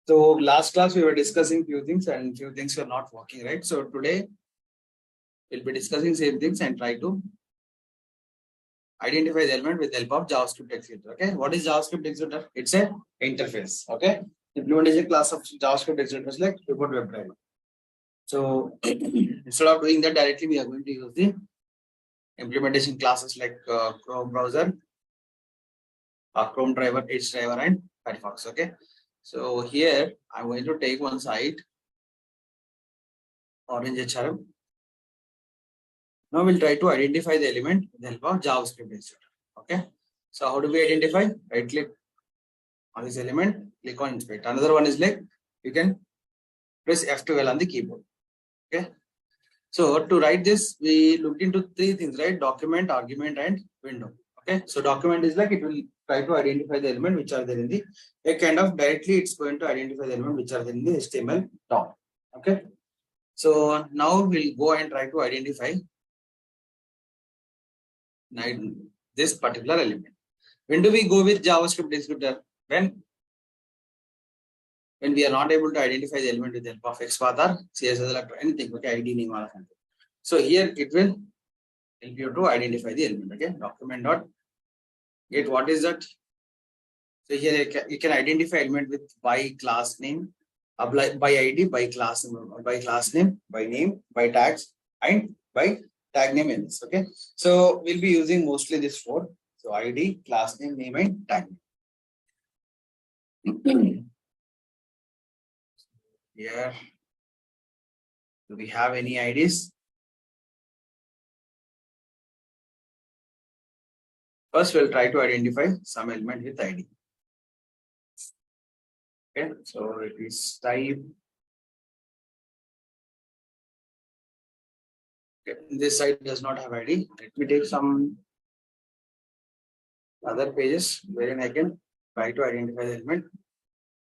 So last class we were discussing few things and few things were not working, right? So today we'll be discussing same things and try to identify the element with the help of JavaScript executor. Okay, what is JavaScript executor? It's a interface. Okay, implementation class of JavaScript executor is like report WebDriver. So instead of doing that directly, we are going to use the implementation classes like Chrome browser, Chrome driver, Edge driver, and Firefox. Okay, so here I'm going to take one site, Orange HRM. Now we'll try to identify the element with the help of JavaScript executor. Okay, so how do we identify? Right click on this element, click on inspect. Another one is like you can press F12 on the keyboard. Okay, so to write this, we looked into three things, right? Document, argument, and window. Okay, so document is like it will try to identify the element which are there in the a kind of directly it's going to identify the element which are there in the HTML DOM. Okay, so now we'll go and try to identify this particular element. When do we go with JavaScript executor? When we are not able to identify the element with the help of XPath or CSS or anything, okay, ID name or something. So here it will help you to identify the element. Okay, document dot get what is that? So here you can identify element with by class name, apply by ID, by class name, by name, by tags, and by tag name in this. Okay, so we'll be using mostly this four. So ID, class name, and tag name. Here, do we have any IDs? First, we'll try to identify some element with ID. Okay, so it is type. Okay, this site does not have ID. Let me take some other pages wherein I can try to identify the element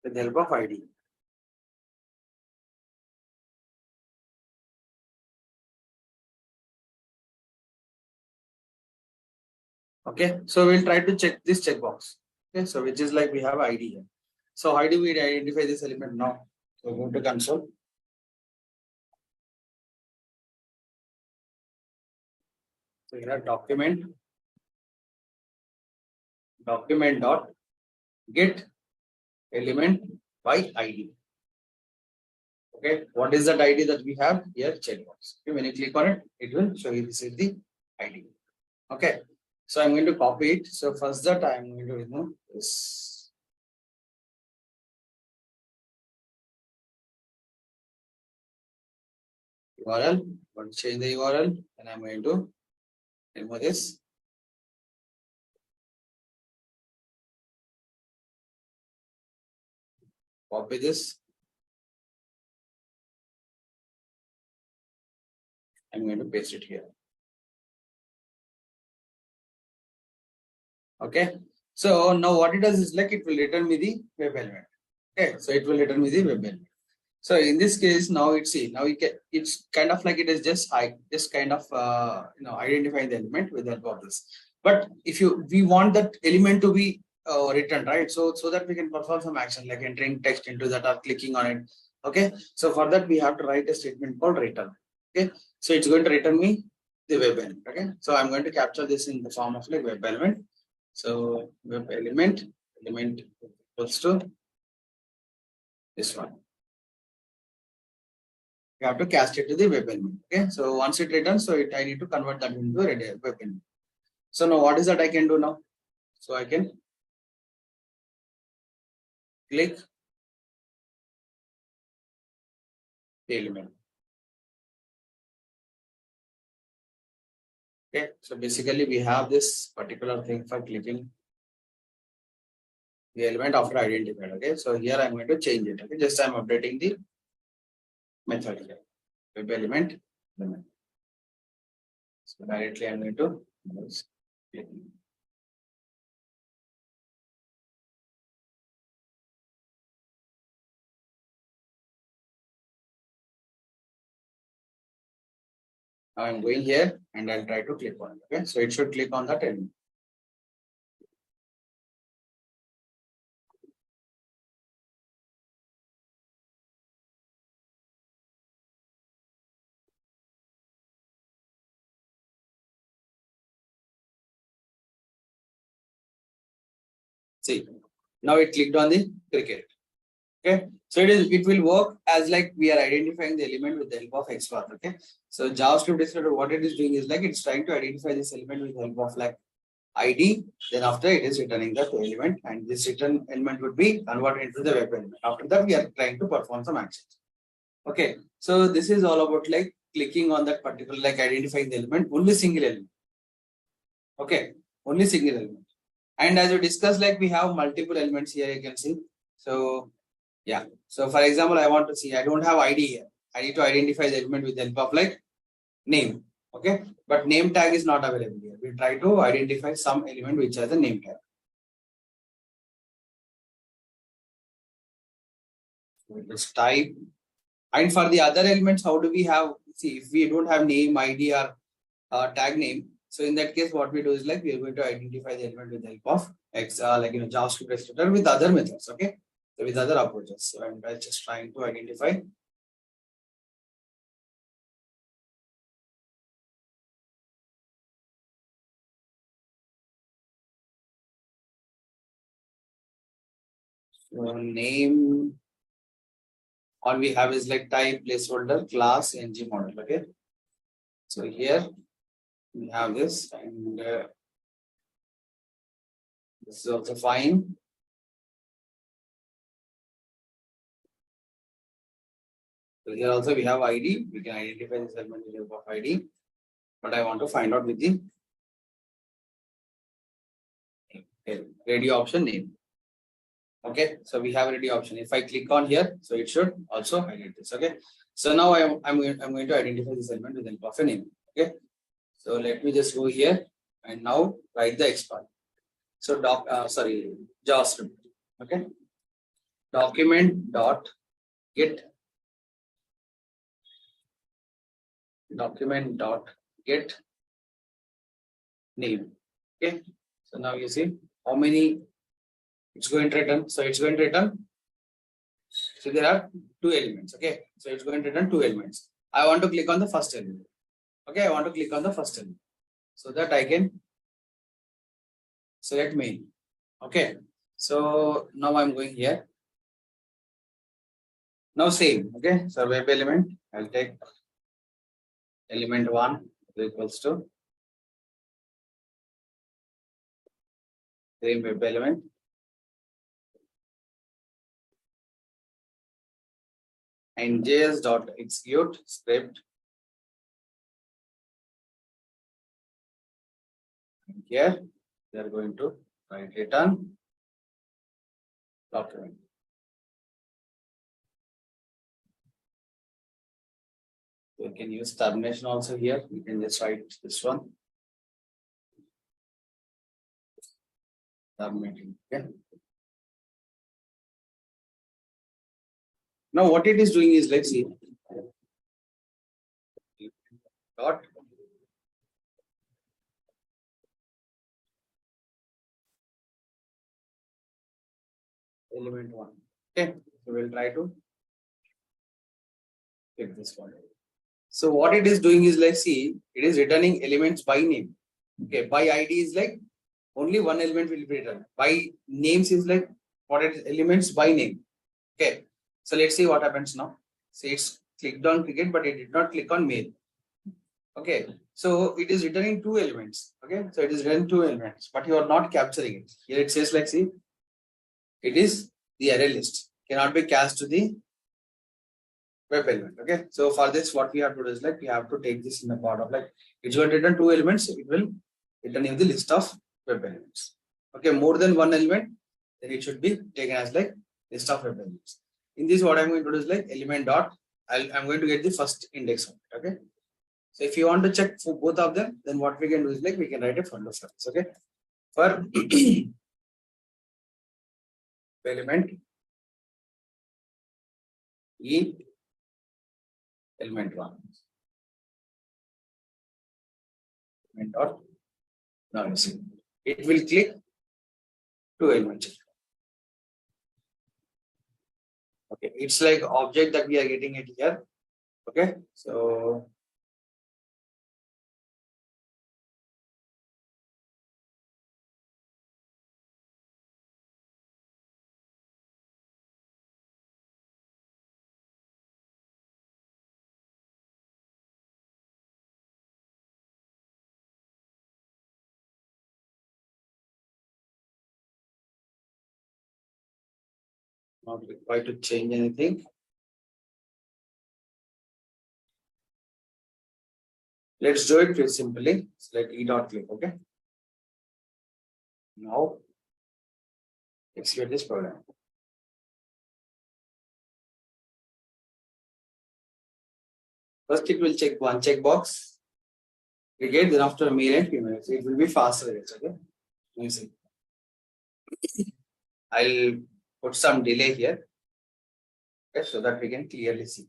with the help of ID. Okay, so we'll try to check this checkbox. Okay, so which is like we have ID here. So how do we identify this element now? So go to console. So here document dot get element by ID. Okay, what is that ID that we have here? Checkbox. Okay, when you click on it, it will show you this is the ID. Okay, so I'm going to copy it. So first that I'm going to remove this. URL, but change the URL, and I'm going to remove this. Copy this. I'm going to paste it here. Okay, so now what it does is like it will return me the web element. Okay, so it will return me the web element. So in this case, now it's kind of like it is just kind of identifying the element with the help of this. But if we want that element to be returned, right? So that we can perform some action like entering text into that or clicking on it. Okay, so for that we have to write a statement called return. Okay, so it's going to return me the web element. Okay, so I'm going to capture this in the form of like web element. So web element equals to this one. You have to cast it to the web element. Okay, so once it returns, I need to convert that into a web element. So now what is that I can do now? So I can click the element. Okay, so basically we have this particular thing for clicking the element after identified. Okay, so here I'm going to change it. Okay, just I'm updating the method here. Web element. So directly I'm going to click. Now I'm going here and I'll try to click on it. Okay, so it should click on that element. See, now it clicked on the cricket. Okay, so it will work as like we are identifying the element with the help of XPath. Okay, so JavaScript is what it is doing is like it's trying to identify this element with the help of like ID. Then after it is returning the element, and this return element would be converted into the web element. After that, we are trying to perform some actions. Okay, so this is all about like clicking on that particular like identifying the element, only single element. Okay, only single element. And as we discussed, like we have multiple elements here, you can see. So yeah. So for example, I want to see, I don't have ID here. I need to identify the element with the help of like name. Okay. But name tag is not available here. We try to identify some element which has a name tag. So let's type. And for the other elements, how do we have, see, if we don't have name, ID or tag name. So in that case, what we do is like, we are going to identify the element with the help of X, like, JavaScript extender with other methods. Okay. So with other approaches. So I'm just trying to identify. So name, all we have is like type, placeholder, class, ng model. Okay. So here we have this, and this is also fine. So here also we have ID. We can identify this element with the help of ID. But I want to find out with the radio option name. Okay, so we have ready option. If I click on here, so it should also highlight this. Okay, so now I'm going to identify this element with the help of a name. Okay, so let me just go here and now write the XPath. So JavaScript. Okay, document dot get name. Okay, so now you see how many it's going to return. So it's going to return. So there are two elements. Okay, so it's going to return two elements. I want to click on the first element. Okay, I want to click on the first element so that I can select main. Okay, so now I'm going here. Now same. Okay, so web element, I'll take element 1 equals to same web element. And js.execute script. And here we are going to write return document. We can use termination also here. We can just write this one. Terminating. Okay. Now what it is doing is, let's see. Dot element 1. Okay, so we'll try to get this one. So what it is doing is, let's see, it is returning elements by name. Okay, by ID is like only one element will be returned. By names is like what it is elements by name. Okay, so let's see what happens now. See, it's clicked on cricket, but it did not click on mail. Okay, so it is returning two elements. Okay, so it is returning two elements, but you are not capturing it. Here it says like, see, it is the array list, cannot be cast to the web element. Okay, so for this, what we have to do is like we have to take this in the part of like it's going to return two elements, it will return in the list of web elements. Okay, more than one element, then it should be taken as like list of web elements. In this, what I'm going to do is like element dot, I'm going to get the first index of it. Okay, so if you want to check for both of them, then what we can do is like we can write a for loop service. Okay, for element e element 1. document dot. Now you see, it will click two elements. Okay, it's like object that we are getting it here. Okay, so not required to change anything. Let's do it very simply. Select e dot click. Okay. Now execute this program. First, it will check one checkbox. Again, then after a minute, it will be faster. Okay. You see. I'll put some delay here, okay, so that we can clearly see.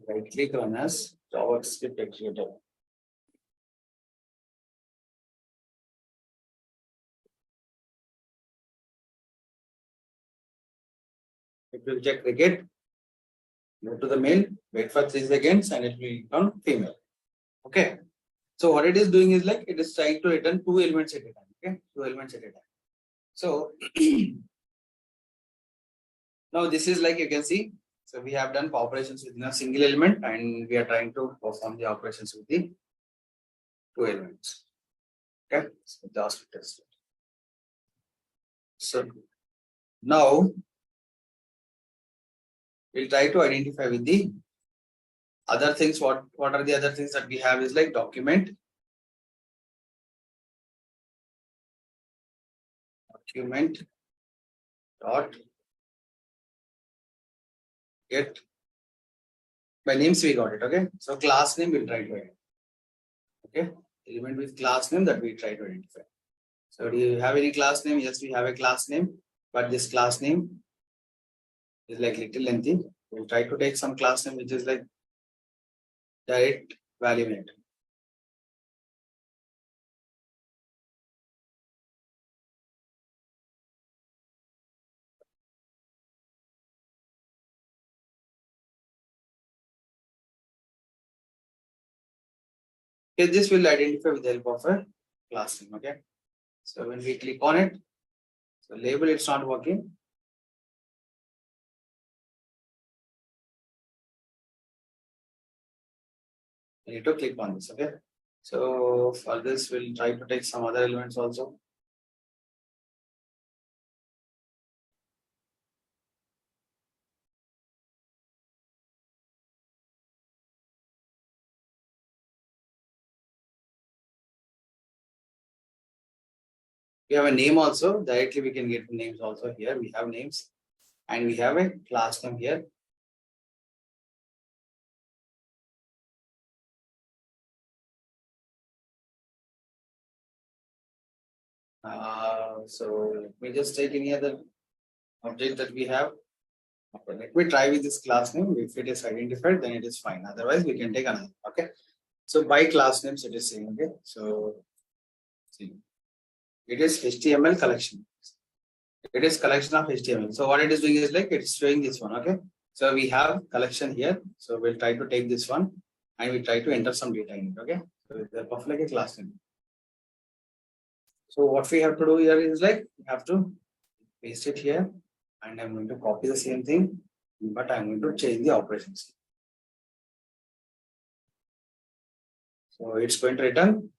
Right click on as JavaScript executor. It will check cricket. Go to the mail, wait for 3 seconds, and it will become female. Okay. So what it is doing is like it is trying to return two elements at a time. Okay, two elements at a time. So now this is like you can see. So we have done operations within a single element, and we are trying to perform the operations with the two elements. Okay, so JavaScript test. So now we'll try to identify with the other things. What are the other things that we have is like document dot get by names. We got it. Okay, so class name we'll try to identify. Okay, element with class name that we try to identify. So do you have any class name? Yes, we have a class name, but this class name is like little lengthy. We'll try to take some class name which is like direct value method. Okay, this will identify with the help of a class name. Okay, so when we click on it, so label it's not working. We need to click on this. Okay, so for this we'll try to take some other elements also. We have a name also. Directly we can get names also here. We have names and we have a class name here. So let me just take any other object that we have. Okay, let me try with this class name. If it is identified, then it is fine. Otherwise, we can take another. Okay. So by class names, it is saying, okay. So see, it is HTML collection. It is collection of HTML. So what it is doing is like it's showing this one. Okay. So we have collection here. So we'll try to take this one and we try to enter some data in it. Okay. So it's like a class name. So what we have to do here is like we have to paste it here, and I'm going to copy the same thing, but I'm going to change the operations. So it's going to return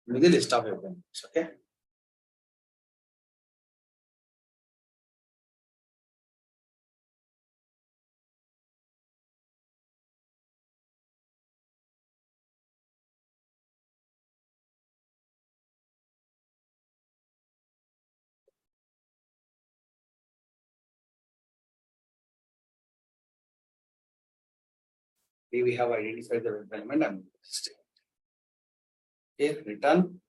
with the list of elements. Okay. We have identified the web element and okay, return.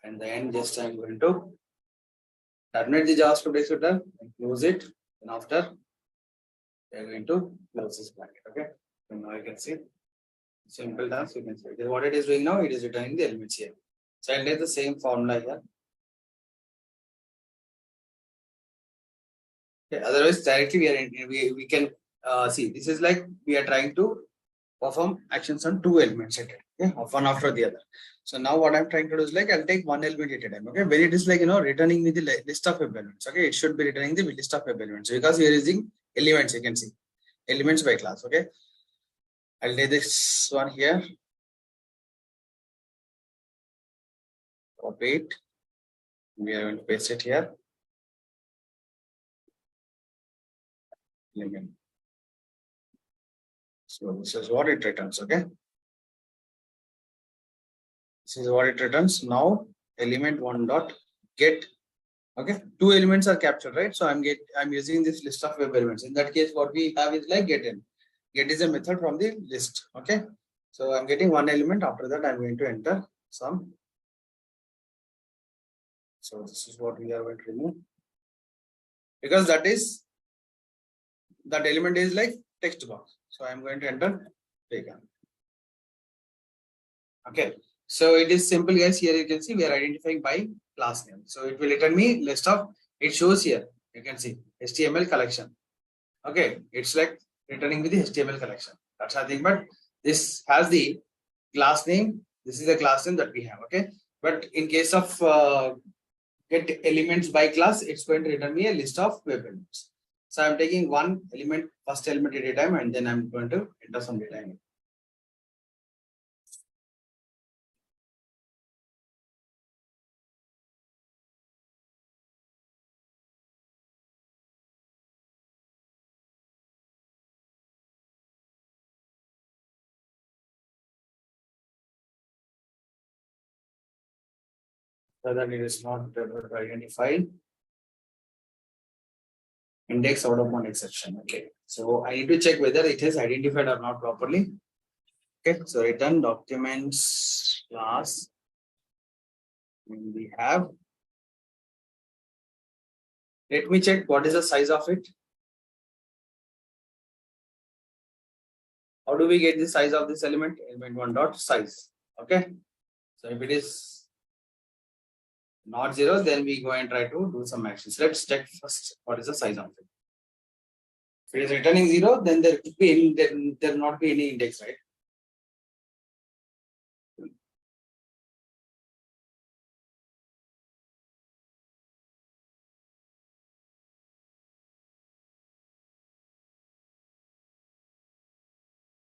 and then just I'm going to terminate the JavaScript executor and close it. And after we are going to close this bracket. Okay. So now you can see simple task. You can see what it is doing now. It is returning the elements here. So I'll take the same formula here. Okay. Otherwise, directly we can see this is like we are trying to perform actions on two elements at a time, okay, of one after the other. So now what I'm trying to do is like I'll take one element at a time. Okay, when it is like returning me the list of web elements. Okay, it should be returning the list of web elements because we are using elements. You can see elements by class. Okay, I'll take this one here. Copy it. We are going to paste it here. Element. So this is what it returns. Okay. This is what it returns. Now element one dot get. Okay, two elements are captured, right? So I'm using this list of web elements. In that case, what we have is like get in. Get is a method from the list. Okay, so I'm getting one element. After that, I'm going to enter some. So this is what we are going to remove because that element is like text box. So I'm going to enter data. Okay, so it is simple, guys. Here you can see we are identifying by class name. So it will return me list of. It shows here. You can see HTML collection. Okay, it's like returning with the HTML collection. That's nothing but this has the class name. This is the class name that we have. Okay, but in case of get elements by class, it's going to return me a list of web elements. So I'm taking one element, first element at a time, and then I'm going to enter some data in it. So that it is not able to identify index out of one exception. Okay, so I need to check whether it is identified or not properly. Okay, so return documents class. And we have. Let me check what is the size of it. How do we get the size of this element? Element one dot size. Okay, so if it is not 0, then we go and try to do some actions. Let's check first what is the size of it. If it is returning 0, then there could be any, there not be any index, right?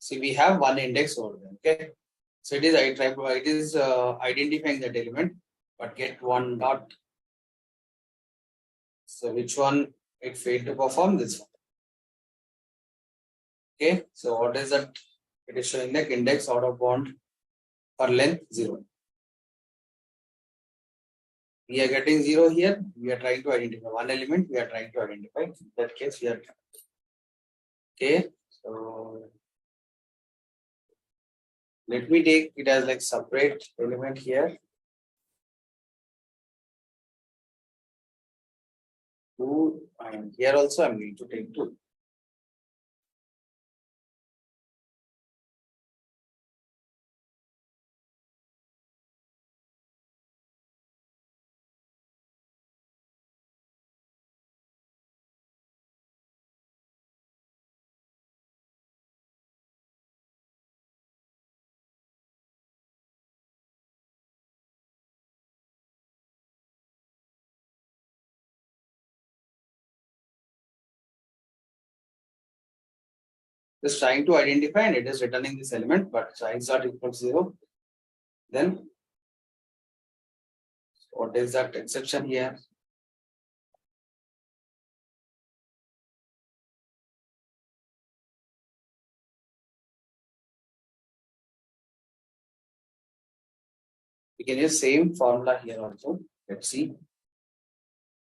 See, we have one index over there. Okay, so it is identifying that element, but get one dot. So which one it failed to perform? This one. Okay, so what is that? It is showing like index out of bound for length 0. We are getting 0 here. We are trying to identify one element. We are trying to identify. In that case, we are okay. So let me take it as like separate element here. 2, and here also I'm going to take 2. Just trying to identify, and it is returning this element, but size not equal to 0. Then what is that exception here? We can use same formula here also. Let's see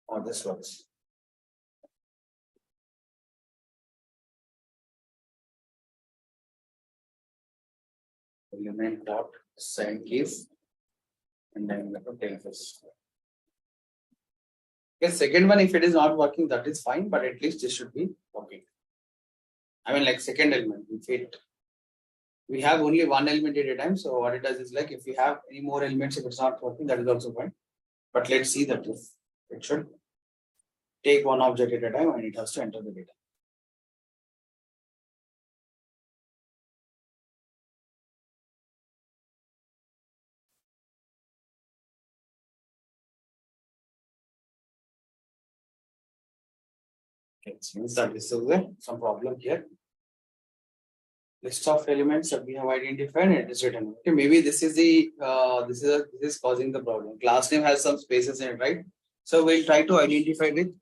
how this works. Element dot send if and then I'm going to take this. Yes, second one, if it is not working, that is fine, but at least this should be working. I mean, like second element, if it we have only one element at a time, so what it does is like if we have any more elements, if it's not working, that is also fine. But let's see that if it should take one object at a time and it has to enter the data. Okay, it seems that this is some problem here. List of elements that we have identified and it is written. Okay, maybe this is the this is causing the problem. Class name has some spaces in it, right? So we'll try to identify with.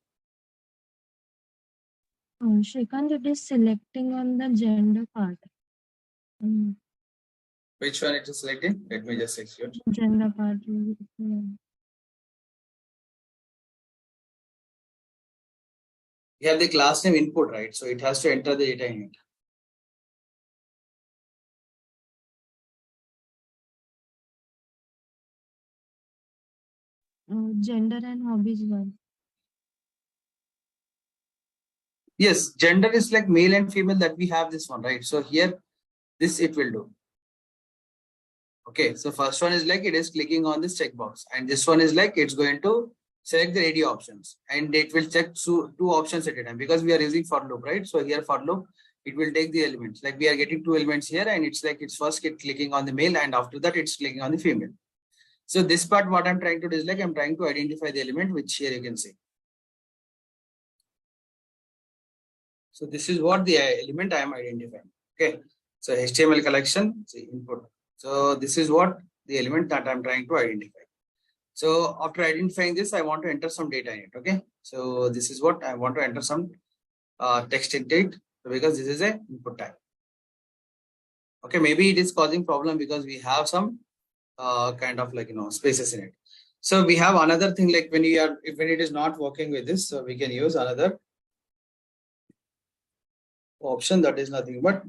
Shrikant, it is selecting on the gender part. Which one it is selecting? Let me just execute. Gender part. You have the class name input, right? So it has to enter the data in it. Gender and hobbies one. Yes, gender is like male and female that we have this one, right? So here, this it will do. Okay, so first one is like it is clicking on this checkbox, and this one is like it's going to select the radio options, and it will check two options at a time because we are using for loop, right? So here for loop, it will take the elements. Like we are getting two elements here, and it's like it's first clicking on the male, and after that it's clicking on the female. So this part, what I'm trying to do is like I'm trying to identify the element, which here you can see. So this is what the element I am identifying. Okay. So HTML collection, see input. So this is what the element that I'm trying to identify. So after identifying this, I want to enter some data in it. Okay. So this is what I want to enter some text into it because this is a input tag. Okay. Maybe it is causing problem because we have some kind of like, spaces in it. So we have another thing like when it is not working with this, so we can use another option that is nothing but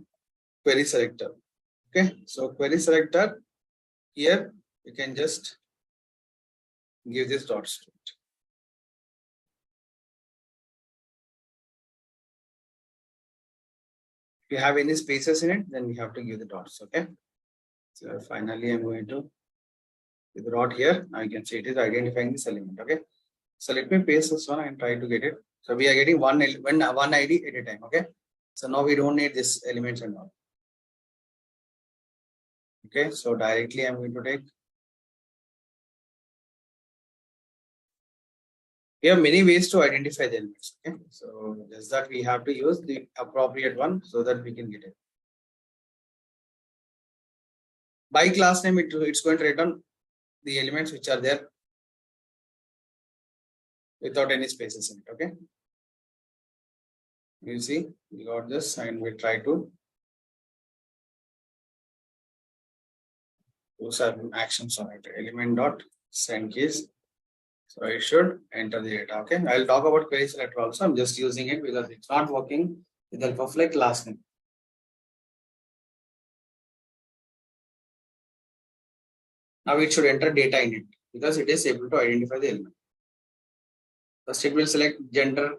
query selector. Okay, so query selector here you can just give this dots to it. If you have any spaces in it, then we have to give the dots. Okay, so finally I'm going to give the dot here. Now you can see it is identifying this element. Okay, so let me paste this one and try to get it. So we are getting one ID at a time. Okay, so now we don't need this elements and all. Okay, so directly I'm going to take. We have many ways to identify the elements. Okay, so just that we have to use the appropriate one so that we can get it. By class name, it's going to return the elements which are there without any spaces in it. Okay, you see, we got this, and we try to do certain actions on it. Element dot send keys. So it should enter the data. Okay, I'll talk about query selector also. I'm just using it because it's not working with the help of like class name. Now it should enter data in it because it is able to identify the element. First it will select gender.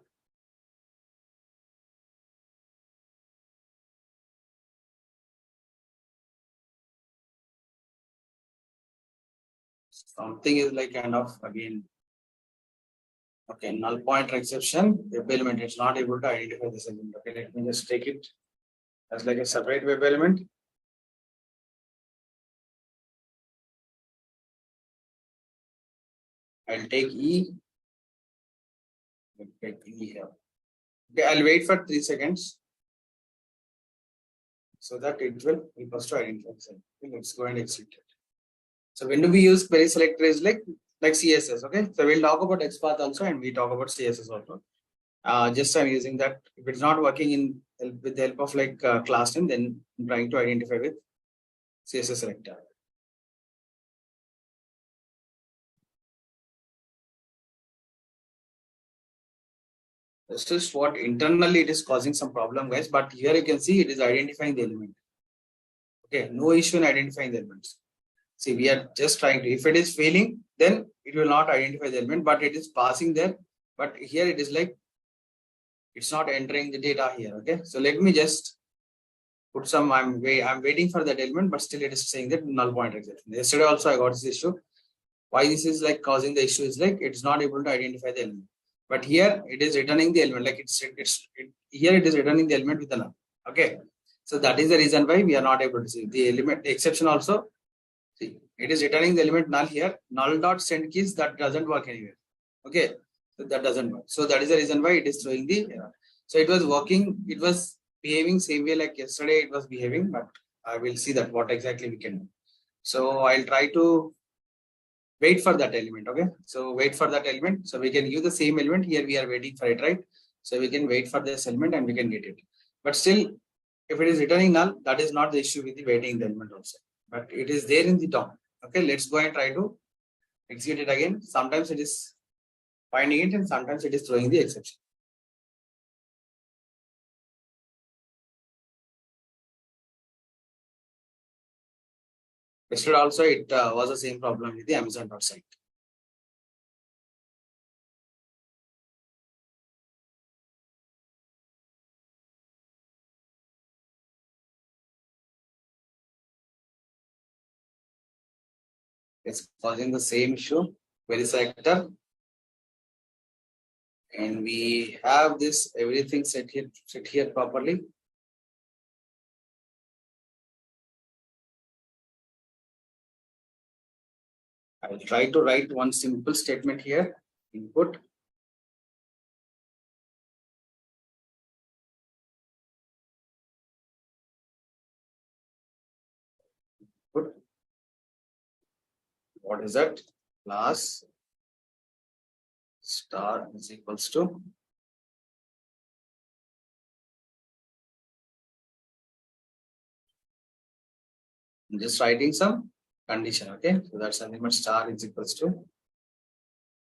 Something is like kind of again. Okay, null pointer exception, web element is not able to identify this element. Okay, let me just take it as like a separate web element. I'll take E. I'll take E here. Okay, I'll wait for 3 seconds so that it will help us to identify this element. Okay, let's go and execute it. So when do we use query selector is like CSS. Okay, so we'll talk about XPath also and we talk about CSS also. Just I'm using that. If it's not working with the help of like class name, then I'm trying to identify with CSS selector. This is what internally it is causing some problem, guys. But here you can see it is identifying the element. Okay, no issue in identifying the elements. See, we are just trying to, if it is failing, then it will not identify the element, but it is passing there. But here it is like, it's not entering the data here. Okay. So let me just put some, I'm waiting for that element, but still it is saying that null pointer exception. Yesterday also I got this issue. Why this is like causing the issue is like, it's not able to identify the element. But here it is returning the element, like here it is returning the element with a null. Okay. So that is the reason why we are not able to see the element, the exception also. See, it is returning the element null here, null dot send keys, that doesn't work anywhere. Okay. So that doesn't work. So that is the reason why it is throwing the error. So it was working, it was behaving same way like yesterday it was behaving, but I will see that what exactly we can do. So I'll try to wait for that element. Okay. So wait for that element. So we can use the same element here. We are waiting for it, right? So we can wait for this element and we can get it. But still, if it is returning null, that is not the issue with the waiting the element also. But it is there in the DOM. Okay. Let's go and try to execute it again. Sometimes it is finding it and sometimes it is throwing the exception. Yesterday also it was the same problem with the Amazon.site. It's causing the same issue, query selector. And we have this everything set here properly. I will try to write one simple statement here. Input. Input. What is that? Class star is equals to I'm just writing some condition. Okay, so that's something but star is equals to.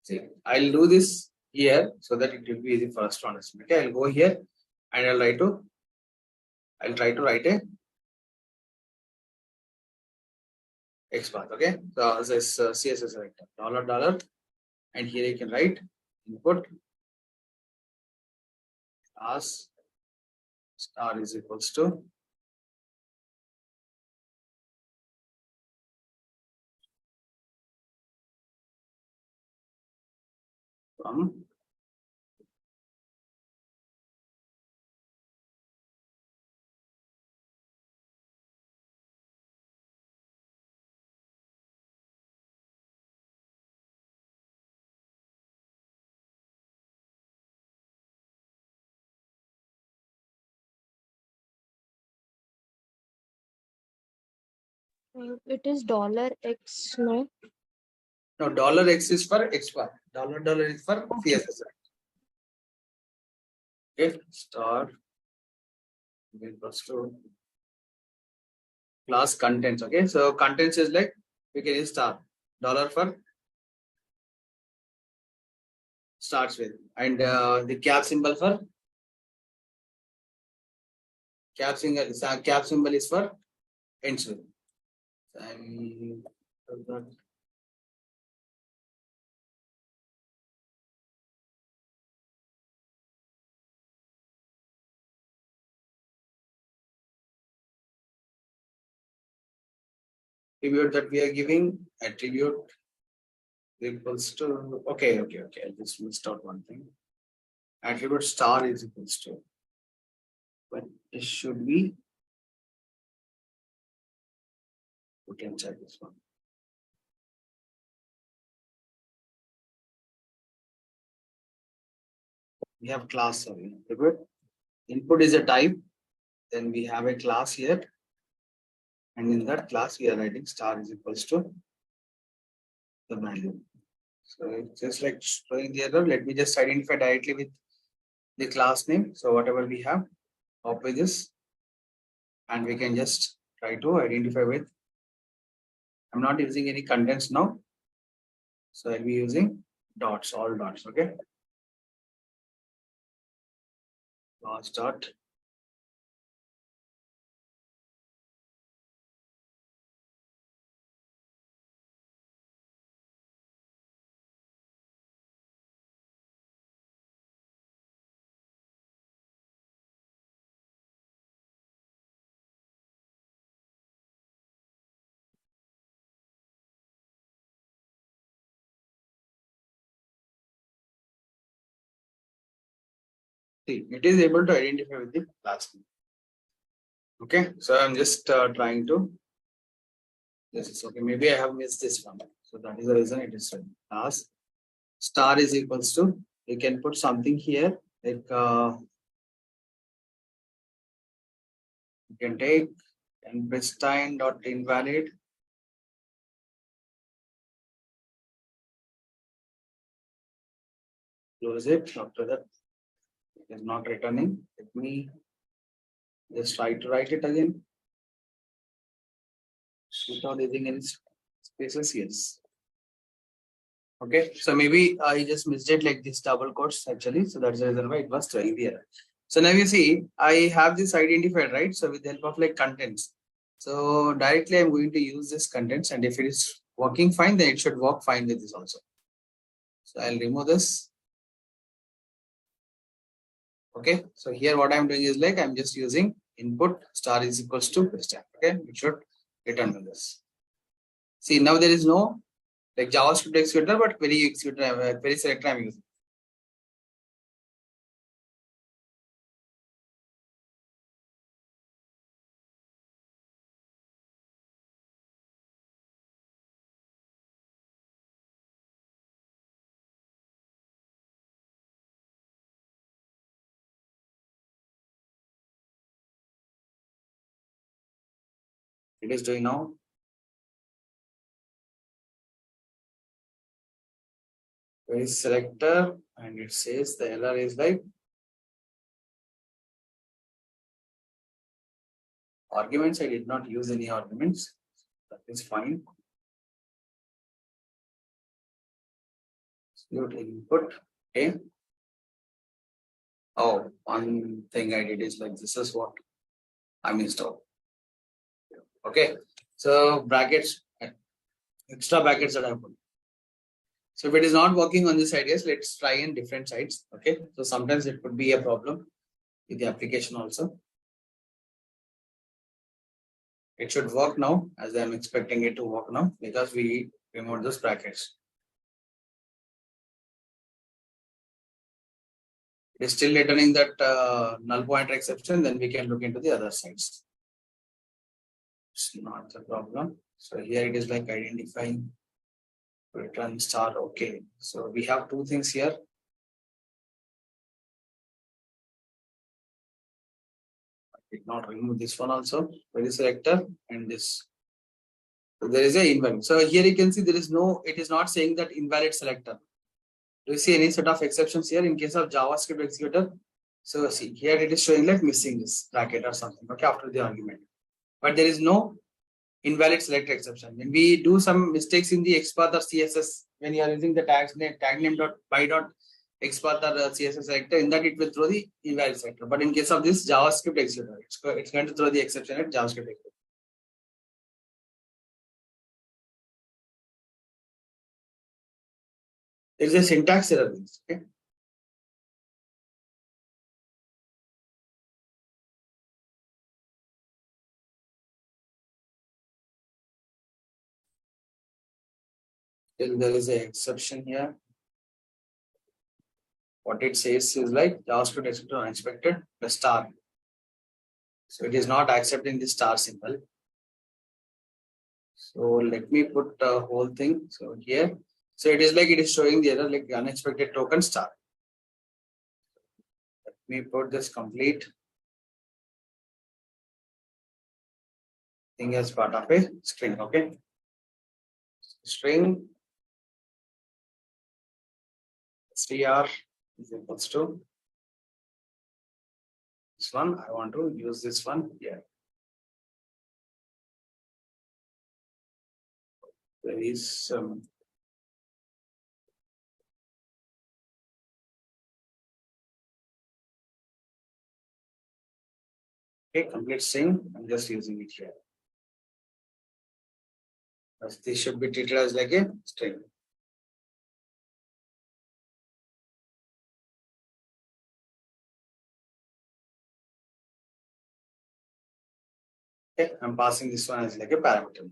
See, I'll do this here so that it will be easy for us to understand. Okay, I'll go here and I'll try to write a XPath. Okay, so this CSS selector $, and here you can write input class star is equals to from It is $X, no? no $X is for XPath. $, is for CSS. Okay, star equals to class contents. Okay, so contents is like we can use star dollar for starts with, and the cap symbol for cap symbol is for ends with. And attribute that we are giving attribute equals to okay. I just missed out one thing. Attribute star is equals to, but it should be, we can check this one. We have class, sorry. Input is a type, then we have a class here, and in that class we are writing star is equals to the value. So it's just like showing the error. Let me just identify directly with the class name. So whatever we have, copy this, and we can just try to identify with. I'm not using any contents now, so I'll be using dots, all dots. Okay, class dot. See, it is able to identify with the last name. Okay, so I'm just trying to. This is okay. Maybe I have missed this one. So that is the reason it is written as star is equals to. You can put something here like you can take and pristine dot invalid. Close it. After that, it is not returning. Let me just try to write it again without using any spaces. Yes. Okay, so maybe I just missed it like this double quotes actually. So that's the reason why it was showing the error. So now you see, I have this identified, right? So with the help of like contents. So directly I'm going to use this contents, and if it is working fine, then it should work fine with this also. So I'll remove this. Okay, so here what I'm doing is like I'm just using input star is equals to question. Okay, it should return to this. See, now there is no like JavaScript executor, but query executor, query selector I'm using. It is doing now. Query selector, and it says the error is like arguments. I did not use any arguments. That is fine. Input. Okay. Oh, one thing I did is like this is what I'm installed. Okay. So brackets, extra brackets that I put. So if it is not working on this side, yes, let's try in different sides. Okay. So sometimes it could be a problem with the application also. It should work now, as I'm expecting it to work now, because we removed those brackets. It is still returning that null pointer exception, then we can look into the other sides. It's not the problem. So here it is like identifying return star. Okay. So we have two things here. I did not remove this one also. Query selector and this. So there is a invalid. So here you can see there is no, it is not saying that invalid selector. Do you see any set of exceptions here in case of JavaScript executor? So see here it is showing like missing this bracket or something, okay, after the argument. But there is no invalid selector exception. When we do some mistakes in the XPath or CSS, when you are using the tag name dot by dot XPath or CSS selector, in that it will throw the invalid selector. But in case of this JavaScript executor, it's going to throw the exception at JavaScript executor. There is a syntax error. Okay. Then there is an exception here. What it says is like JavaScript executor unexpected the star. So it is not accepting the star symbol. So let me put the whole thing. So here, so it is like it is showing the error like unexpected token star. Let me put this complete thing as part of a string. Okay, string str is equals to this one. I want to use this one here. There is some okay, complete string. I'm just using it here. As this should be treated as like a string. Okay, I'm passing this one as like a parameter.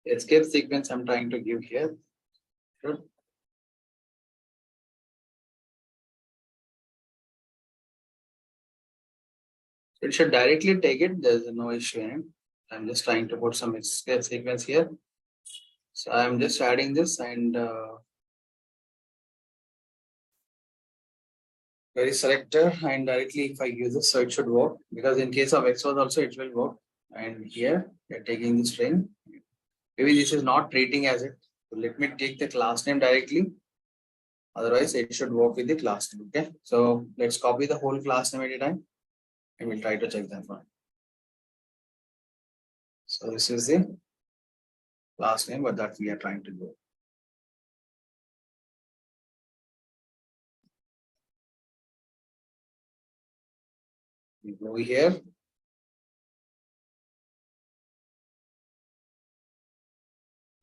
escape sequence I'm trying to give here. Good. It should directly take it. There's no issue in it. I'm just trying to put some escape sequence here. So I'm just adding this and query selector, and directly if I use this, so it should work, because in case of XOR also it will work. And here we're taking the string. Maybe this is not treating as it. So let me take the class name directly. Otherwise, it should work with the class name. Okay. So let's copy the whole class name at a time and we'll try to check that one. So this is the class name, but that we are trying to do. We go here.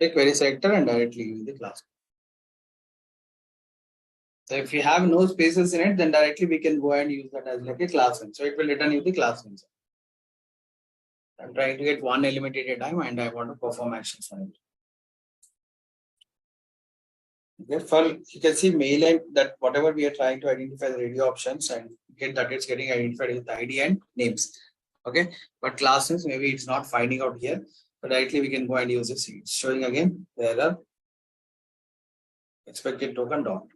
Take query selector and directly use the class. So if you have no spaces in it, then directly we can go and use that as like a class name. So it will return you the class name. I'm trying to get one element at a time and I want to perform actions on it. Okay, for you can see mainline that whatever we are trying to identify the radio options and get that it's getting identified with ID and names. Okay, but classes maybe it's not finding out here, but directly we can go and use this. It's showing again the error expected token dot.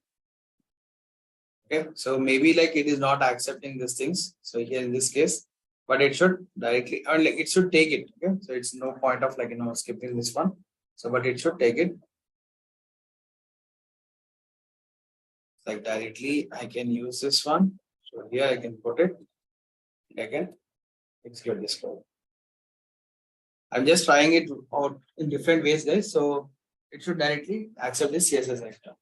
Okay, so maybe like it is not accepting these things. So here in this case, but it should directly, or like it should take it. Okay, so it's no point of like skipping this one. So but it should take it. Like directly I can use this one. So here I can put it. I can execute this code. I'm just trying it out in different ways, guys. So it should directly accept this CSS vector.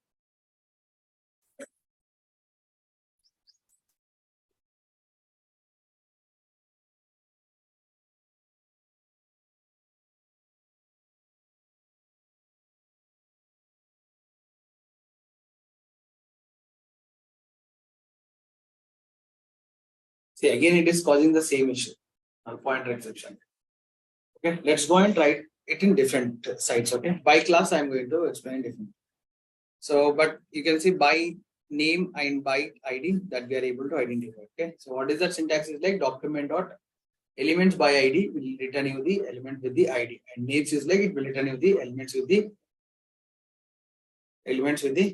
See, again, it is causing the same issue, null pointer exception. Okay, let's go and try it in different sites. Okay, by class, I'm going to explain different. So, but you can see by name and by ID that we are able to identify. Okay, so what is that syntax is like document dot elements by ID will return you the element with the ID, and names is like it will return you the elements with the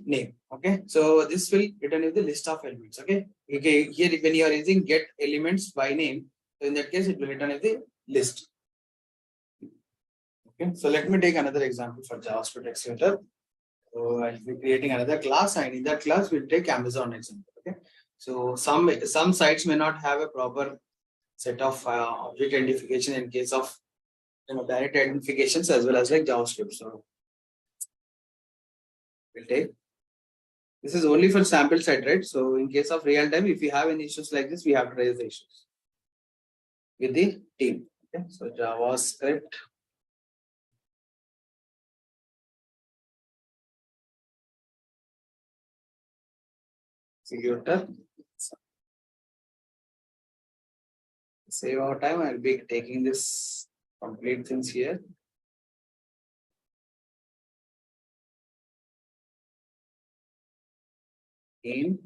name. Okay, so this will return you the list of elements. Okay, here when you are using get elements by name, so in that case it will return you the list. Okay, so let me take another example for JavaScript executor. So I'll be creating another class, and in that class we'll take Amazon example. Okay, so some sites may not have a proper set of object identification in case of direct identifications as well as like JavaScript. So we'll take. This is only for sample set, right? So in case of real time, if you have any issues like this, we have to raise the issues with the team. Okay, so JavaScript. Executor. Save our time. I'll be taking this complete things here. In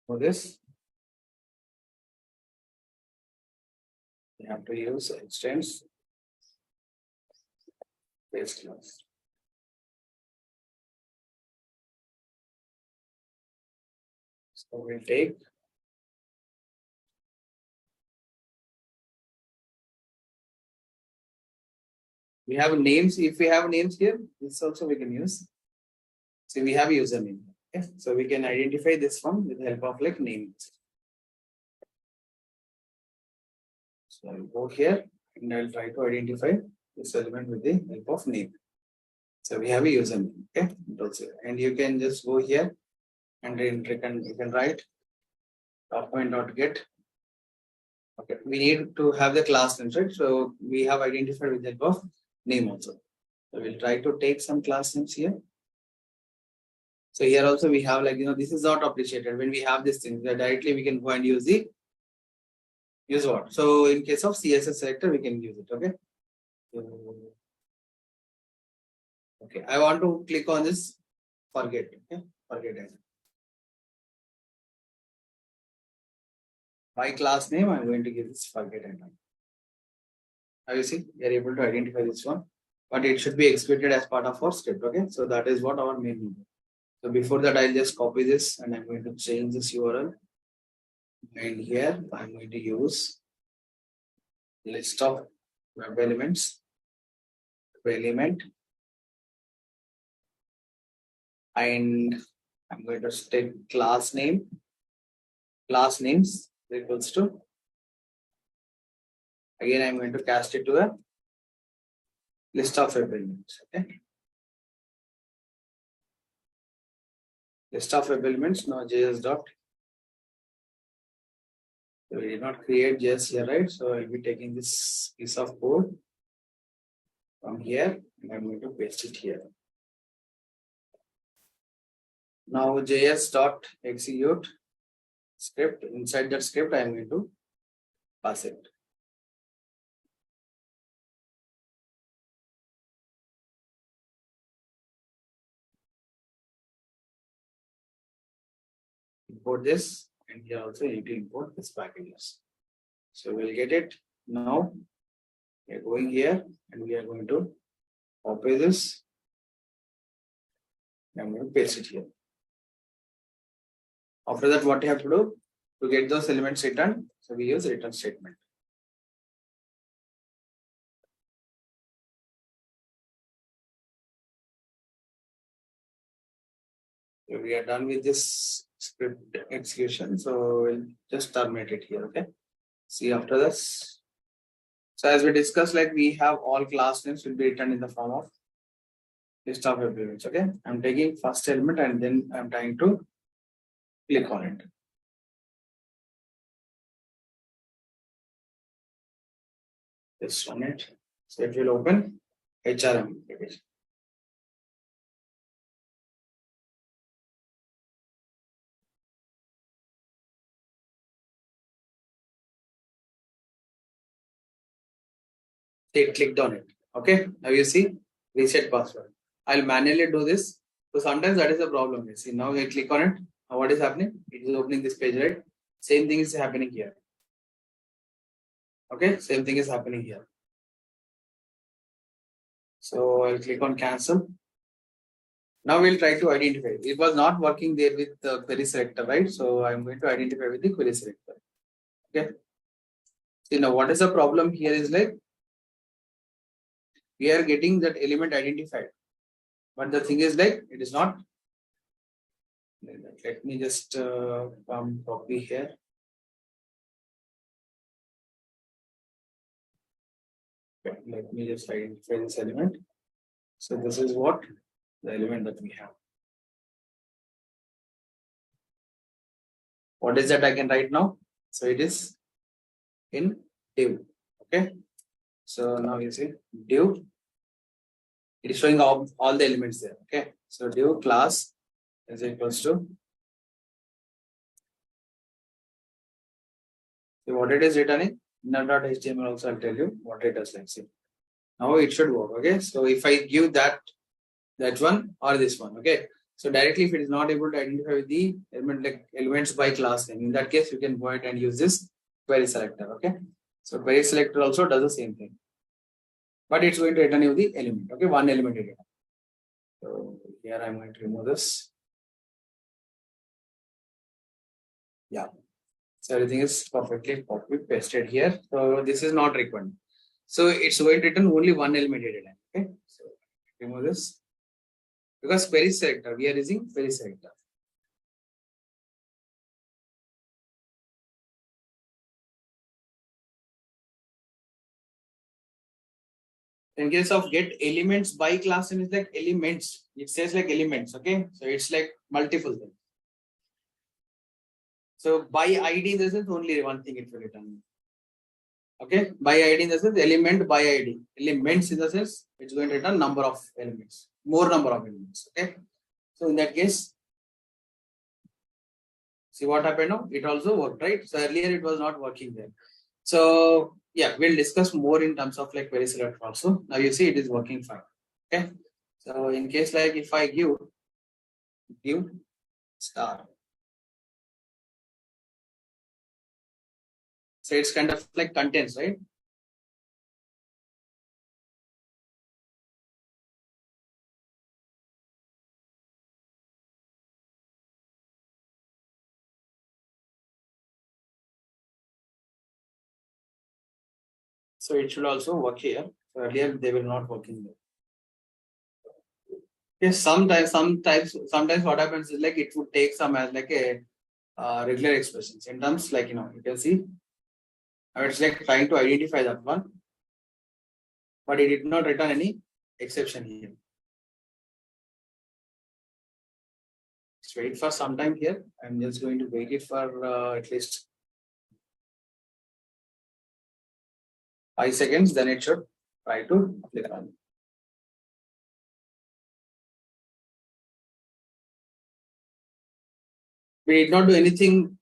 for this, you have to use extends base class. So we'll take we have names. If we have names here, this also we can use. So we have username. Okay, so we can identify this one with the help of like name. So I'll go here and I'll try to identify this element with the help of name. So we have a username. Okay, and you can just go here and then you can write document.get. Okay, we need to have the class names, right? So we have identified with the help of name also. So we'll try to take some class names here. So here also we have like, this is not appreciated when we have this thing that directly we can go and use the use what? So in case of CSS selector, we can use it. Okay. Okay. I want to click on this. Forget. Okay. Forget it. My class name, I'm going to give this forget item. Now you see, we are able to identify this one, but it should be executed as part of our script. Okay. So that is what our main need. So before that, I'll just copy this and I'm going to change this URL. And here I'm going to use list of web elements, element, and I'm going to state class name. Class names equals to. Again, I'm going to cast it to a list of web elements. Okay. List of web elements. Now JS dot. So we did not create JS here, right? So I'll be taking this piece of code from here and I'm going to paste it here. Now JS dot execute script. Inside that script, I'm going to pass it. Import this, and here also you need to import this packages. So we'll get it now. We're going here and we are going to copy this. I'm going to paste it here. After that, what you have to do to get those elements returned? So we use return statement. So we are done with this script execution. So we'll just terminate it here. Okay. See after this. So as we discussed, like we have all class names will be written in the form of list of elements. Okay. I'm taking first element and then I'm trying to click on it. Just run it. So it will open HRM application. It clicked on it. Okay. Now you see reset password. I'll manually do this. So sometimes that is the problem. You see now I click on it. Now what is happening? It is opening this page, right? Same thing is happening here. Okay. Same thing is happening here. So I'll click on cancel. Now we'll try to identify. It was not working there with the query selector, right? So I'm going to identify with the query selector. Okay. See now what is the problem here is like we are getting that element identified. But the thing is like it is not. Let me just copy here. Okay, let me just identify this element. So this is what the element that we have. What is that I can write now? So it is in div. Okay. So now you see div. It is showing all the elements there. Okay. So div class is equals to. So what it is returning? Inner.html also I'll tell you what it does. Let's see. Now it should work. Okay. So if I give that one or this one. Okay. So directly if it is not able to identify with the element like elements by class name, in that case you can go ahead and use this query selector. Okay. So query selector also does the same thing. But it's going to return you the element. Okay, one element return. So here I'm going to remove this. Yeah. So everything is perfectly copy pasted here. So this is not required. So it's going to return only one element data. Okay. So remove this. Because query selector, we are using query selector. In case of get elements by class name is like elements. It says like elements. Okay. So it's like multiple things. So by ID, this is only one thing it will return. Okay. By ID in the sense element by ID. Elements in the sense it's going to return number of elements. More number of elements. Okay. So in that case, see what happened now? It also worked, right? So earlier it was not working there. So yeah, we'll discuss more in terms of like query selector also. Now you see it is working fine. Okay. So in case like if I give star. So it's kind of like contents, right? So it should also work here. So earlier they were not working there. Yes, sometimes what happens is like it would take some as like a regular expressions in terms like you can see it's like trying to identify that one, but it did not return any exception here. Let's wait for some time here. I'm just going to wait it for at least 5 seconds. Then it should try to click on. We did not do anything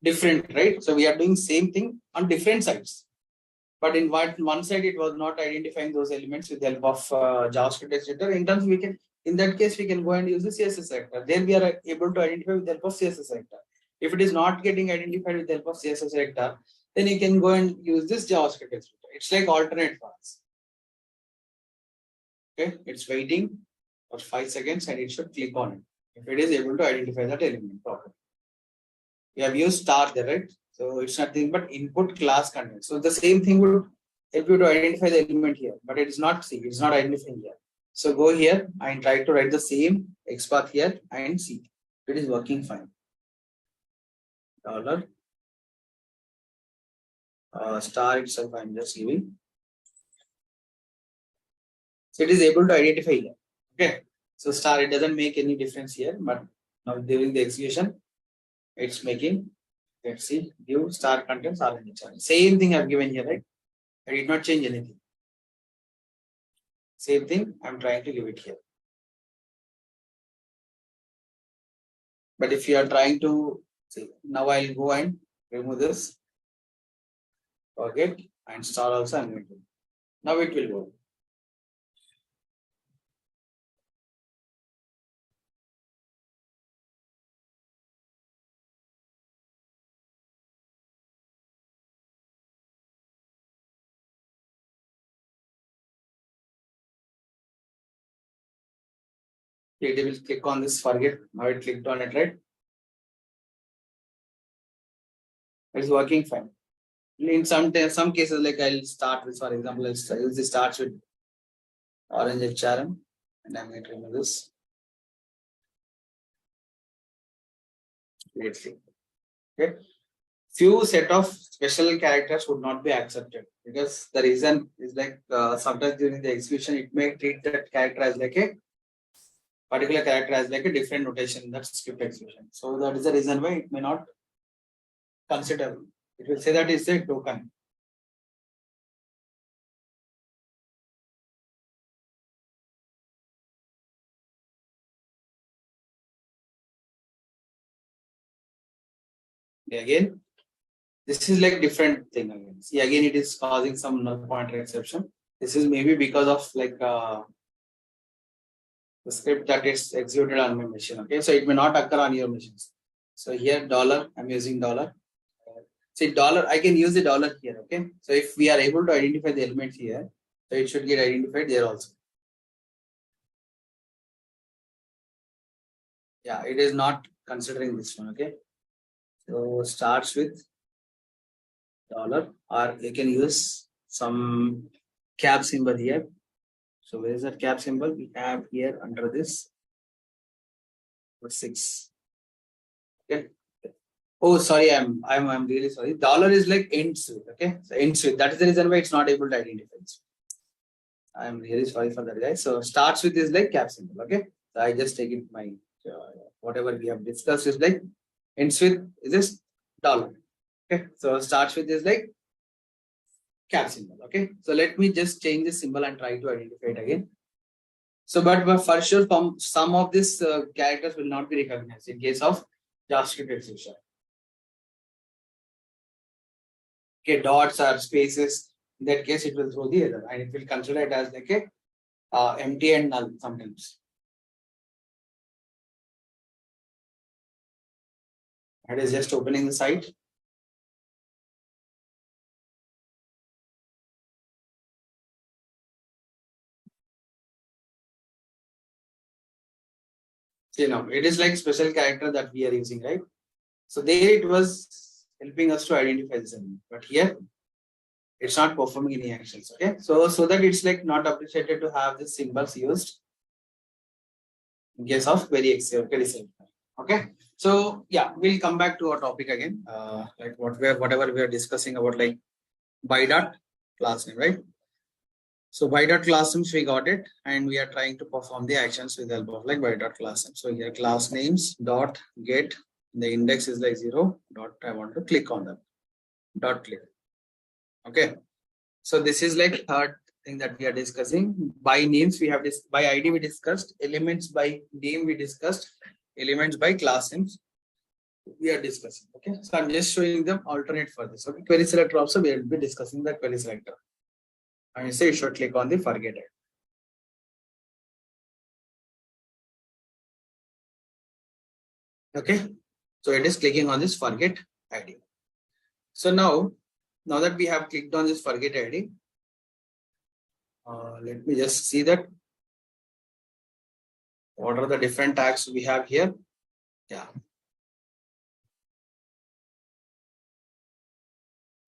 different, right? So we are doing same thing on different sides. But in one side, it was not identifying those elements with the help of JavaScript, etc. In terms, in that case, we can go and use the CSS selector. Then we are able to identify with the help of CSS selector. If it is not getting identified with the help of CSS selector, then you can go and use this JavaScript, etc. It's like alternate paths. Okay, it's waiting for 5 seconds and it should click on it if it is able to identify that element properly. We have used star there, right? So it's nothing but input class content. So the same thing would help you to identify the element here, but it is not see, it's not identifying here. So go here and try to write the same XPath here and see. It is working fine. Dollar star itself, I'm just giving. So it is able to identify here. Okay. So star, it doesn't make any difference here, but now during the execution, it's making. Let's see, give star contents are in the chart. Same thing I've given here, right? I did not change anything. Same thing, I'm trying to give it here. But if you are trying to see, now I'll go and remove this, forget, and star also I'm going to. Now it will work. It will click on this forget. Now it clicked on it, right? It's working fine. In some cases, like I'll start with, for example, let's use the starts with orange HRM, and I'm going to remove this. Let's see. Okay. Few set of special characters would not be accepted because the reason is like sometimes during the execution, it may treat that character as like a particular character as like a different notation in that script execution. So that is the reason why it may not consider. It will say that it's a token. Again, this is like different thing again. See, again, it is causing some null pointer exception. This is maybe because of like the script that is executed on my machine. Okay, so it may not occur on your machines. So here dollar, I'm using dollar. See dollar, I can use the dollar here. Okay, so if we are able to identify the element here, so it should get identified there also. Yeah, it is not considering this one. Okay, so starts with dollar, or you can use some cap symbol here. So where is that cap symbol? We have here under this 6. Okay. Oh, sorry, I'm really sorry. Dollar is like ends with. Okay, so ends with. That is the reason why it's not able to identify. I'm really sorry for that, guys. So starts with is like cap symbol. Okay, so I just take it my whatever we have discussed is like ends with is this dollar. Okay, so starts with is like cap symbol. Okay, so let me just change the symbol and try to identify it again. So, but for sure, some of these characters will not be recognized in case of JavaScript execution. Okay, dots or spaces. In that case, it will throw the error and it will consider it as like a empty and null sometimes. It is just opening the site. You know, it is like special character that we are using, right? So there it was helping us to identify this element, but here it's not performing any actions. Okay, so that it's like not appreciated to have these symbols used in case of query simple. Okay, so yeah, we'll come back to our topic again. Like whatever we are discussing about like by dot class name, right? So by dot class names we got it, and we are trying to perform the actions with the help of like by dot class name. So here class names dot get, the index is like 0 dot, I want to click on them dot click. Okay, so this is like third thing that we are discussing. By names we have this, by ID we discussed, elements by name we discussed, elements by class names we are discussing. Okay, so I'm just showing them alternate for this. Okay, query selector also we will be discussing the query selector. And you say you should click on the forget it. Okay, so it is clicking on this forget ID. So now that we have clicked on this forget ID, let me just see that what are the different tags we have here. Yeah.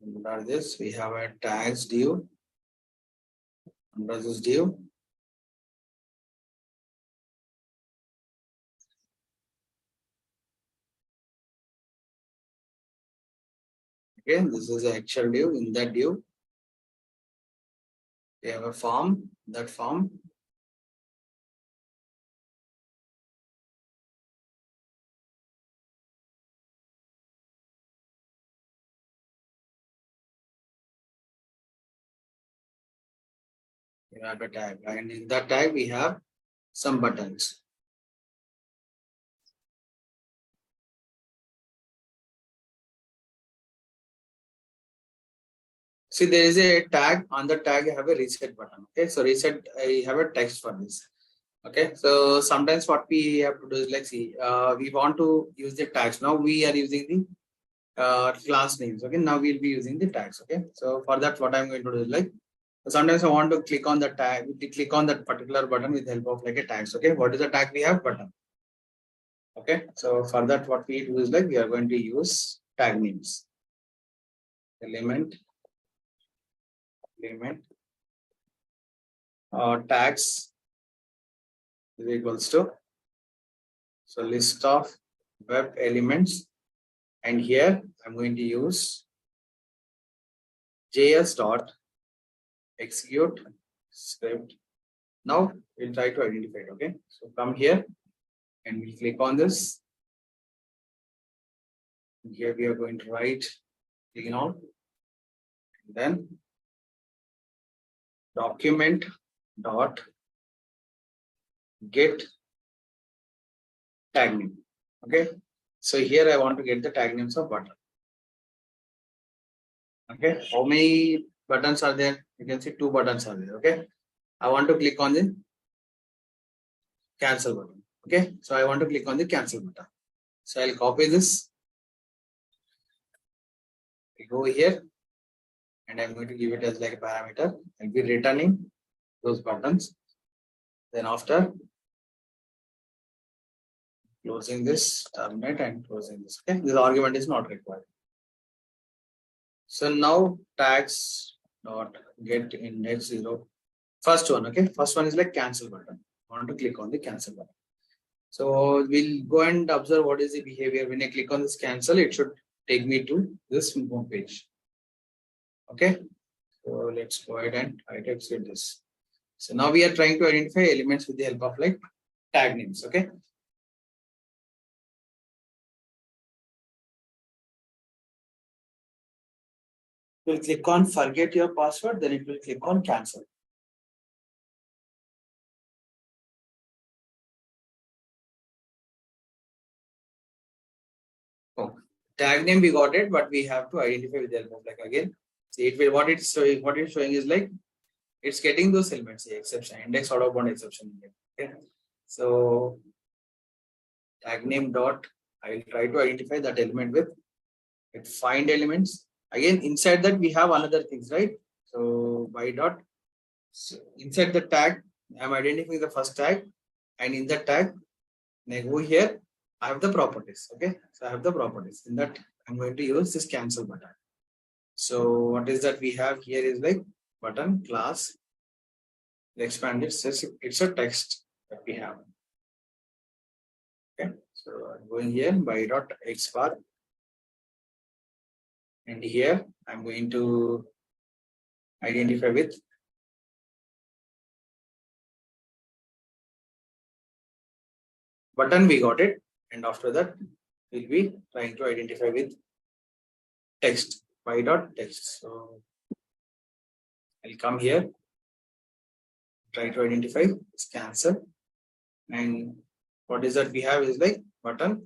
Under this, we have a tags div. Under this div, okay, this is the actual div. In that div, we have a form. That form, we have a tag, and in that tag we have some buttons. See, there is a tag. On the tag, I have a reset button. Okay, so reset, I have a text for this. Okay, so sometimes what we have to do is like, see, we want to use the tags. Now we are using the class names. Okay, now we'll be using the tags. Okay, so for that, what I'm going to do is like, sometimes I want to click on the tag, click on that particular button with the help of like a tags. Okay, what is the tag we have? Button. Okay, so for that, what we do is like, we are going to use tag names. Element tags is equals to, so list of web elements, and here I'm going to use js dot execute script. Now we'll try to identify it. Okay, so come here and we'll click on this. Here we are going to write clean out, then document dot get tag name. Okay, so here I want to get the tag names of button. Okay, how many buttons are there? You can see 2 buttons are there. Okay, I want to click on the cancel button. Okay, so I want to click on the cancel button. So I'll copy this. I go here and I'm going to give it as like a parameter. I'll be returning those buttons. Then after closing this, terminate and closing this. Okay, this argument is not required. So now tags dot get index 0. First one, okay. First one is like cancel button. I want to click on the cancel button. So we'll go and observe what is the behavior. When I click on this cancel, it should take me to this home page. Okay. So let's go ahead and try to execute this. So now we are trying to identify elements with the help of like tag names. Okay. We'll click on forget your password, then it will click on cancel. Oh, tag name we got it, but we have to identify with the help of like again See, it will what it's showing is like it's getting those elements, say exception, index out of bound exception. Okay. So tag name dot, I will try to identify that element with find elements. Again, inside that we have another things, right? So by dot, so inside the tag, I'm identifying the first tag, and in that tag, I go here, I have the properties. Okay, so I have the properties. In that, I'm going to use this cancel button. So what is that we have here is like button class. Expand it, says it's a text that we have. Okay, so I'm going here by dot x bar, and here I'm going to identify with button. We got it, and after that we'll be trying to identify with text by dot text. So I'll come here, try to identify this cancel, and what is that we have is like button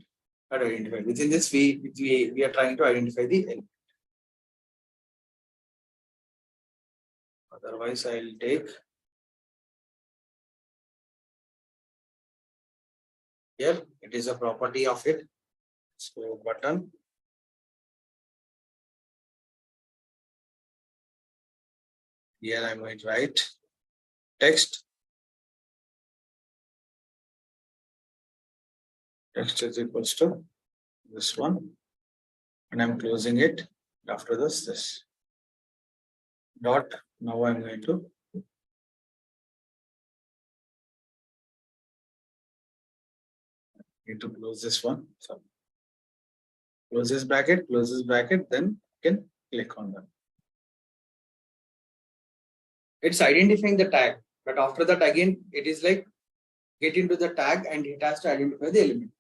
that identify. Within this we are trying to identify the element. Otherwise, I'll take here. It is a property of it. So button. Here I'm going to write text. Text is equals to this one, and I'm closing it. After this dot. Now I'm going to need to close this one. So close this bracket, then you can click on that. It's identifying the tag, but after that again it is like get into the tag and it has to identify the element.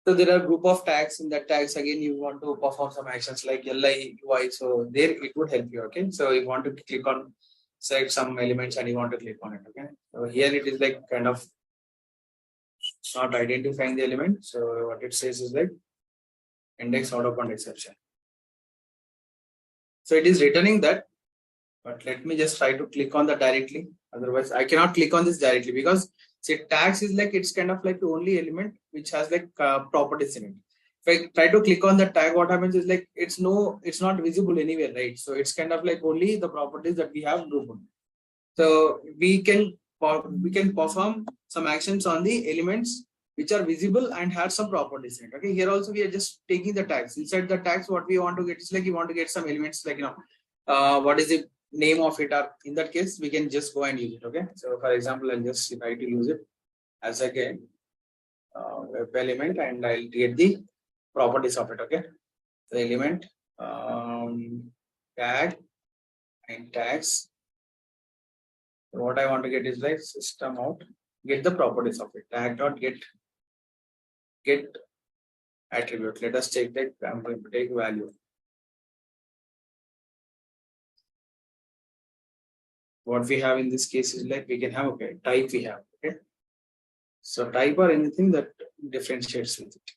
So there are group of tags. In that tags again you want to perform some actions like li, ui. So there it would help you. Okay, so you want to click on select some elements and you want to click on it. Okay, so here it is like kind of not identifying the element. So what it says is like index out of bound exception. So it is returning that, but let me just try to click on that directly. Otherwise, I cannot click on this directly because see tags is like it's kind of like the only element which has like properties in it. If I try to click on the tag, what happens is like it's not visible anywhere, right? So it's kind of like only the properties that we have grouped. So we can perform some actions on the elements which are visible and have some properties in it. Okay, here also we are just taking the tags. Inside the tags, what we want to get is like you want to get some elements like what is the name of it, or in that case we can just go and use it. Okay, so for example, I'll just try to use it as again web element, and I'll get the properties of it. Okay, the element tag and tags. What I want to get is like system out, get the properties of it. Tag dot get attribute. Let us take that. I'm going to take value. What we have in this case is like we can have type we have. Okay, so type or anything that differentiates with it.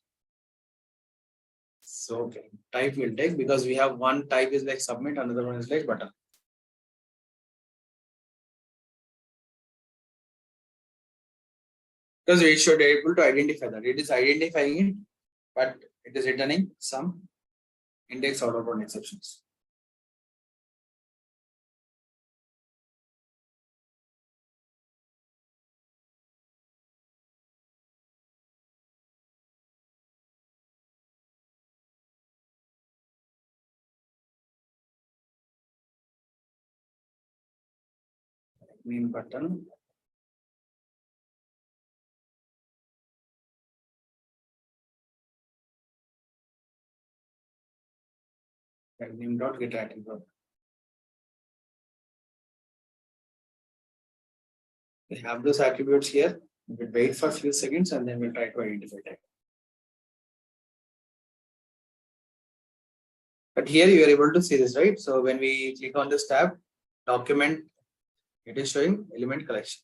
So type will take, because we have one type is like submit, another one is like button. Because we should be able to identify that. It is identifying it, but it is returning some index out of bound exceptions. Mean button. Name dot get attribute. We have those attributes here. We'll wait for a few seconds and then we'll try to identify that. But here you are able to see this, right? So when we click on this tab, document, it is showing element collection.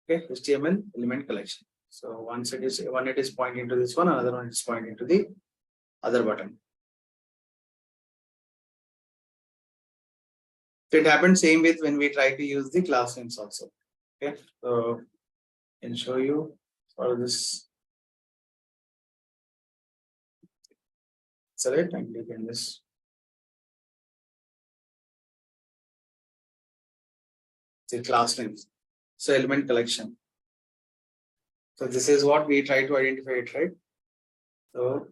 Okay, HTML element collection. So once it is pointing to this one, another one is pointing to the other button. So it happens same with when we try to use the class names also. Okay, so I can show you for this. Select and you can just see class names. So element collection. So this is what we try to identify it, right? So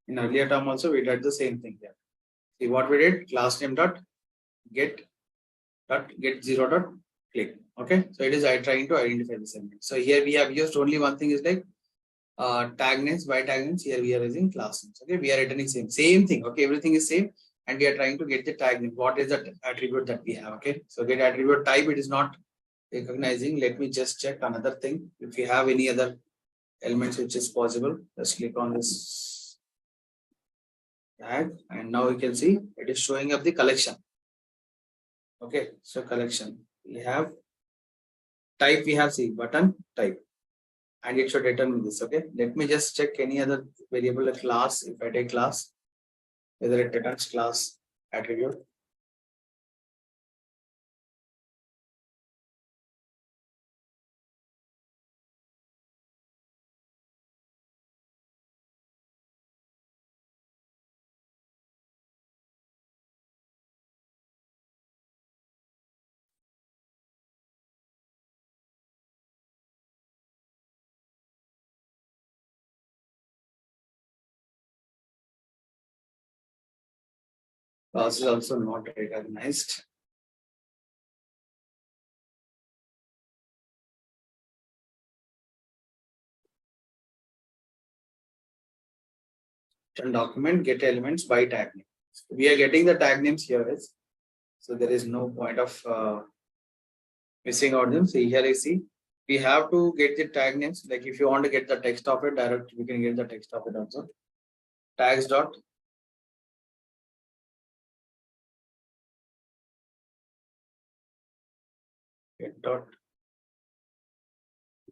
in earlier term also we did the same thing here. See what we did, class name dot get zero dot click. Okay, so it is trying to identify this element. So here we have used only one thing is like tag names, by tag names. Here we are using class names. Okay, we are returning same thing. Okay, everything is same, and we are trying to get the tag name. What is the attribute that we have? Okay, so get attribute type. It is not recognizing. Let me just check another thing. If you have any other elements which is possible, just click on this tag, and now you can see it is showing up the collection. Okay, so collection we have type, we have see button type, and it should return this. Okay, let me just check any other variable, a class. If I take class, whether it returns class attribute. Class is also not recognized. And document get elements by tag name. We are getting the tag names here, so there is no point of missing out them. See here, I see we have to get the tag names. Like if you want to get the text of it direct, we can get the text of it also. Tags dot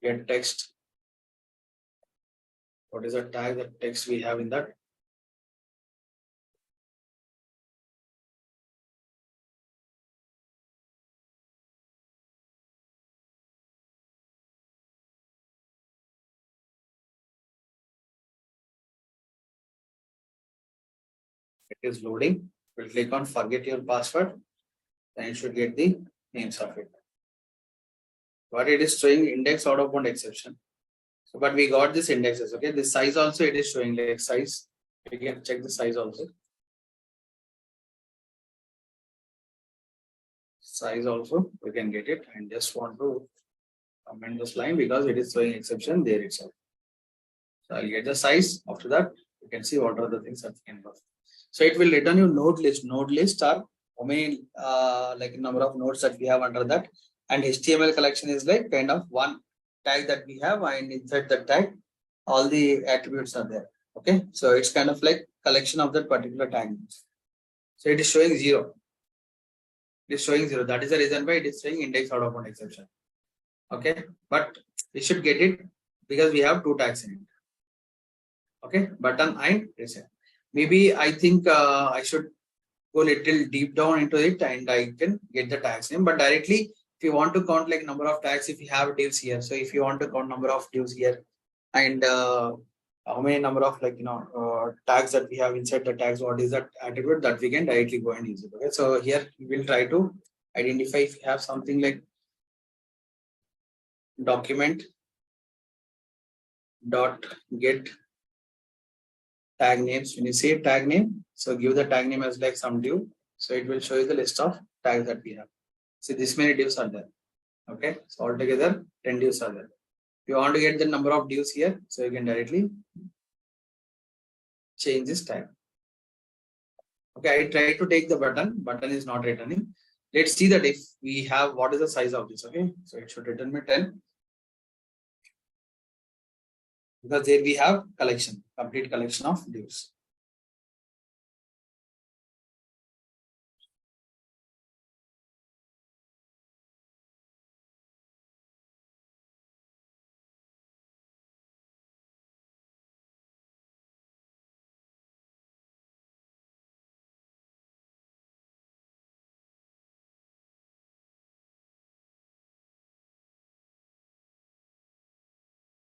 get text. What is the tag, the text we have in that? It is loading. We'll click on forget your password. Then you should get the names of it. But it is showing index out of bound exception. So, but we got this indexes. Okay, this size also it is showing like size. We can check the size also. Size also we can get it, and just want to comment this line because it is showing exception there itself. So I'll get the size. After that, you can see what are the things that we can do. So it will return you node list. Node list are how many like number of nodes that we have under that, and HTML collection is like kind of one tag that we have, and inside the tag all the attributes are there. Okay, so it's kind of like collection of that particular tag. So it is showing zero. It is showing zero. That is the reason why it is showing index out of one exception. Okay, but we should get it because we have two tags in it. Okay, button and reset. Maybe I think I should go little deep down into it and I can get the tags name. But directly, if you want to count like number of tags, if you have divs here, so if you want to count number of divs here and how many number of like tags that we have inside the tags, what is that attribute that we can directly go and use it. Okay, so here we will try to identify if you have something like document dot get tag names. When you say tag name, so give the tag name as like some div. So it will show you the list of tags that we have. See, this many divs are there. Okay, so altogether 10 divs are there. If you want to get the number of divs here, so you can directly change this tag. Okay, I try to take the button is not returning. Let's see that if we have what is the size of this. Okay, so it should return me 10 because there we have collection, complete collection of divs.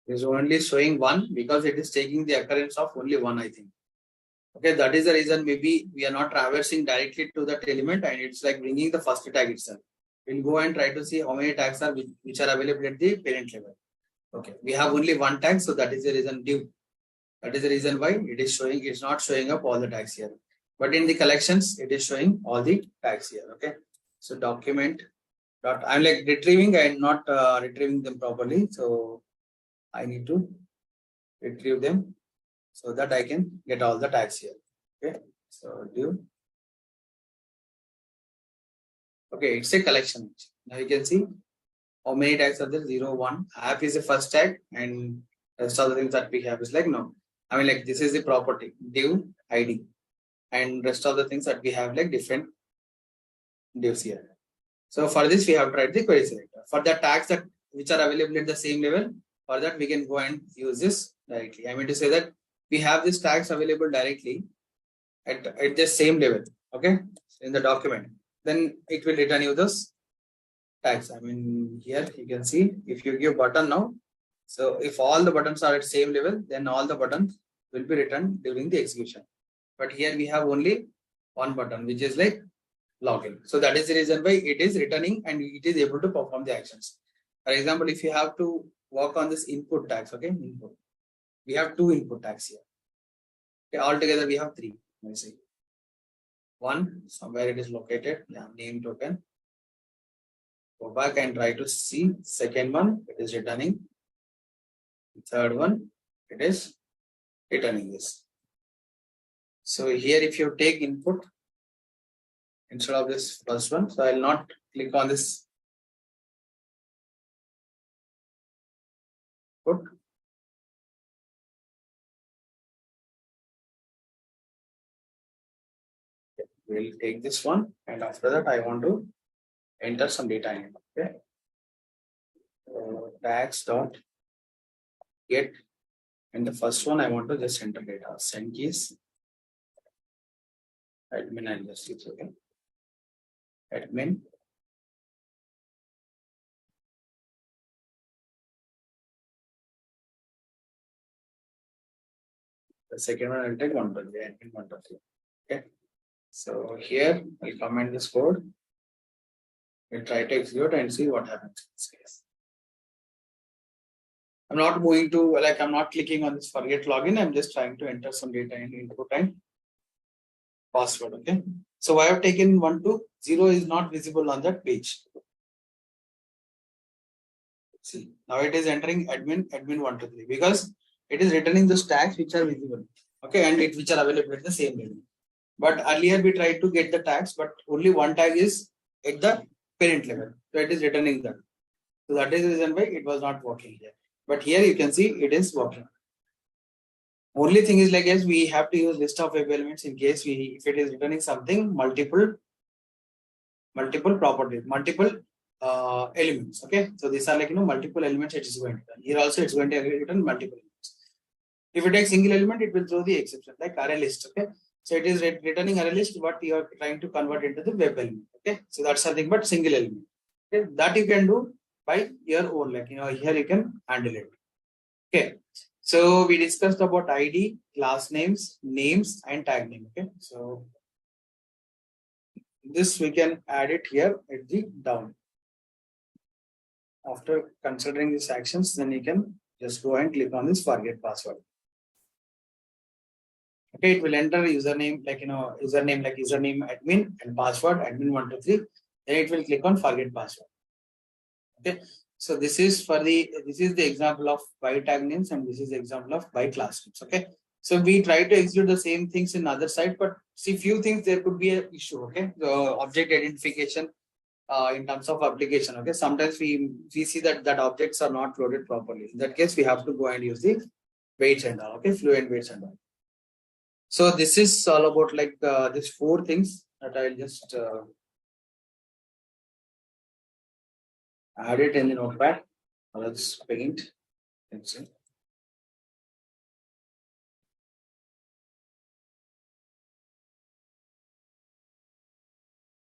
is only showing one because it is taking the occurrence of only one, I think. Okay, that is the reason maybe we are not traversing directly to that element and it's like bringing the first tag itself. We'll go and try to see how many tags are which are available at the parent level. Okay, we have only one tag, so that is the reason div. That is the reason why it is showing, it's not showing up all the tags here. But in the collections, it is showing all the tags here. Okay, so document dot, I'm like retrieving and not retrieving them properly. So I need to retrieve them so that I can get all the tags here. Okay, so div. Okay, it's a collection. Now you can see how many tags are there? 0, 1. App is the first tag, and rest of the things that we have is like no. I mean, like this is the property div ID, and rest of the things that we have like different divs here. So for this, we have tried the query selector. For the tags that which are available at the same level, for that we can go and use this directly. I mean to say that we have these tags available directly at the same level. Okay, in the document, then it will return you those tags. I mean, here you can see if you give button now. So if all the buttons are at same level, then all the buttons will be returned during the execution. But here we have only one button, which is like login. So that is the reason why it is returning and it is able to perform the actions. For example, if you have to work on this input tags, okay, input. We have two input tags here. Okay, altogether we have three. Let me see. One, somewhere it is located, yeah, name token. Go back and try to see. Second one, it is returning. Third one, it is returning this. So here, if you take input instead of this first one, so I'll not click on this put. We'll take this one, and after that, I want to enter some data in it. Okay. Tags dot get, and the first one I want to just enter data. Send keys. Admin and just it's okay. Admin. The second one I'll take 1 to 3, admin 1 to 3. Okay. So here I'll comment this code. We'll try to execute and see what happens in this case. I'm not going to, like, I'm not clicking on this forget login. I'm just trying to enter some data in input and password. Okay. So I have taken 1 to 0 is not visible on that page. See, now it is entering admin 1 to 3 because it is returning the tags which are visible. Okay, and which are available at the same level. But earlier we tried to get the tags, but only one tag is at the parent level. So it is returning that. So that is the reason why it was not working here. But here you can see it is working. Only thing is like, yes, we have to use list of web elements in case if it is returning something multiple properties, multiple elements. Okay, so these are like multiple elements it is going to return. Here also it's going to return multiple elements. If it takes single element, it will throw the exception like array list. Okay, so it is returning array list, but you are trying to convert into the web element. Okay, so that's something but single element. Okay, that you can do by your own, like here you can handle it. Okay, so we discussed about ID, class names, and tag name. Okay, so this we can add it here at the down. After considering these actions, then you can just go and click on this forget password. Okay, it will enter username like username admin and password admin 1 to 3. Then it will click on forget password. Okay, so this is the example of by tag names, and this is the example of by class names. Okay, so we try to execute the same things in other side, but see few things there could be an issue. Okay, the object identification in terms of application. Okay, sometimes we see that objects are not loaded properly. In that case, we have to go and use the weights and all. Okay, fluent weights and all. So this is all about like these 4 things that I'll just add it in the notepad. Let's paint. Let's see.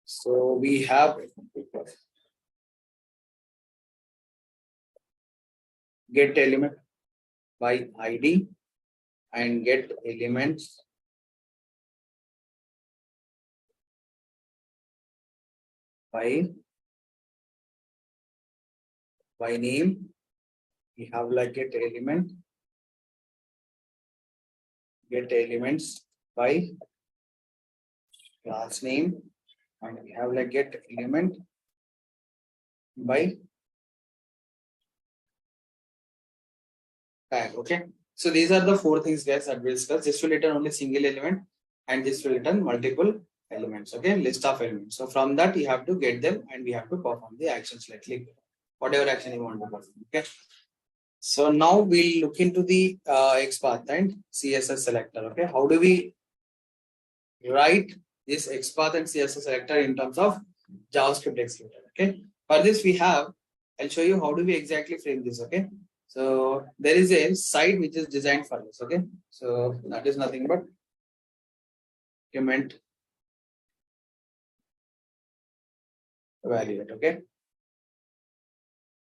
So we have get element. by ID and get elements by name. We have like get elements by class name, and we have like get element by tag. Okay, so these are the four things, guys, that we discussed. This will return only single element and this will return multiple elements. Okay, list of elements. So from that you have to get them and we have to perform the actions, like click whatever action you want to perform. Okay, so now we'll look into the XPath and CSS selector. Okay, how do we write this XPath and CSS selector in terms of JavaScript executor? Okay, for this we have, I'll show you how do we exactly frame this. Okay, so there is a site which is designed for this. Okay, so that is nothing but document evaluate. Okay,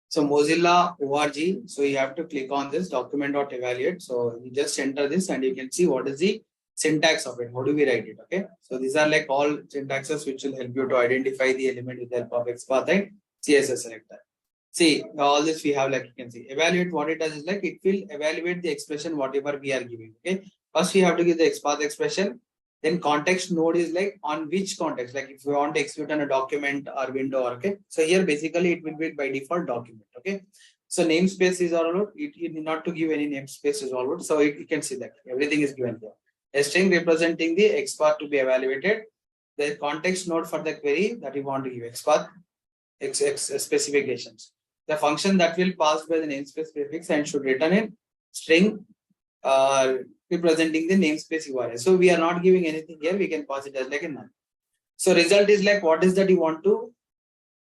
so Mozilla org, so you have to click on this document.evaluate. So you just enter this and you can see what is the syntax of it. How do we write it? Okay, so these are like all syntaxes which will help you to identify the element with the help of XPath and CSS selector. See, all this we have, like you can see, evaluate. What it does is like it will evaluate the expression whatever we are giving. Okay, first we have to give the XPath expression. Then context node is like on which context, like if we want to execute on a document or window. Okay, so here basically it will be by default document. Okay, so namespace is all about it. You need not to give any namespace is all about. So you can see that everything is given here. A string representing the XPath to be evaluated. The context node for the query that you want to give XPath specifications. The function that will pass by the namespace prefix and should return a string representing the namespace URL. So we are not giving anything here. We can pass it as like a null. So result is like what is that you want to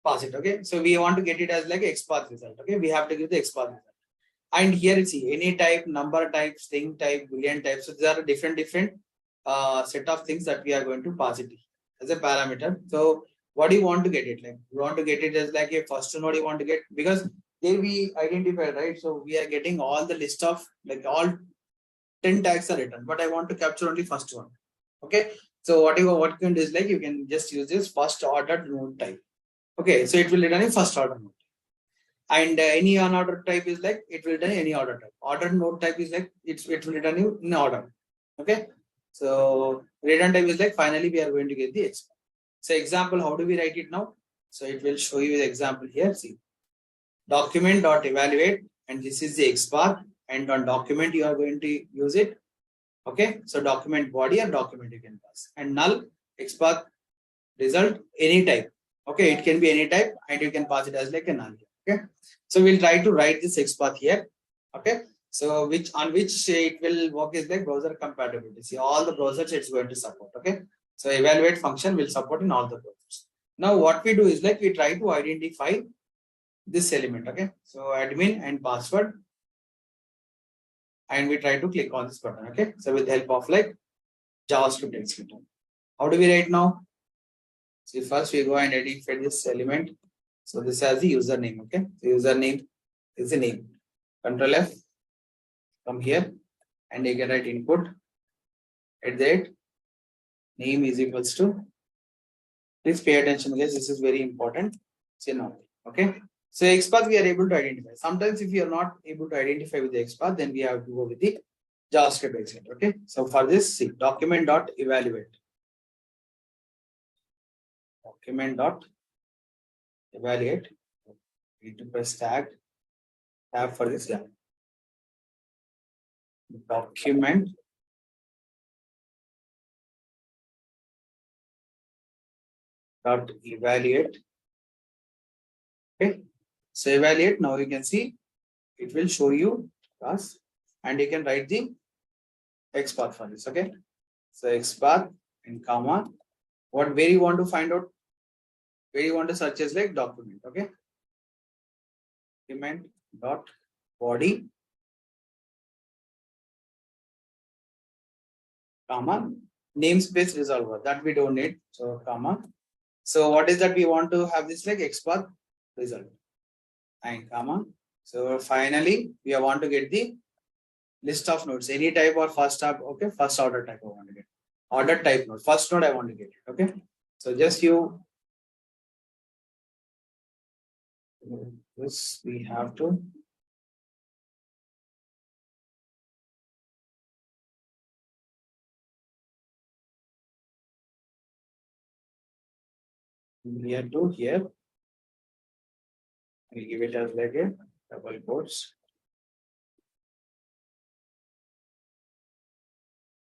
pass it. Okay, so we want to get it as like XPath result. Okay, we have to give the XPath result. And here you see any type, number type, string type, boolean type. So there are different set of things that we are going to pass it as a parameter. So what do you want to get it like? You want to get it as like a first node you want to get, because there we identify, right? So we are getting all the list of like all 10 tags are written, but I want to capture only first one. Okay, so what you can do is like you can just use this first ordered node type. Okay, so it will return a first order node. And any unordered type is like it will return any order type. Ordered node type is like it will return you in order. Okay, so return type is like finally we are going to get the XPath. So example, how do we write it now? So it will show you the example here. See, document.evaluate, and this is the XPath, and on document you are going to use it. Okay, so document body or document you can pass, and null XPath result any type. Okay, it can be any type and you can pass it as like a null. Okay, so we'll try to write this XPath here. Okay, so which it will work is like browser compatibility. See, all the browsers it's going to support. Okay, so evaluate function will support in all the browsers. Now what we do is like we try to identify this element. Okay, so admin and password, and we try to click on this button. Okay, so with the help of like JavaScript executor. How do we write now? See, first we go and identify this element. So this has the username. Okay, so username is the name. Control F from here, and you can write input at that name is equals to. Please pay attention, guys. This is very important. See now. Okay, so XPath we are able to identify. Sometimes if we are not able to identify with the XPath, then we have to go with the JavaScript executor. Okay, so for this, see document.evaluate. Document.evaluate. Need to press tab for this. Yeah. Document dot evaluate. Okay, so evaluate. Now you can see it will show you class, and you can write the XPath for this. Okay, so XPath and comma. Where you want to find out, where you want to search is like document. Okay, document dot body comma namespace resolver, that we don't need. So comma. So what is that we want to have this like XPath result and comma. So finally we want to get the list of nodes, any type or first type. Okay, first order type I want to get. Order type node, first node I want to get it. Okay, so just you this we have to here to here. We'll give it as like a double quotes.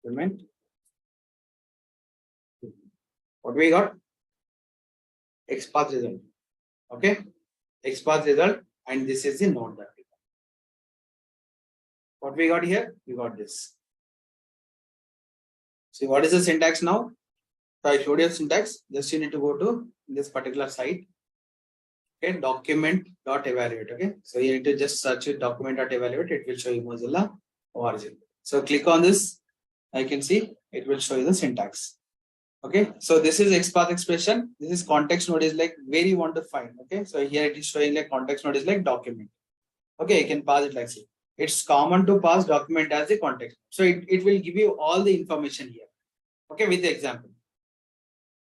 Element. What we got? XPath result. Okay, XPath result, and this is the node that we got. What we got here? We got this. See, what is the syntax now? So I showed you syntax. Just you need to go to this particular site. Okay, document.evaluate. Okay, so you need to just search it document.evaluate. It will show you Mozilla origin. So click on this. I can see it will show you the syntax. Okay, so this is XPath expression. This is context node is like where you want to find. Okay, so here it is showing like context node is like document. Okay, you can pass it like this. It's common to pass document as a context. So it will give you all the information here. Okay, with the example.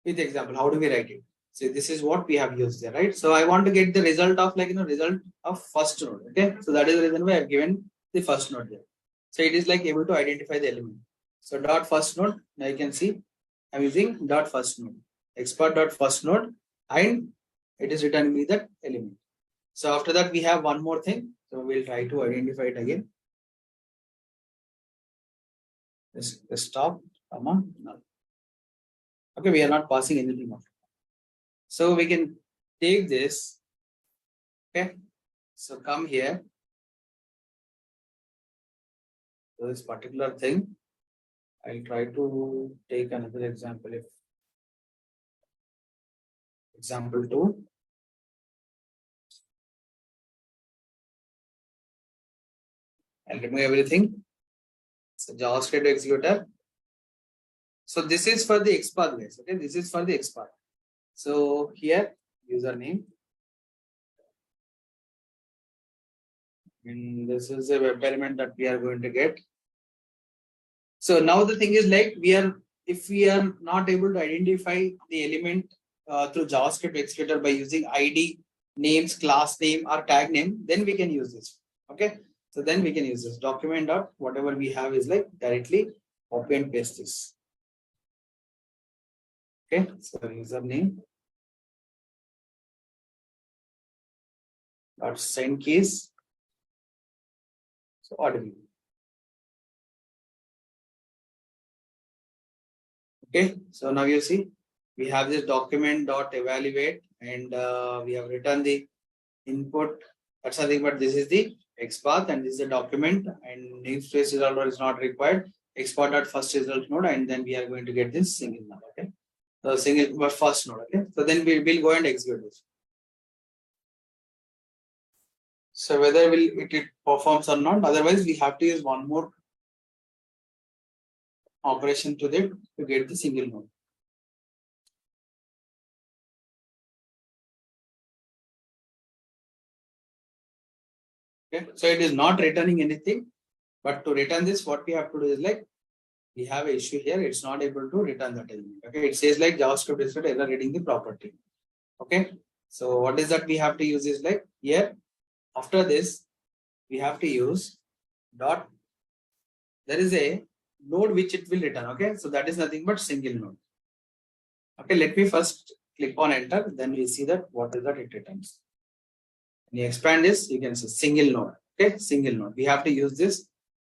With the example, how do we write it? So this is what we have used there, right? So I want to get the result of like, result of first node. Okay, so that is the reason why I've given the first node there. So it is like able to identify the element. So dot first node, now you can see I'm using dot first node, XPath dot first node, and it is returning me that element. So after that, we have one more thing. So we'll try to identify it again. Let's stop, comma, null. Okay, we are not passing anything off. So we can take this. Okay, so come here. So this particular thing, I'll try to take another example. If example 2. I'll remove everything. So JavaScript executor. So this is for the XPath guys. Okay, this is for the XPath. So here username. And this is a web element that we are going to get. So now the thing is like if we are not able to identify the element through JavaScript executor by using ID, names, class name, or tag name, then we can use this. Okay, so then we can use this document dot whatever we have is like directly copy and paste this. Okay, so username dot send keys. So audible. Okay, so now you see we have this document dot evaluate, and we have written the input. That's nothing but this is the XPath and this is the document, and namespace result is not required. XPath dot first result node, and then we are going to get this single node. Okay, so single but first node. Okay, so then we will go and execute this. So whether it performs or not, otherwise we have to use one more operation to get the single node. Okay, so it is not returning anything, but to return this, what we have to do is like we have an issue here. It's not able to return that element. Okay, it says like JavaScript is error reading the property. Okay, so what is that we have to use is like here. After this, we have to use dot. There is a node which it will return. Okay, so that is nothing but single node. Okay, let me first click on enter. Then we see that what is that it returns. When you expand this, you can see single node. Okay, single node. We have to use this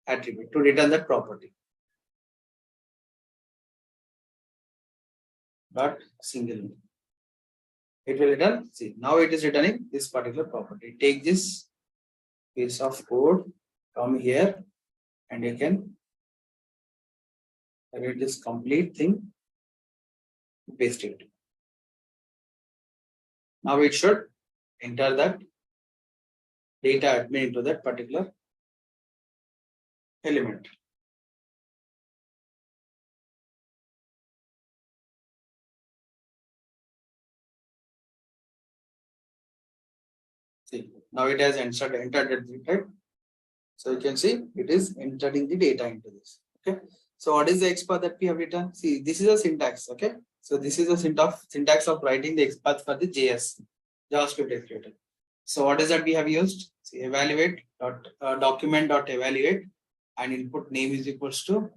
attribute to return that property. Dot single node. It will return. See, now it is returning this particular property. Take this piece of code, come here, and you can read this complete thing, paste it. Now it should enter that data admin into that particular element. See, now it has entered it, right? So you can see it is entering the data into this. Okay. So what is the XPath that we have written? See, this is a syntax. Okay. So this is a syntax of writing the XPath for the JS JavaScript executor. So what is that we have used? See, evaluate dot document dot evaluate, and input name is equals to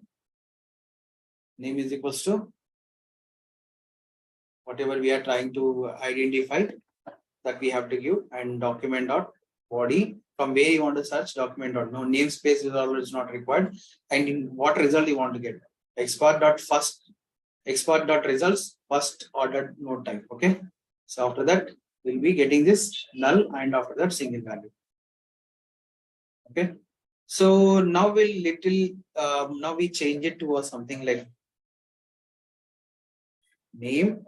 whatever we are trying to identify, that we have to give, and document dot body, from where you want to search document dot no namespace is always not required, and in what result you want to get. XPath dot results first ordered node type. Okay. So after that we'll be getting this null, and after that single value. Okay. So now now we change it to something like name.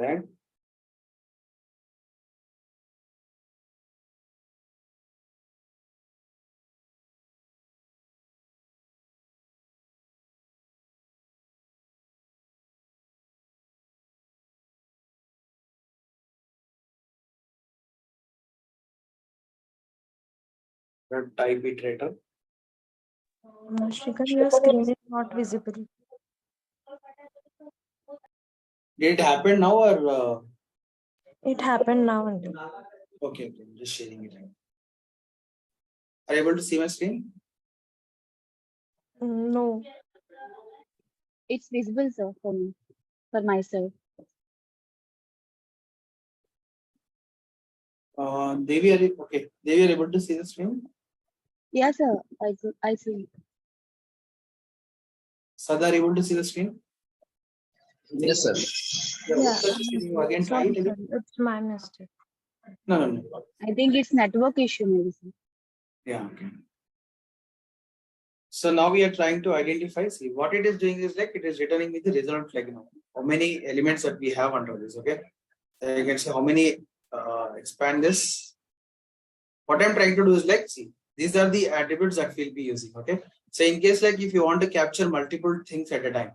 Right. Type iterator. Shrikant, your screen is not visible. Did it happen now or? It happened now only. Okay, I'm just sharing it. Are you able to see my screen? No. It's visible, sir, for me, for myself. Devi, are you okay? Devi, are you able to see the screen? Yes, sir. I see. Sada, are you able to see the screen? Yes, sir. Yeah. Again, try Sorry, it again. sorry. It's my mistake. No. I think it's network issue, maybe, sir. Yeah, okay. So now we are trying to identify, see what it is doing is like it is returning me the result, like how many elements that we have under this. Okay. So you can see how many, expand this. What I'm trying to do is like, see, these are the attributes that we'll be using. Okay. So in case like if you want to capture multiple things at a time.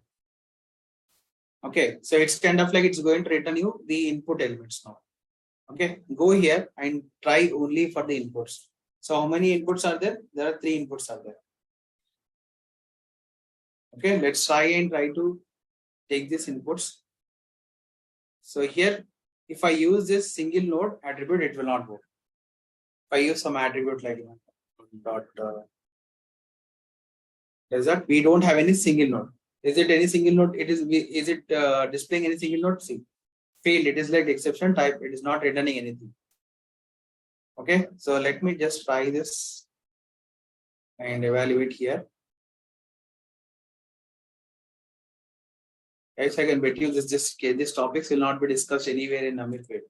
Okay. So it's kind of like it's going to return you the input elements now. Okay. Go here and try only for the inputs. So how many inputs are there? There are 3 inputs are there. Okay. Let's try to take these inputs. So here, if I use this single node attribute, it will not work. If I use some attribute like dot is that we don't have any single node. Is it any single node? Is it displaying any single node? See, failed. It is like exception type. It is not returning anything. Okay, so let me just try this and evaluate here. Guys, I can bet you this topics will not be discussed anywhere in Amitwit.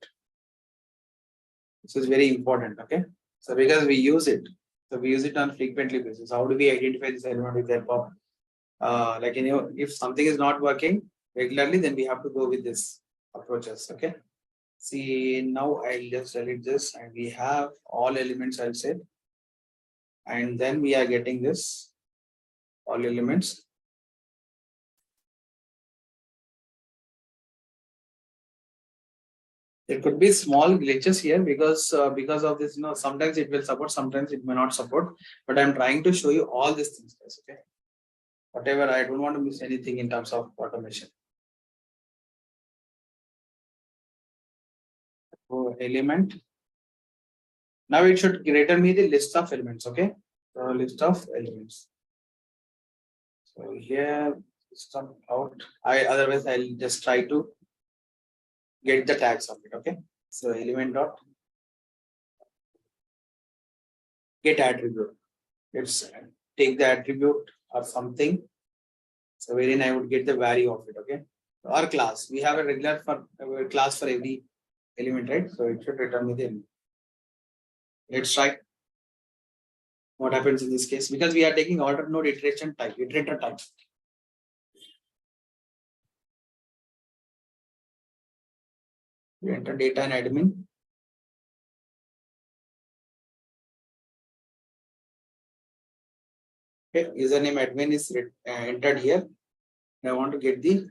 This is very important. Okay, so because we use it, so we use it on frequently basis. How do we identify this element with their pop? Like if something is not working regularly, then we have to go with this approaches. Okay. See, now I'll just delete this, and we have all elements. I'll say, and then we are getting this all elements. There could be small glitches here because of this, sometimes it will support, sometimes it may not support. But I'm trying to show you all these things, guys. Okay. Whatever, I don't want to miss anything in terms of automation. So element. Now it should return me the list of elements. Okay. So list of elements. So here, some out. Otherwise I'll just try to get the tags of it. Okay. So element dot get attribute. Let's take the attribute or something. So wherein I would get the value of it. Okay. Or class. We have a regular class for every element, right? So it should return me the element. Let's try what happens in this case, because we are taking order node iterator type. We enter data and admin. Okay, username admin is entered here. I want to get the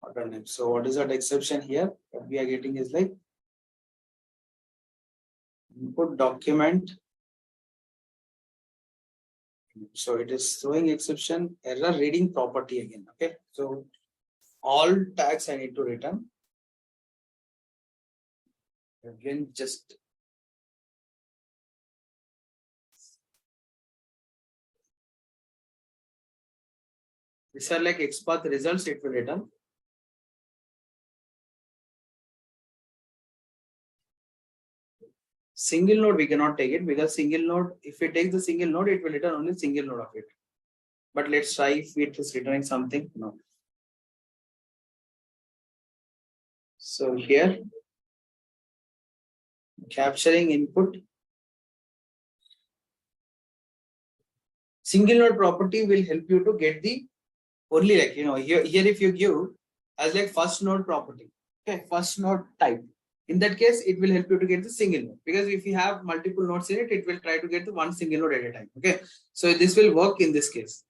order name. So what is that exception here? What we are getting is like input document. So it is throwing exception error reading property again. Okay, so all tags I need to return. Again, just these are like XPath results, it will return. Single node, we cannot take it because single node, if we take the single node, it will return only single node of it. But let's try if it is returning something. No. So here, capturing input. Single node property will help you to get the only like, here if you give as like first node property, okay, first node type. In that case, it will help you to get the single node because if you have multiple nodes in it, it will try to get the one single node at a time. Okay, so this will work in this case.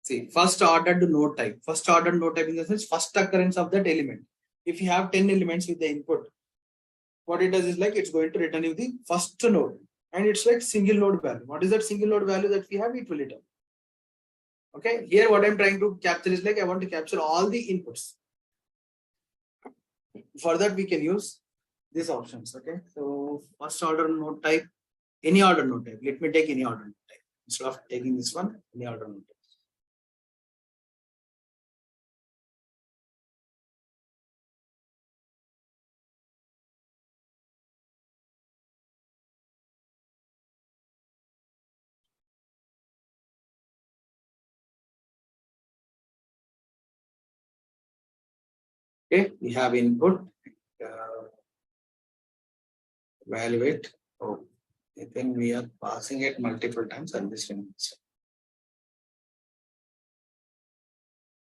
See, first ordered node type. First ordered node type in the sense first occurrence of that element. If you have 10 elements with the input, what it does is like it's going to return you the first node, and it's like single node value. What is that single node value that we have? It will return. Okay, here what I'm trying to capture is like I want to capture all the inputs. For that, we can use these options. Okay, so first order node type, any order node type. Let me take any order node type instead of taking this one, any order node type. Okay, we have input, evaluate. Oh, I think we are passing it multiple times. I'm just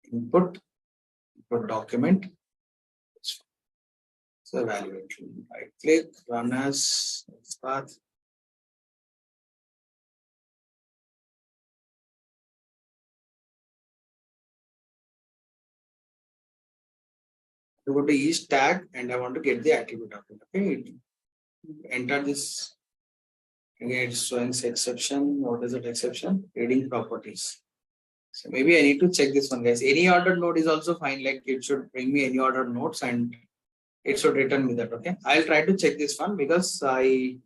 input document. So evaluate. Right click, run as path. I go to each tag and I want to get the attribute of it. Okay, enter this. Again, it's showing exception. What is that exception? Reading properties. So maybe I need to check this one, guys. Any ordered node is also fine. Like it should bring me any ordered nodes and it should return me that. Okay, I'll try to check this one because I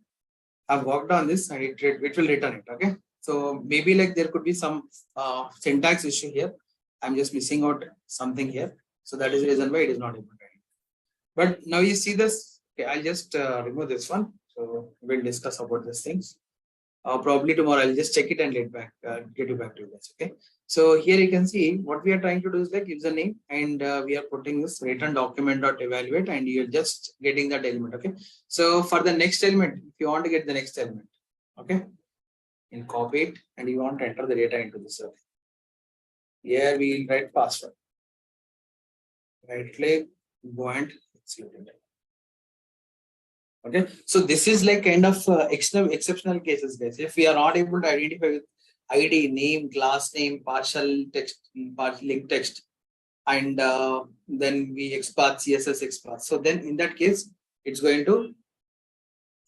have worked on this and it will return it. Okay, so maybe like there could be some syntax issue here. I'm just missing out something here. So that is the reason why it is not able to. But now you see this. Okay, I'll just remove this one. So we'll discuss about these things. Probably tomorrow I'll just check it and get you back to you guys. Okay. So here you can see what we are trying to do is like username and we are putting this return document dot evaluate and you're just getting that element. Okay. So for the next element, if you want to get the next element, okay, and copy it and you want to enter the data into the server. Here we write password. Right click, go and execute it. Okay, so this is like kind of exceptional cases, guys. If we are not able to identify with ID, name, class name, partial text, partial link text, and then we XPath, CSS XPath. So then in that case, it's going to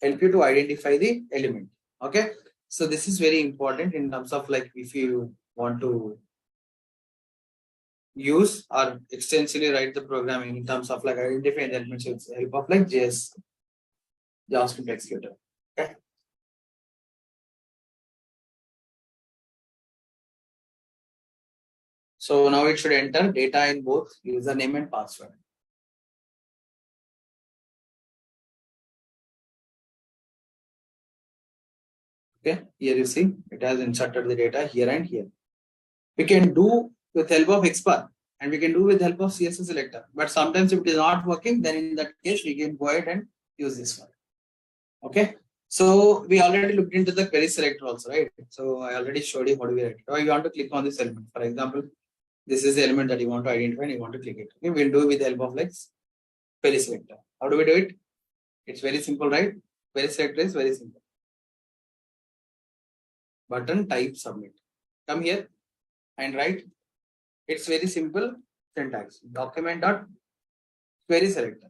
help you to identify the element. Okay, so this is very important in terms of like if you want to use or extensively write the programming in terms of like identifying the elements with the help of like JavaScript executor. Okay. So now it should enter data in both username and password. Okay, here you see it has inserted the data here and here. We can do with help of XPath and we can do with help of CSS selector. But sometimes if it is not working, then in that case we can go ahead and use this one. Okay. So we already looked into the query selector also, right? So I already showed you how do we write it. Now you want to click on this element. For example, this is the element that you want to identify and you want to click it. Okay, we'll do it with the help of like query selector. How do we do it? It's very simple, right? Query selector is very simple. Button type submit. come here and write. It's very simple syntax. Document dot query selector,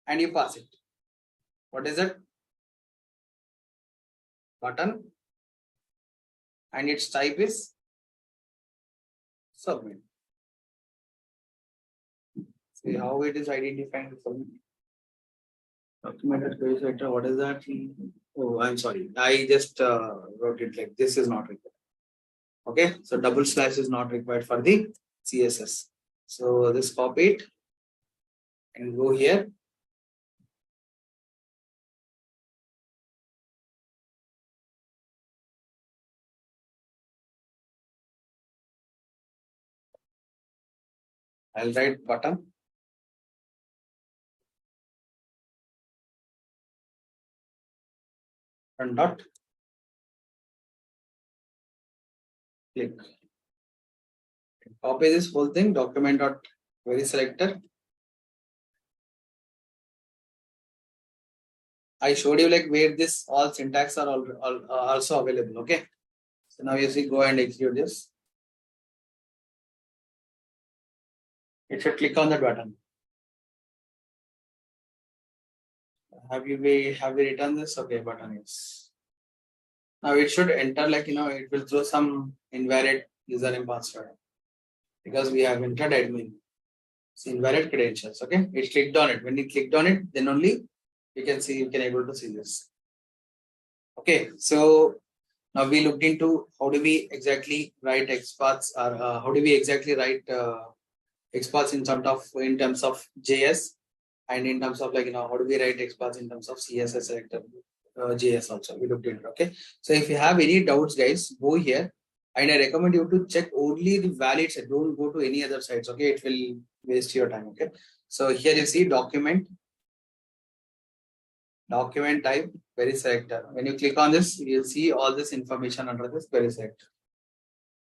and you pass it. What is it? Button, and its type is submit. See how it is identifying the submit. Documented query selector. What is that? Oh, I'm sorry. I just wrote it like this is not required. Okay, so double slash is not required for the CSS. So this copy it and go here. I'll write button. And dot. Click. Copy this whole thing. Document dot query selector. I showed you like where this all syntax are all also available. Okay. So now you see, go and execute this. It should click on that button. Have we written this? Okay, button is. Now it should enter like, it will throw some invalid username password because we have entered admin. It's invalid credentials. Okay, it clicked on it. When you clicked on it, then only you can able to see this. Okay, so now we looked into how do we exactly write XPaths, or how do we exactly write XPaths in terms of JS, and in terms of like, how do we write XPaths in terms of CSS selector JS also. We looked into. Okay, so if you have any doubts, guys, go here, and I recommend you to check only the valid site. Don't go to any other sites. Okay, it will waste your time. Okay, so here you see document type query selector. When you click on this, you'll see all this information under this query selector.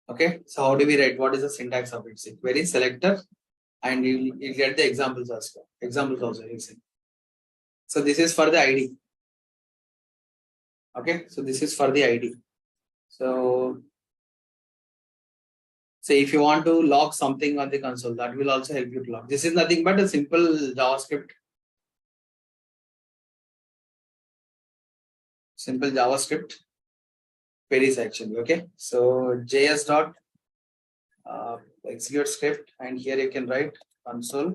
Okay, so how do we write? What is the syntax of it? See, query selector, and you get the examples also. You see. So this is for the ID. Okay, so this is for the ID. So say if you want to log something on the console, that will also help you to log. This is nothing but a simple JavaScript. Simple JavaScript queries actually. Okay, so JS dot execute script, and here you can write console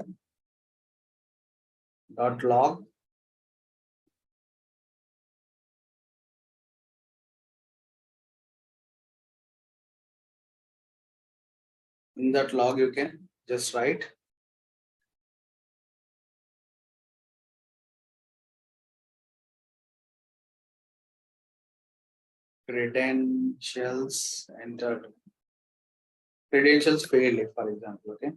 dot log in that log you can just write credentials entered. Credentials failed, for example. Okay,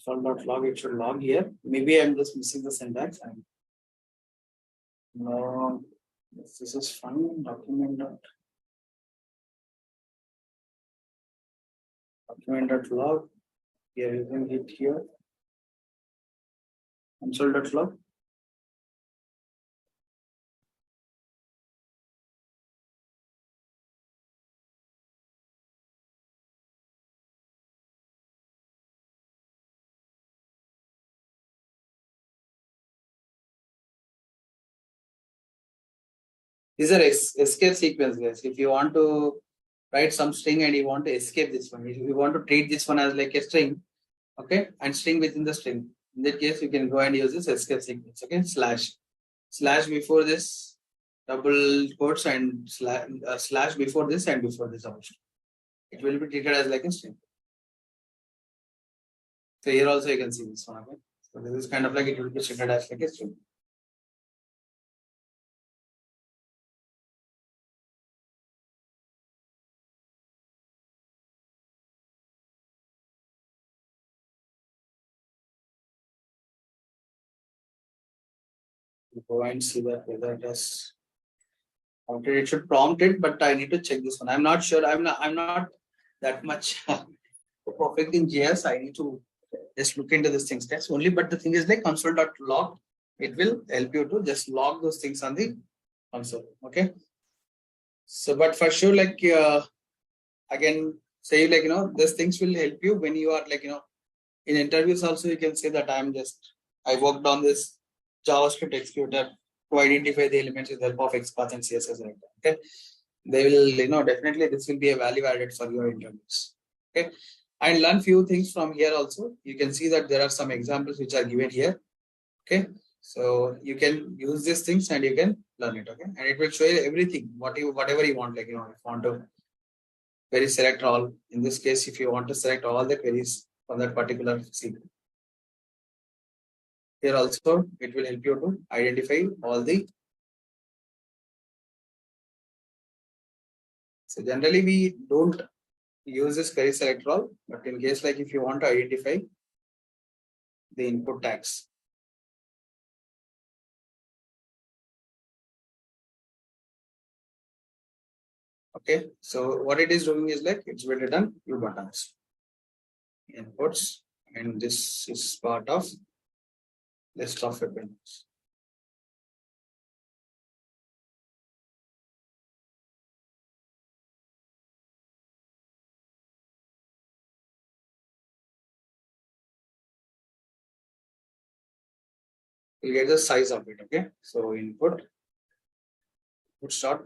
console.log, it should log here. Maybe I'm just missing the syntax. No, this is fine. Document.log. Here you can hit here. Console.log. These are escape sequence, guys. If you want to write some string and you want to escape this one, if you want to treat this one as like a string, okay, and string within the string, in that case, you can go and use this escape sequence. Okay, slash before this, double quotes, and slash before this and before this also. It will be treated as like a string. So here also you can see this one. Okay, so this is kind of like it will be treated as like a string. Go and see that whether it has prompted. It should prompt it, but I need to check this one. I'm not sure. I'm not that much perfect in JS. I need to just look into these things. That's only, but the thing is like console.log, it will help you to just log those things on the console. Okay. So, but for sure, like I can say, like, these things will help you when you are like, in interviews also, you can say that I worked on this JavaScript executor to identify the elements with the help of XPath and CSS. Like that. Okay. They will, definitely this will be a value added for your interviews. Okay. And learn few things from here also. You can see that there are some examples which are given here. Okay. So you can use these things and you can learn it. Okay. And it will show you everything, whatever you want, like, if you want to query select all. In this case, if you want to select all the queries from that particular sequence. Here also, it will help you to identify all the. So generally, we don't use this query select all, but in case like if you want to identify the input tags. Okay, so what it is doing is like it's been written few buttons, inputs, and this is part of list of events. You get the size of it. Okay, so input start.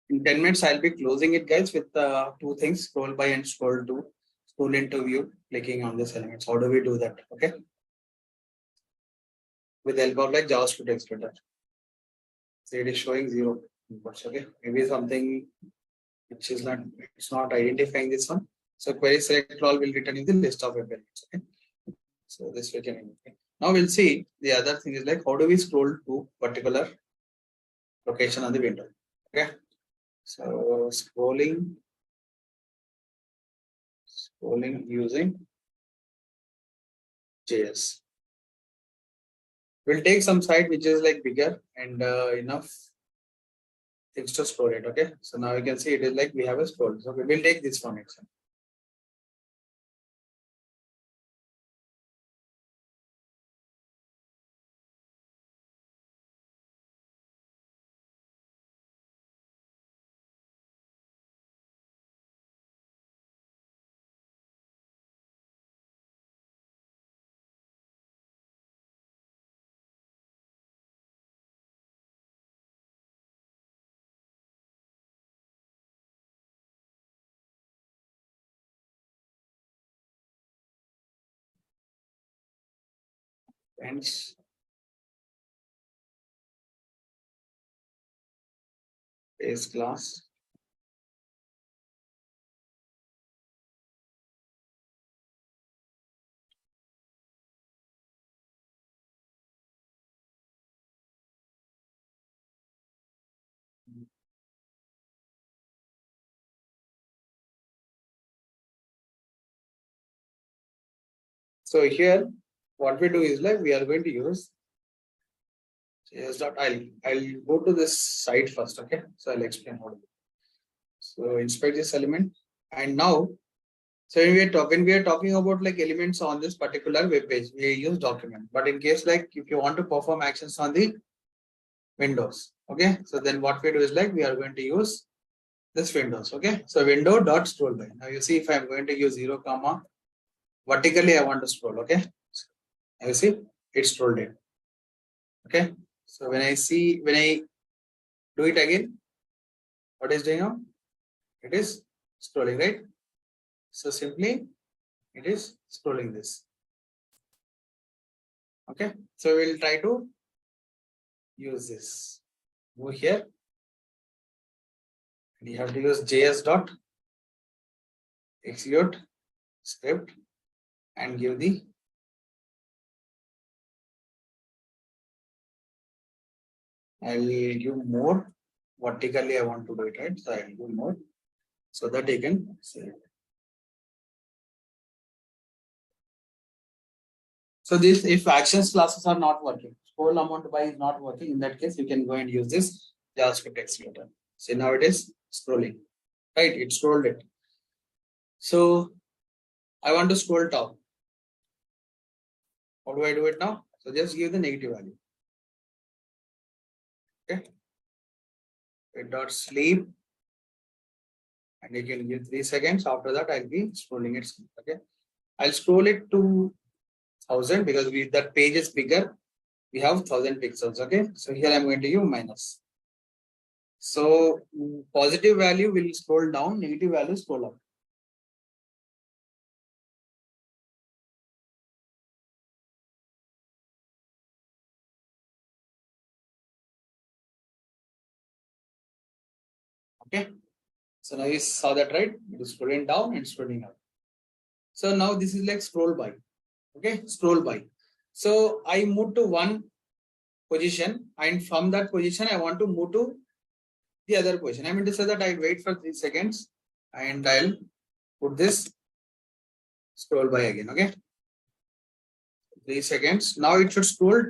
In 10 minutes, I'll be closing it, guys, with two things: scroll by and scroll to, scroll into view, clicking on this elements. How do we do that? Okay, with the help of like JavaScript executor. So it is showing 0 inputs. Okay, maybe something which is not, it's not identifying this one. So query select all will return in the list of elements. Okay, so this we can. Okay. Now we'll see the other thing is like how do we scroll to particular location on the window. Okay, so scrolling using JS. We'll take some site which is like bigger and enough things to scroll it. Okay, so now you can see it is like we have a scroll. So we will take this one example. Friends, base class. So here, what we do is like we are going to use JS. I'll go to this site first. Okay, so I'll explain how to do. So inspect this element, and now, so when we are talking about like elements on this particular web page, we use document. But in case like if you want to perform actions on the Windows, okay, so then what we do is like we are going to use this Windows. Okay, so window dot scroll by. Now you see if I'm going to use 0 comma vertically, I want to scroll. Okay, now you see it's scrolled in. Okay, so when I do it again, what is doing now? It is scrolling, right? So simply it is scrolling this. Okay, so we'll try to use this. Go here. And you have to use JS dot execute script and give the I will give more vertically. I want to do it, right? So I will do more so that you can see it. So this, if actions classes are not working, scroll amount by is not working, in that case you can go and use this JavaScript executor. See, now it is scrolling, right? It scrolled it. So I want to scroll top. How do I do it now? So just give the negative value. Okay. It dot sleep, and you can give 3 seconds. After that, I'll be scrolling it. Okay. I'll scroll it to 1000 because that page is bigger. We have 1000 pixels. Okay. So here I'm going to use minus. So positive value will scroll down, negative value scroll up. Okay. So now you saw that, right? It is scrolling down and scrolling up. So now this is like scroll by. Okay, scroll by. So I move to one position, and from that position I want to move to the other position. I mean to say that I wait for 3 seconds and I'll put this scroll by again. Okay, 3 seconds. Now it should scroll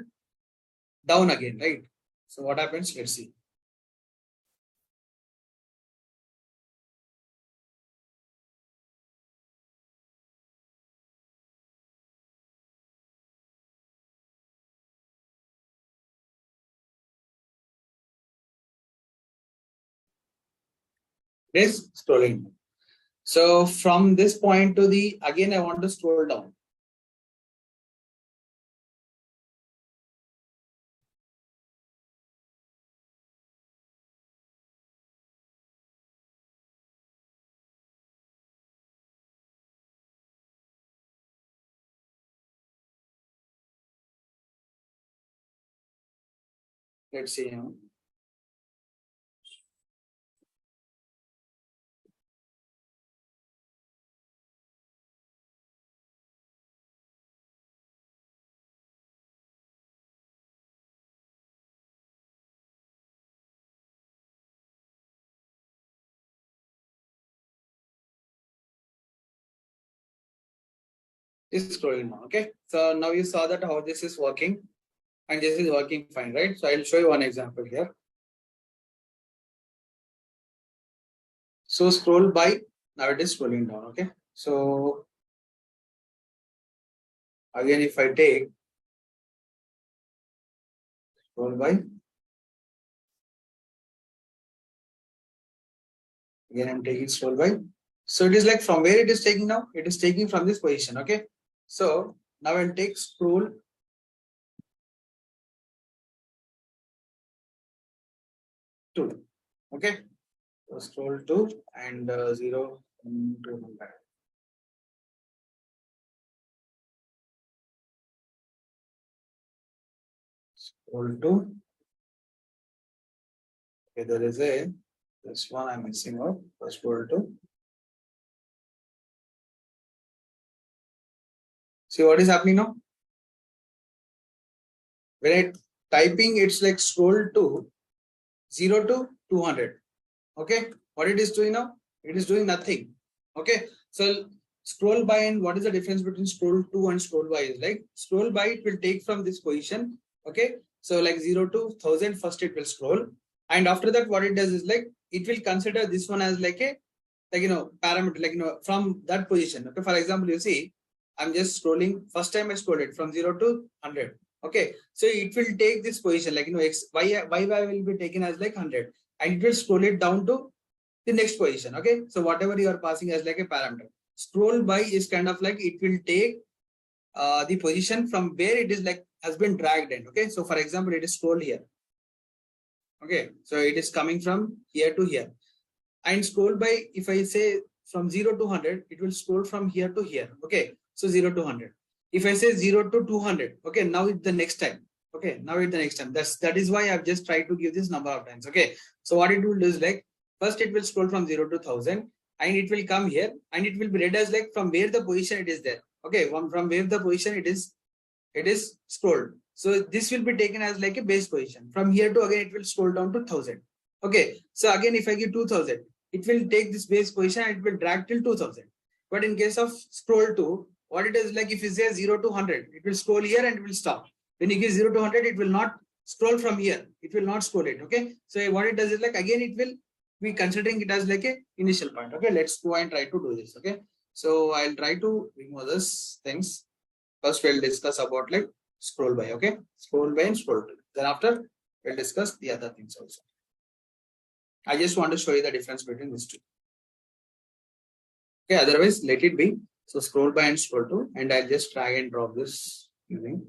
down again, right? So what happens? Let's see. It is scrolling. So from this point to the, again I want to scroll down. Let's see. Is scrolling down. Okay. So now you saw that how this is working, and this is working fine, right? So I'll show you one example here. So scroll by, now it is scrolling down. Okay. So again, if I take scroll by, again I'm taking scroll by. So it is like from where it is taking now? It is taking from this position. Okay. So now I'll take scroll to. Okay. So scroll to and 0 to 100. Scroll to. Okay, there is a this one I'm missing out. Scroll to. See what is happening now? When I typing, it's like scroll to 0 to 200. Okay, what it is doing now? It is doing nothing. Okay, so scroll by, and what is the difference between scroll to and scroll by is like scroll by, it will take from this position. Okay, so like 0 to 1000, first it will scroll, and after that what it does is like it will consider this one as like a parameter, like from that position. Okay, for example, you see I'm just scrolling. First time I scrolled it from 0 to 100. Okay, so it will take this position like y will be taken as like 100, and it will scroll it down to the next position. Okay, so whatever you are passing as like a parameter. Scroll by is kind of like it will take the position from where it is like has been dragged in. Okay, so for example, it is scroll here. Okay, so it is coming from here to here, and scroll by, if I say from 0 to 100, it will scroll from here to here. Okay, so 0 to 100. If I say 0 to 200, okay, now it's the next time. Okay, now at the next time. That is why I've just tried to give this number of times. Okay, so what it will do is like first it will scroll from 0 to 1000 and it will come here and it will be read as like from where the position it is there. Okay, from where the position it is scrolled. So this will be taken as like a base position. From here to again it will scroll down to 1000. Okay, so again if I give 2000, it will take this base position and it will drag till 2000. But in case of scroll to, what it is like if you say 0 to 100, it will scroll here and it will stop. When you give 0 to 100, it will not scroll from here. It will not scroll it. Okay, so what it does is like again it will be considering it as like a initial point. Okay, let's go and try to do this. Okay, so I'll try to remove this things. First we'll discuss about like scroll by. Okay, scroll by and scroll to. Then after we'll discuss the other things also. I just want to show you the difference between these two. Okay, otherwise let it be. So scroll by and scroll to, and I'll just drag and drop this using.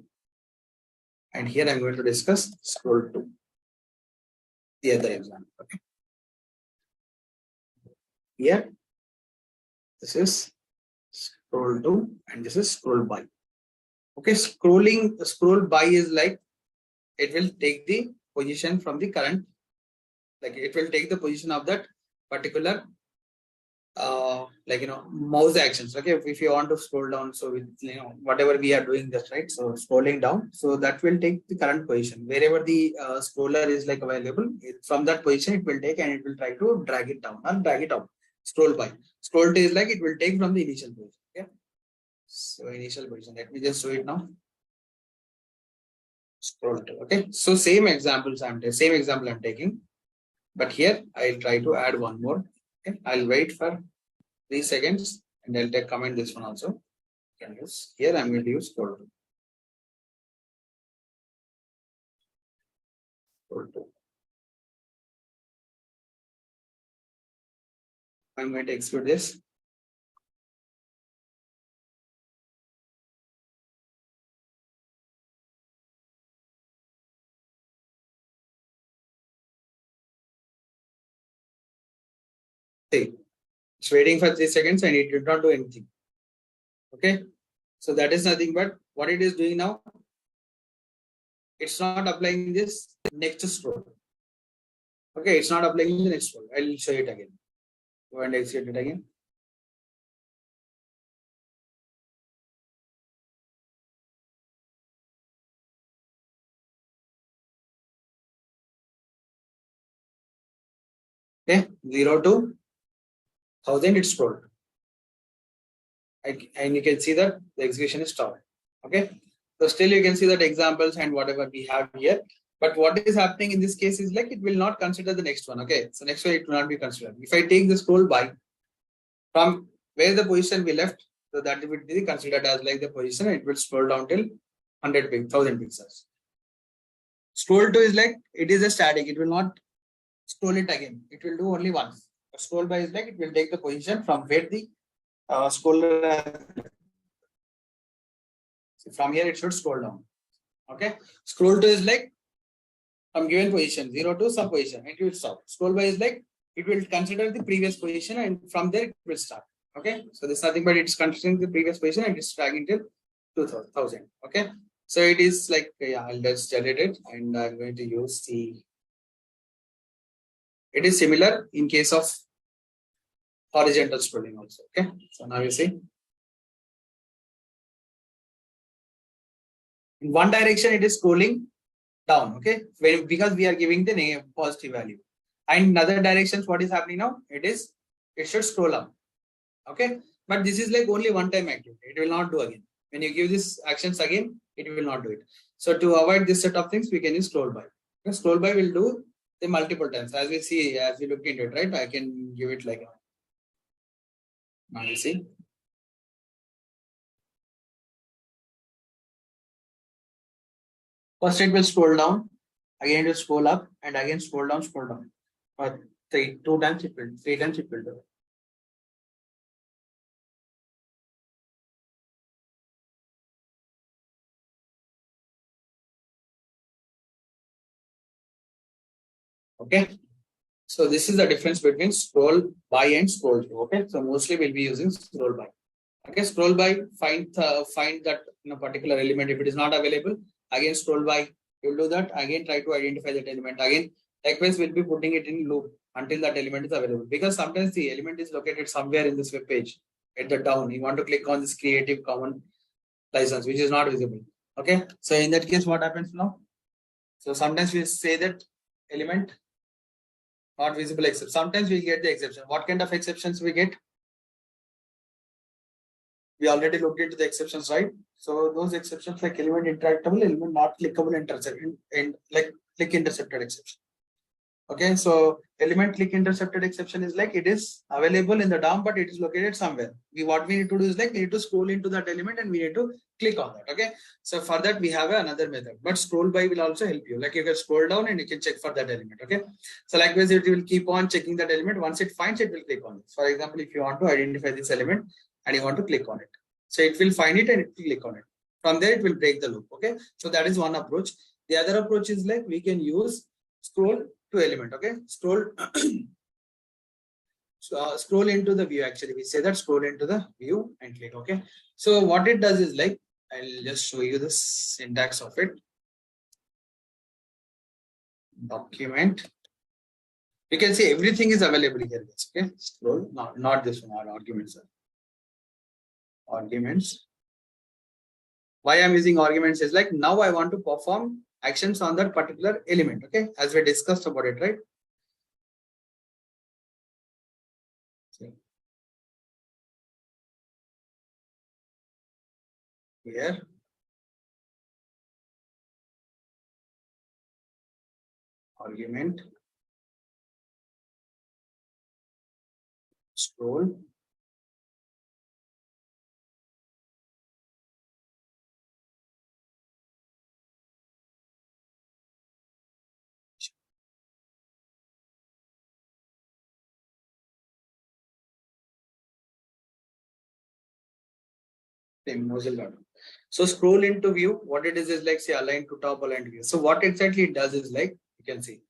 And here I'm going to discuss scroll to the other example. Okay. Here, this is scroll to, and this is scroll by. Okay, scroll by is like it will take the position from the current, like it will take the position of that particular mouse actions. Okay, if you want to scroll down, so with whatever we are doing this, right, so scrolling down, so that will take the current position wherever the scroller is like available. From that position it will take and it will try to drag it down or drag it up. Scroll by. Scroll to is like it will take from the initial position. Okay, so initial position, let me just show it now. Scroll to. Okay, so same example I'm taking, but here I'll try to add one more. Okay, I'll wait for 3 seconds and I'll take comment this one also. Here I'm going to use scroll to. Scroll to. I'm going to exclude this. See, it's waiting for 3 seconds and it did not do anything. Okay, so that is nothing but what it is doing now. It's not applying this next scroll. Okay, it's not applying the next scroll. I'll show it again. Go and execute it again. Okay, 0 to 1000 it's scrolled. And you can see that the execution is stopped. Okay, so still you can see that examples and whatever we have here. But what is happening in this case is like it will not consider the next one. Okay, so next one it will not be considered. If I take the scroll by from where the position we left, so that would be considered as like the position. It will scroll down till 1000 pixels. Scroll to is like it is a static. It will not scroll it again. It will do only once. A scroll by is like it will take the position from where the scroller. So from here it should scroll down. Okay. Scroll to is like from given position 0 to some position. It will stop. Scroll by is like it will consider the previous position and from there it will start. Okay. So this is nothing but it's considering the previous position and it's dragging till 2000. Okay. So it is like, yeah, I'll just delete it and I'm going to use the. It is similar in case of horizontal scrolling also. Okay. So now you see. In one direction, it is scrolling down. Okay. Because we are giving the positive value. And in other directions, what is happening now? It should scroll up. Okay. But this is like only one time activity. It will not do again. When you give these actions again, it will not do it. So to avoid this set of things, we can use scroll by. Okay? Scroll by will do the multiple times. As we see, as we look into it, right? I can give it like now you see. First it will scroll down, again it will scroll up, and again scroll down, scroll down. But 3 times it will, 3 times it will do. Okay. So this is the difference between scroll by and scroll to. Okay. So mostly we'll be using scroll by. Okay. Scroll by, find that particular element. If it is not available, again scroll by. You'll do that again, try to identify that element again. Likewise, we'll be putting it in loop until that element is available, because sometimes the element is located somewhere in this web page at the down. You want to click on this Creative Commons license, which is not visible. Okay, so in that case, what happens now? So sometimes we say that element not visible except sometimes we get the exception. What kind of exceptions we get? We already looked into the exceptions, right? So those exceptions like element interactable, element not clickable, intercepted, and like click intercepted exception. Okay, so element click intercepted exception is like it is available in the DOM, but it is located somewhere. What we need to do is like we need to scroll into that element and we need to click on that. Okay, so for that we have another method, but scroll by will also help you. Like you can scroll down and you can check for that element. Okay, so likewise it will keep on checking that element. Once it finds it, will click on it. For example, if you want to identify this element and you want to click on it, so it will find it and it will click on it. From there it will break the loop. Okay, so that is one approach. The other approach is like we can use scroll to element. Okay, scroll scroll into the view. Actually, we say that scroll into the view and click. Okay, so what it does is like I'll just show you the syntax of it. Document. You can see everything is available here. Okay, scroll, not this one, arguments. Arguments. Why I'm using arguments is like now I want to perform actions on that particular element. Okay, as we discussed about it, right? Here, argument, scroll, so scroll into view. What it is like say align to top, align to view. So what exactly it does is like you can see,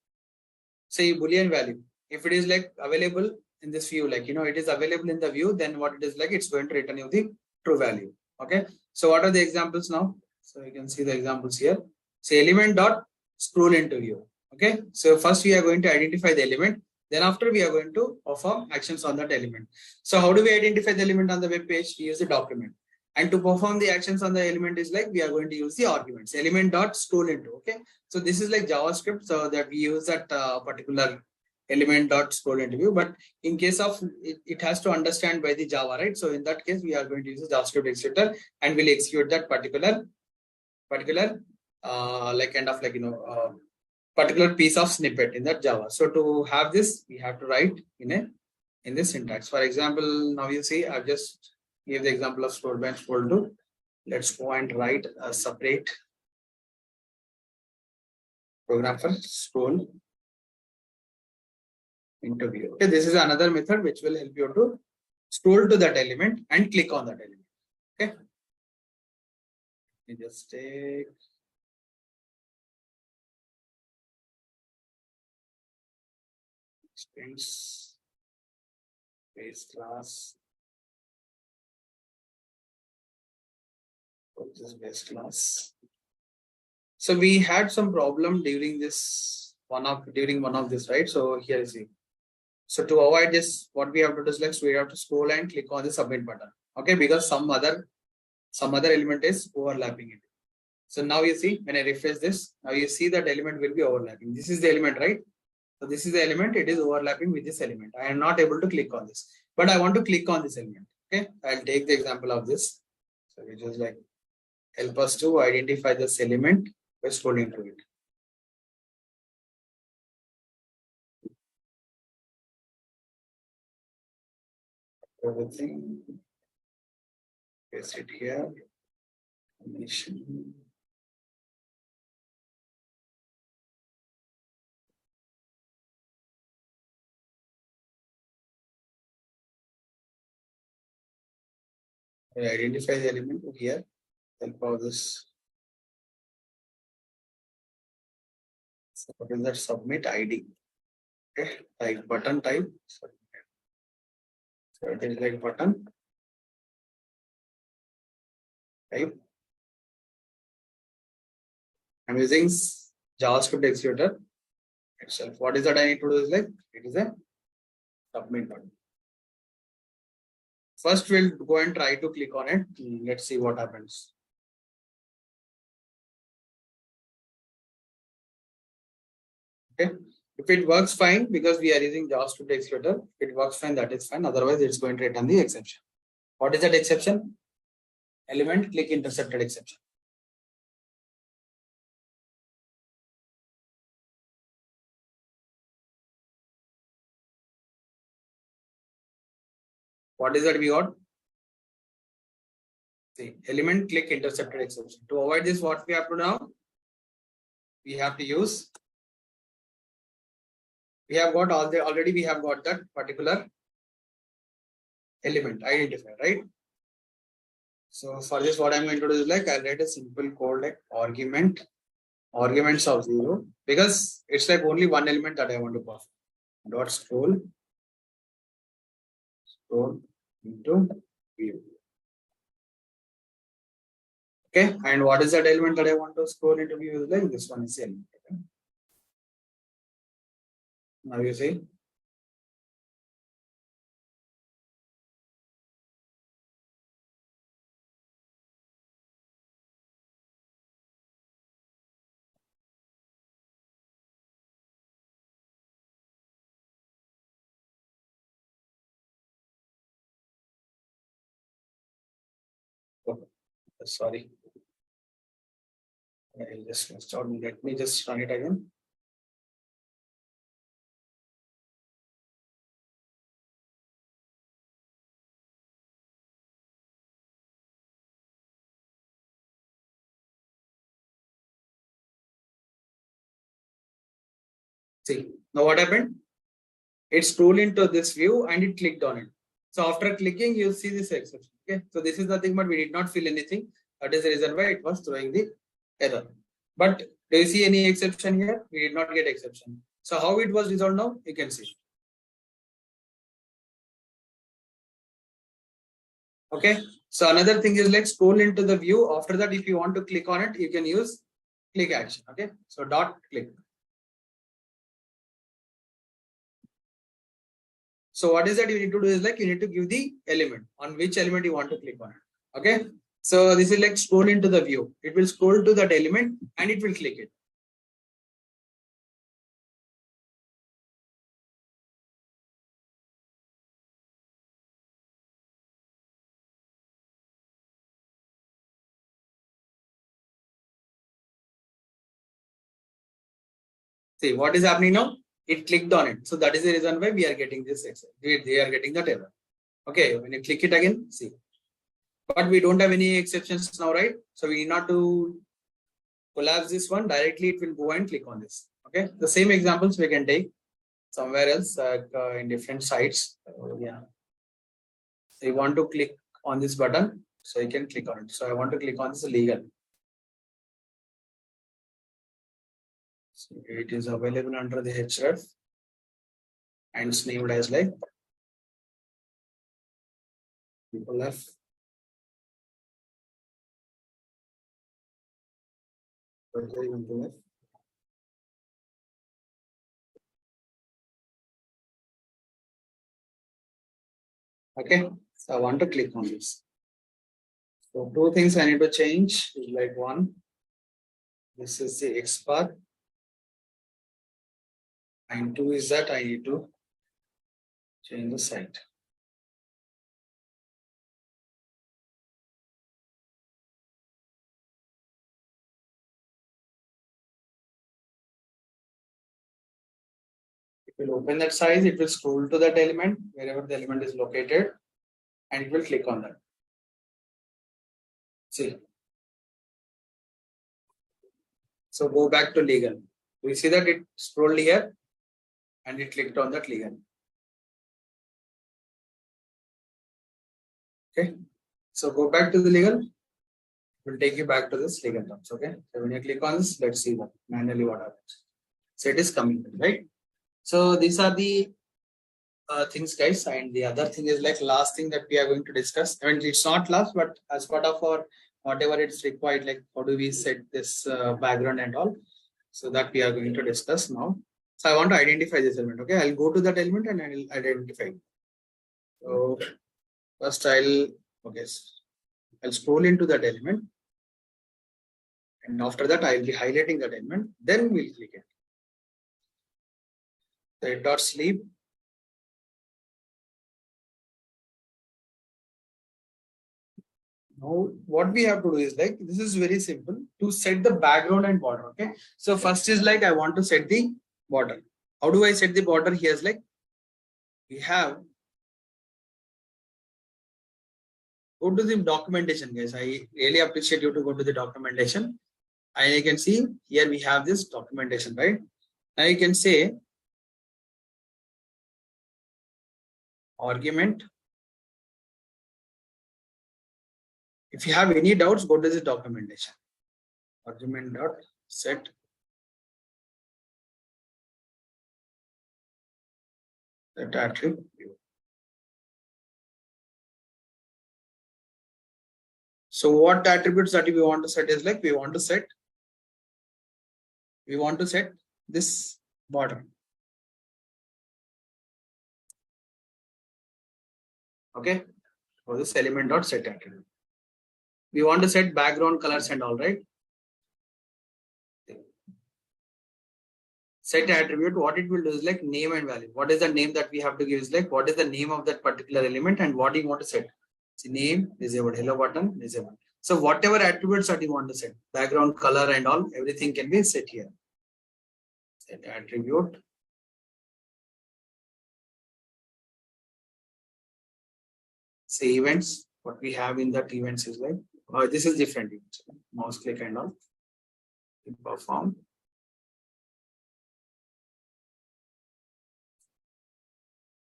say Boolean value. If it is like available in this view, like it is available in the view, then what it is like it's going to return you the true value. Okay. So what are the examples now? So you can see the examples here. Say element dot scroll into view. Okay. So first we are going to identify the element. Then after we are going to perform actions on that element. So how do we identify the element on the web page? We use the document. And to perform the actions on the element is like we are going to use the arguments. Element dot scroll into. Okay. So this is like JavaScript, so that we use that particular element dot scroll into view. But in case of it has to understand by the Java, right? So in that case, we are going to use the JavaScript executor and we'll execute that particular like kind of like particular piece of snippet in that Java. So to have this, we have to write in this syntax. For example, now you see I've just gave the example of scroll by and scroll to. Let's go and write a separate program for scroll into view. Okay, this is another method which will help you to scroll to that element and click on that element. Okay, let me just take strings base class. This base class. So we had some problem during one of this, right? So here is it. So to avoid this, what we have to do is like, so we have to scroll and click on the submit button. Okay, because some other element is overlapping it. So now you see when I refresh this, now you see that element will be overlapping. This is the element, right? So this is the element, it is overlapping with this element. I am not able to click on this, but I want to click on this element. Okay, I'll take the example of this. So which is like help us to identify this element by scrolling to it. Everything. Paste it here. Combination. I identify the element here. Help out this. So what is that submit ID? Okay, like button type. So it is like button type. I'm using JavaScript executor itself. What is that I need to do is like, it is a submit button. First, we'll go and try to click on it. Let's see what happens. Okay. If it works fine, because we are using JavaScript executor, if it works fine, that is fine. Otherwise, it's going to return the exception. What is that exception? Element click intercepted exception. What is that we got? See, element click intercepted exception. To avoid this, what we have to do now? We have to use. We have got all the already. We have got that particular element identifier, right? So for this, what I'm going to do is like I'll write a simple code like arguments of 0, because it's like only one element that I want to pass. Dot scroll into view. Okay, and what is that element that I want to scroll into view? Is like this one is the element. Okay? Now you see. Oh, sorry. I'll just install. Let me just run it again. See, now what happened? It scrolled into this view and it clicked on it. So after clicking, you see this exception. Okay, so this is nothing but we did not fill anything. That is the reason why it was throwing the error. But do you see any exception here? We did not get exception. So how it was resolved now? You can see. Okay, so another thing is like scroll into the view. After that, if you want to click on it, you can use click action. Okay, so dot click. So what is that you need to do is like you need to give the element on which element you want to click on it. Okay, so this is like scroll into the view. It will scroll to that element and it will click it. See what is happening now? It clicked on it. So that is the reason why we are getting this exception. They are getting that error. Okay, when you click it again, see. But we don't have any exceptions now, right? So we need not to collapse this one. Directly it will go and click on this. Okay, the same examples we can take somewhere else in different sites. Yeah. So you want to click on this button, so you can click on it. So I want to click on this legal. So it is available under the href and it's named as like people F. Okay, so I want to click on this. So two things I need to change is like one, this is the XPath, and two is that I need to change the site. It will open that size, it will scroll to that element, wherever the element is located, and it will click on that. See. So go back to legal. We see that it scrolled here and it clicked on that legal. Okay. So go back to the legal. We'll take you back to this legal terms. Okay. So when you click on this, let's see what manually what happens. So it is coming, right? So these are the things, guys. And the other thing is like last thing that we are going to discuss. I mean, it's not last, but as part of our whatever it's required, like how do we set this background and all. So that we are going to discuss now. So I want to identify this element. Okay, I'll go to that element and I'll identify. So first I'll scroll into that element, and after that I'll be highlighting that element. Then we'll click it. So dot sleep. Now what we have to do is like, this is very simple to set the background and border. Okay, so first is like I want to set the border. How do I set the border? Here's like we have, go to the documentation, guys. I really appreciate you to go to the documentation. And you can see here we have this documentation, right? Now you can say argument. If you have any doubts, go to the documentation. Argument dot set that attribute. So what attributes that we want to set is like we want to set this border. Okay, for this element dot set attribute. We want to set background colors and all, right? Set attribute, what it will do is like name and value. What is the name that we have to give is like what is the name of that particular element and what you want to set. See, name, disabled, hello button, disabled. So whatever attributes that you want to set, background color and all, everything can be set here. Set attribute. Say events, what we have in that events is like, this is different events. Mouse click and all. Perform.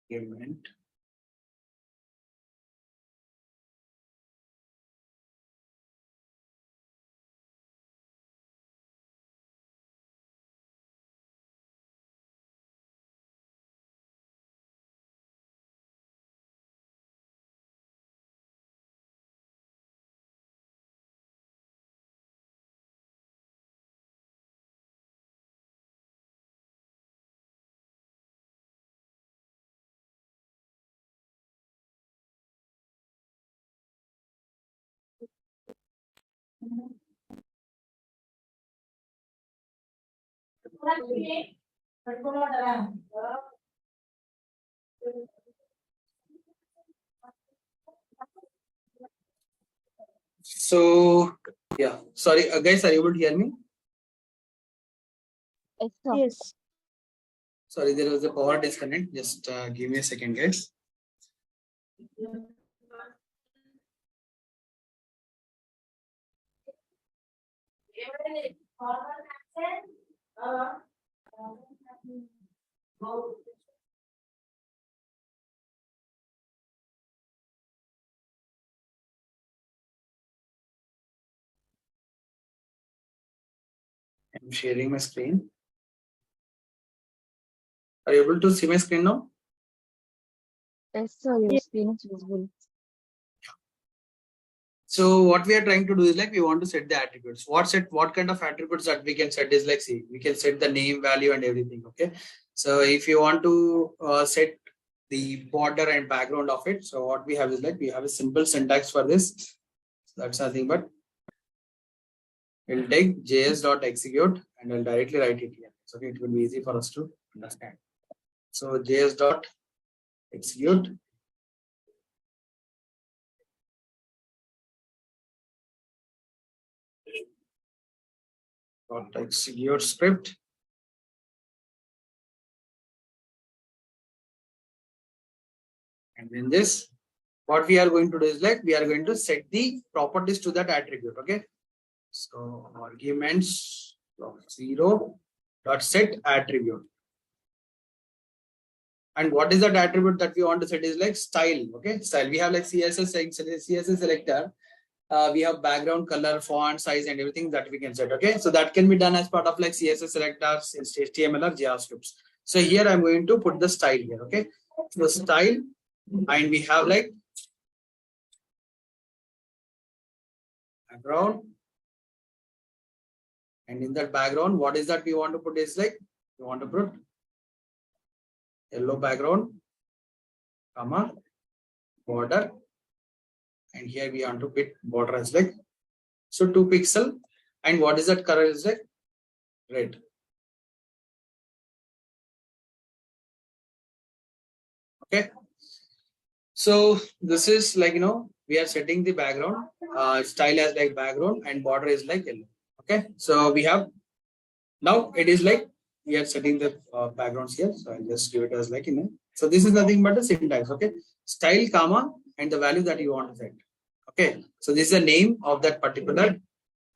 Event. So yeah, sorry guys, are you able to hear me? Yes, sir. Yes. Sorry, there was a power disconnect. Just give me a second, guys. I'm sharing my screen. Are you able to see my screen now? Yes, sir. Your screen is visible. So what we are trying to do is like we want to set the attributes. What kind of attributes that we can set is like, see, we can set the name, value, and everything. Okay. So if you want to set the border and background of it, so what we have is like we have a simple syntax for this. So that's nothing but we'll take js.execute and I'll directly write it here. So okay, it will be easy for us to understand. So js.execute. Execute script. And in this, what we are going to do is like we are going to set the properties to that attribute. Okay. So arguments of 0 dot set attribute. And what is that attribute that we want to set is like style. Okay, style. We have like CSS selector. We have background color, font size, and everything that we can set. Okay, so that can be done as part of like CSS selectors, HTML or JavaScript. So here I'm going to put the style here. Okay, so style, and we have like background And in that background, what is that we want to put is like, we want to put yellow background, comma, border. And here we want to put border as like, so 2 pixel. And what is that color is like? Red. Okay. So this is like, we are setting the background, style as like background and border is like yellow. Okay. So we have, now it is like, we are setting the backgrounds here. So I'll just give it as like, so this is nothing but the syntax. Okay. Style, comma, and the value that you want to set. Okay. So this is the name of that particular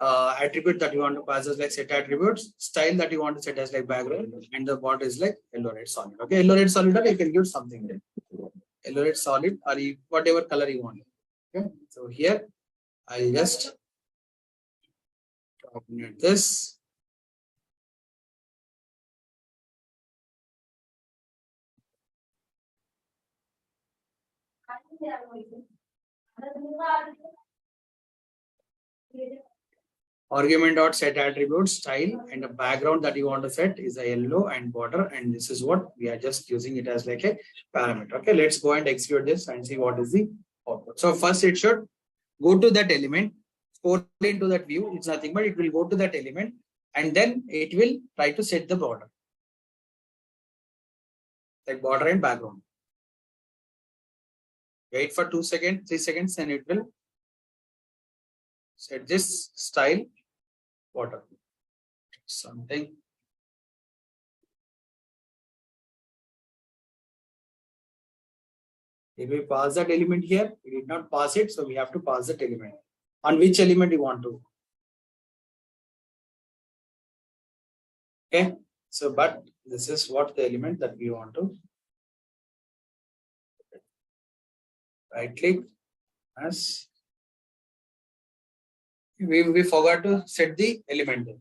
attribute that you want to pass as like set attributes, style that you want to set as like background, and the border is like yellow red solid. Okay, yellow red solid, or you can give something there. Yellow red solid, or whatever color you want. Okay, so here I'll just dominate this. Argument dot set attribute style, and the background that you want to set is a yellow and border, and this is what we are just using it as like a parameter. Okay, let's go and execute this and see what is the output. So first it should go to that element, go into that view. It's nothing but it will go to that element, and then it will try to set the border, like border and background. Wait for 2 seconds, 3 seconds, and it will set this style border. Something. Did we pass that element here? We did not pass it, so we have to pass that element. On which element you want to? Okay, so but this is what the element that we want to. Right click as we forgot to set the element there.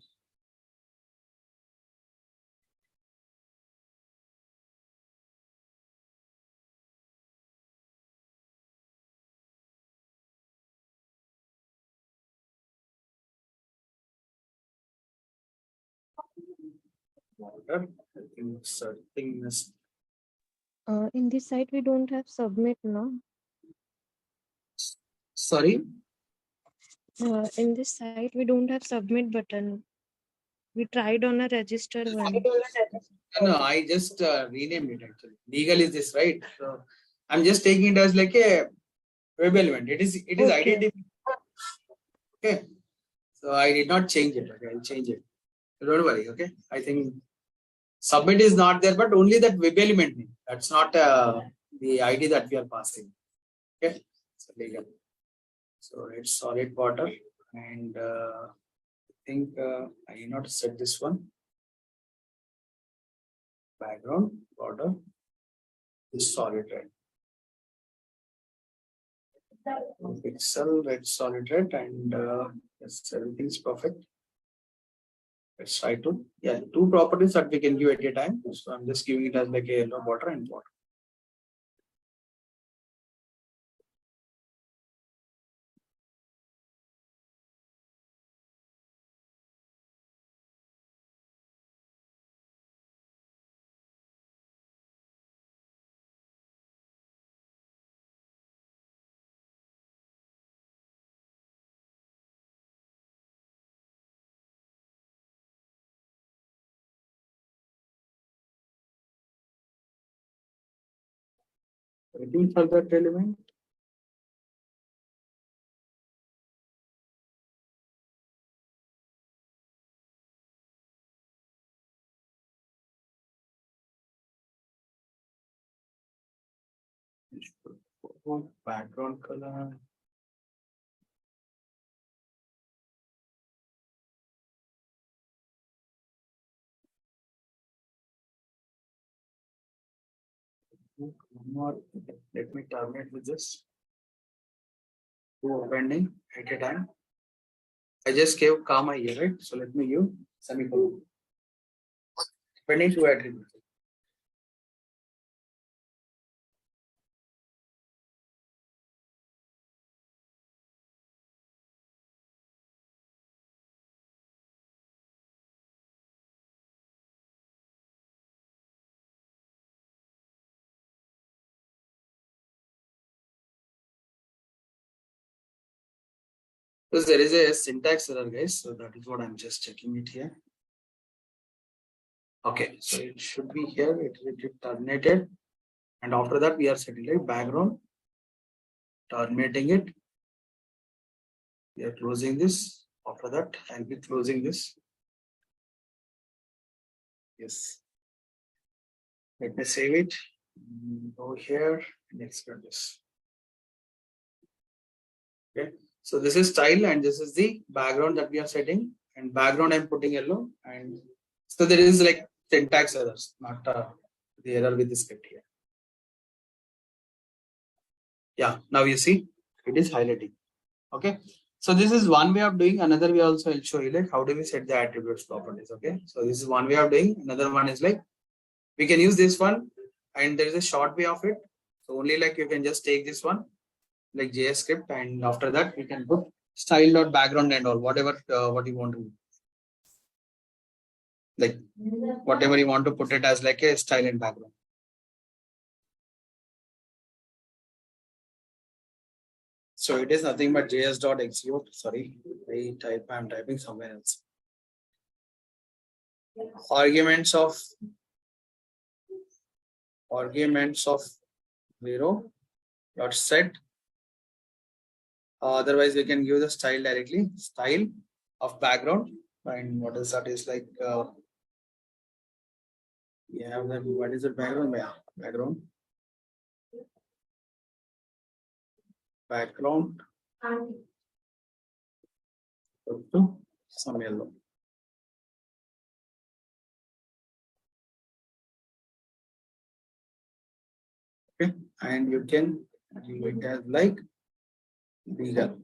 Border, inserting this. In this site, we don't have submit, no? Sorry. In this site, we don't have submit button. We tried on a register one. No, I just renamed it actually. Legal is this, right? So I'm just taking it as like a web element. It is Okay. identity. Okay. So I did not change it. Okay, I'll change it. So don't worry. Okay. I think submit is not there, but only that web element name. That's not the ID that we are passing. Okay. So legal. So it's solid border, and I think I need not set this one. Background border is solid red. Pixel red solid red, and yes, everything's perfect. Let's try to, yeah, 2 properties that we can give at a time. So I'm just giving it as like a yellow border and border. Waiting for that element. Background color. One more. Let me terminate with this. 2 pending at a time. I just gave comma here, right? So let me give semicolon. Pending 2 attributes. Because there is a syntax error, guys. So that is what I'm just checking it here. Okay, so it should be here. It will get terminated. And after that, we are setting like background, terminating it. We are closing this. After that, I'll be closing this. Yes. Let me save it. Go here and export this. Okay. So this is style and this is the background that we are setting. And background I'm putting yellow. And so there is like syntax errors, not the error with the script here. Yeah, now you see it is highlighting. Okay. So this is one way of doing. Another way also I'll show you like how do we set the attributes properties. Okay. So this is one way of doing. Another one is like we can use this one and there is a short way of it. So only like you can just take this one like JS script and after that we can put style.background and all whatever what you want to like whatever you want to put it as like a style and background. So it is nothing but js.execute. Sorry, I'm typing somewhere else. Arguments of 0 dot set. Otherwise, we can give the style directly. Style of background. And what is that? Is like we have that. What is the background? Yeah, background. Background. To some yellow. Okay, and you can give it as like bigger.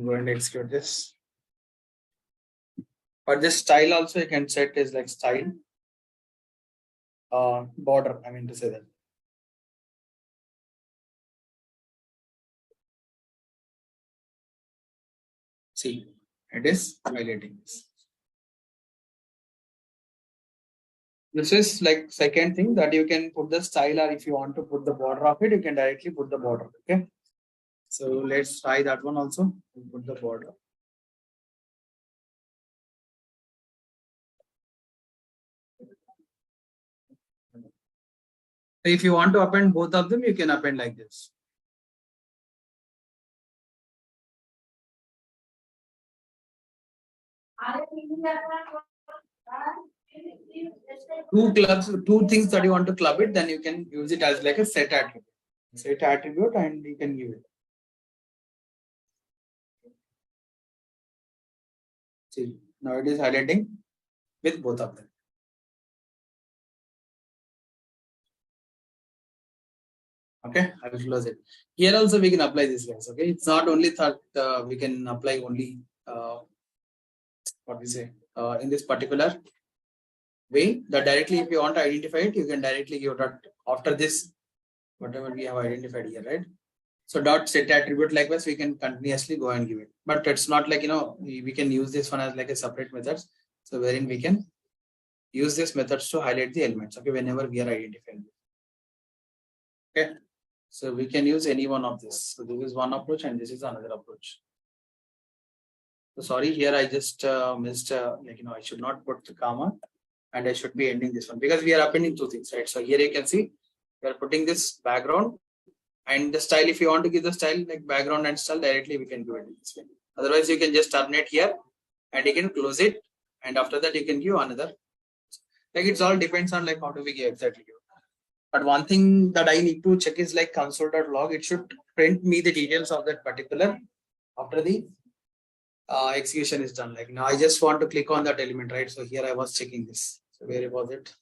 Go and execute this. But this style also you can set is like style. Border, I mean to say that. See, it is highlighting this. This is like second thing that you can put the style or if you want to put the border of it, you can directly put the border. Okay. So let's try that one also. Put the border. If you want to append both of them, you can append like this. Two things that you want to club it, then you can use it as like a set attribute. Set attribute and you can give it. See, now it is highlighting with both of them. Okay, I will close it. Here also we can apply this, guys. Okay, it's not only that we can apply only what we say in this particular way. That directly, if you want to identify it, you can directly give that after this, whatever we have identified here, right? So dot set attribute likewise, we can continuously go and give it. But it's not like we can use this one as like a separate methods. So wherein we can use this methods to highlight the elements. Okay, whenever we are identifying. Okay. So we can use any one of this. So this is one approach and this is another approach. So sorry, here I just missed, I should not put the comma and I should be ending this one because we are appending two things, right? So here you can see we are putting this background and the style. If you want to give the style like background and style directly, we can do it this way. Otherwise, you can just terminate here and you can close it. And after that, you can give another. Like it's all depends on like how do we give exactly. But one thing that I need to check is like console.log. It should print me the details of that particular after the execution is done. Like now I just want to click on that element, right? So here I was checking this. So where was it?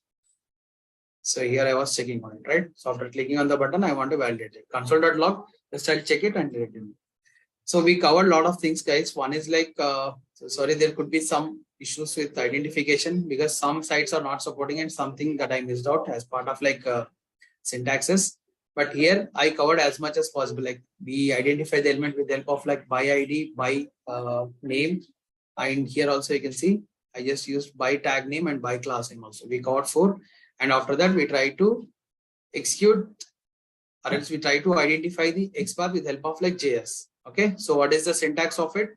So here I was checking on it, right? So after clicking on the button, I want to validate it. Console.log, just I'll check it and delete it. So we covered a lot of things, guys. One is like, sorry, there could be some issues with identification because some sites are not supporting it. Something that I missed out as part of like syntaxes. But here I covered as much as possible. Like we identify the element with the help of like by ID, by name. And here also you can see I just used by tag name and by class name also. We covered 4. And after that, we try to execute or else we try to identify the XPath with help of like JS. Okay, so what is the syntax of it?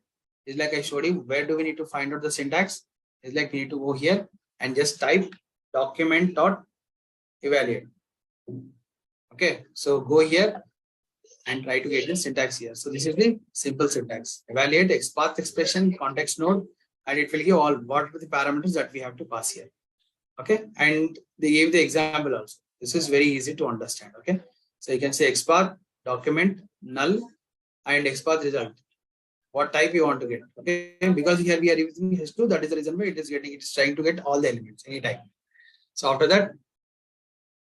It's like I showed you. Where do we need to find out the syntax? It's like we need to go here and just type document dot evaluate. Okay, so go here and try to get the syntax here. So this is the simple syntax. Evaluate XPath expression context node, and it will give all what are the parameters that we have to pass here. Okay, and they gave the example also. This is very easy to understand. Okay, so you can say XPath document null and XPath result. What type you want to get? Okay, because here we are using H2, that is the reason why it is trying to get all the elements any type. So after that,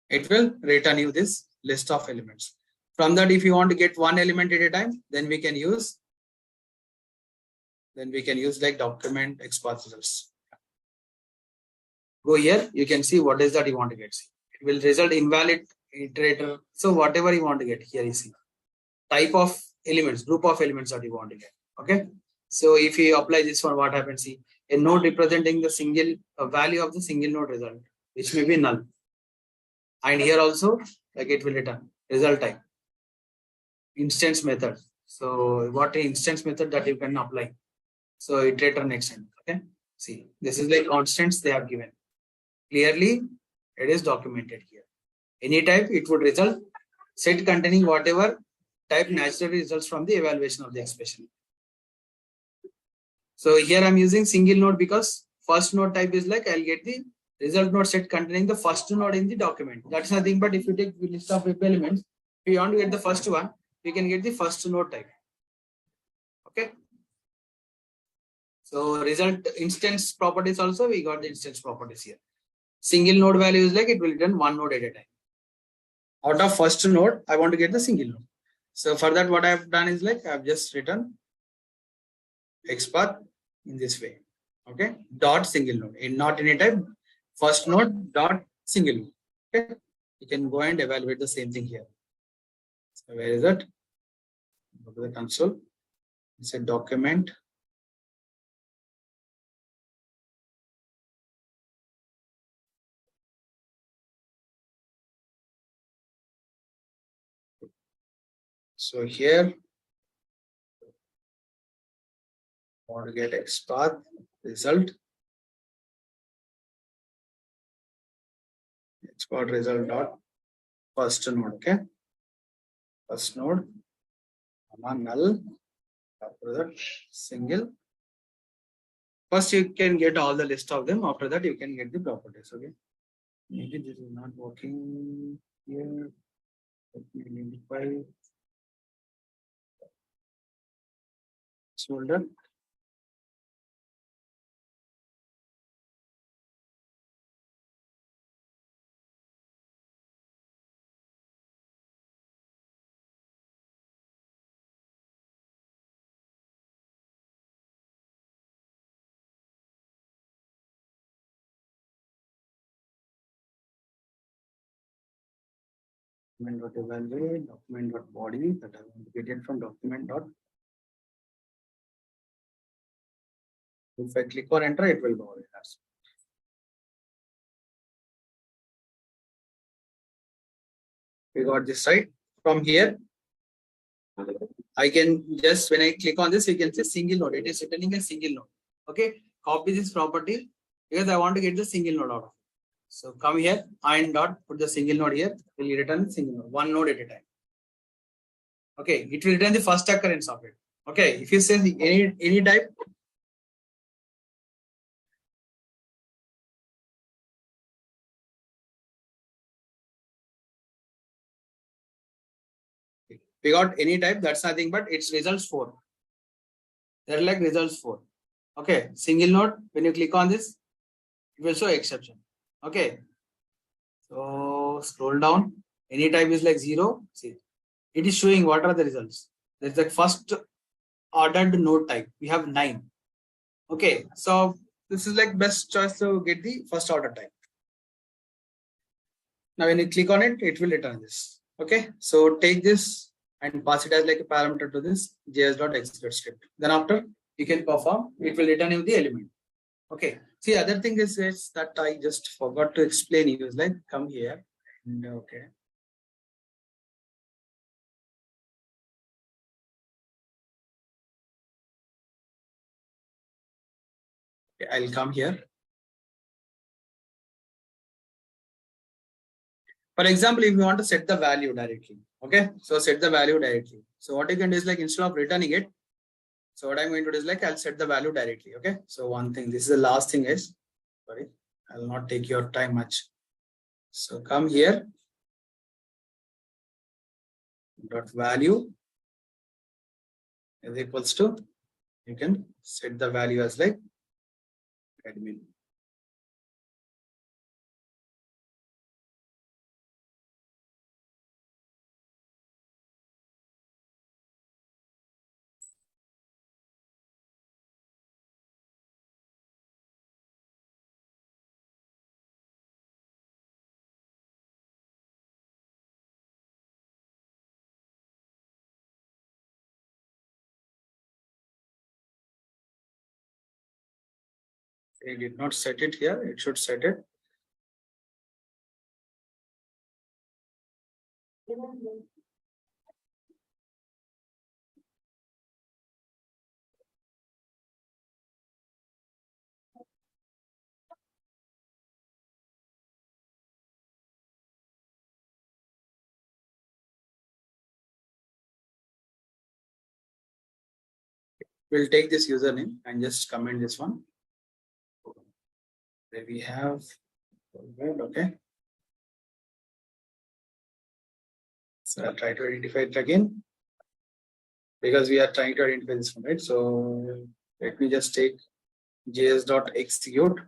it will return you this list of elements. From that, if you want to get one element at a time, then we can use like document XPath results. Go here, you can see what is that you want to get. It will result invalid iterator. So whatever you want to get here, you see type of elements, group of elements that you want to get. Okay, so if you apply this one, what happens? See, a node representing the single value of the single node result, which may be null, and here also like it will return result type instance method. So what instance method that you can apply? So iterator next end. Okay, see, this is like constants they have given. Clearly, it is documented here. Any type it would result set containing whatever type naturally results from the evaluation of the expression. So here I'm using single node because first node type is like I'll get the result node set containing the first node in the document. That's nothing but if you take the list of web elements, if you want to get the first one, we can get the first node type. Okay. So result instance properties also, we got the instance properties here. Single node value is like it will return one node at a time. Out of first node, I want to get the single node. So for that, what I have done is like I've just written XPath in this way. Okay, dot single node, in not any type, first node dot single node. Okay, you can go and evaluate the same thing here. So where is it? Go to the console. It's a document. So here, I want to get XPath result. XPath result dot first node. Okay, first node, null, after that single. First, you can get all the list of them. After that, you can get the properties. Okay, maybe this is not working here. Let me identify folder. Document.evaluate, document.body, that I want to get it from document. If I click or enter, it will go away. We got this right. From here, I can just, when I click on this, you can say single node. It is returning a single node. Okay, copy this property because I want to get the single node out of it. So come here and dot, put the single node here, will return single node, one node at a time. Okay, it will return the first occurrence of it. Okay, if you say any type, we got any type, that's nothing but it's results 4. They're like results 4. Okay, single node, when you click on this, it will show exception. Okay, so scroll down, any type is like 0. See, it is showing what are the results. There's the first ordered node type. We have 9. Okay, so this is like best choice to get the first order type. Now when you click on it, it will return this. Okay, so take this and pass it as like a parameter to this js.execute script. Then after you can perform, it will return you the element. Okay, see, other thing is that I just forgot to explain you is like come here and okay. Okay, I'll come here. For example, if you want to set the value directly, okay, so set the value directly. So what you can do is like instead of returning it, so what I'm going to do is like I'll set the value directly. Okay, so one thing, this is the last thing is, sorry, I'll not take your time much. So come here, dot value is equals to, you can set the value as like admin. I did not set it here, it should set it. We'll take this username and just comment this one. There we have, okay. So I'll try to identify it again because we are trying to identify this one, right? So let me just take js.execute.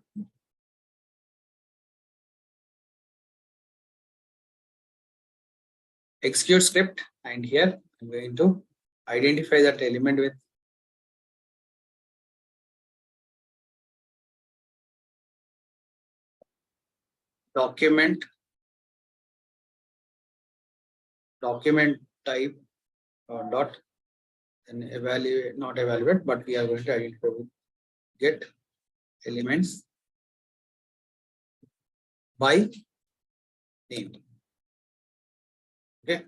Execute script, and here I'm going to identify that element with document type dot, and evaluate, not evaluate, but we are going to identify with get elements by name. Okay,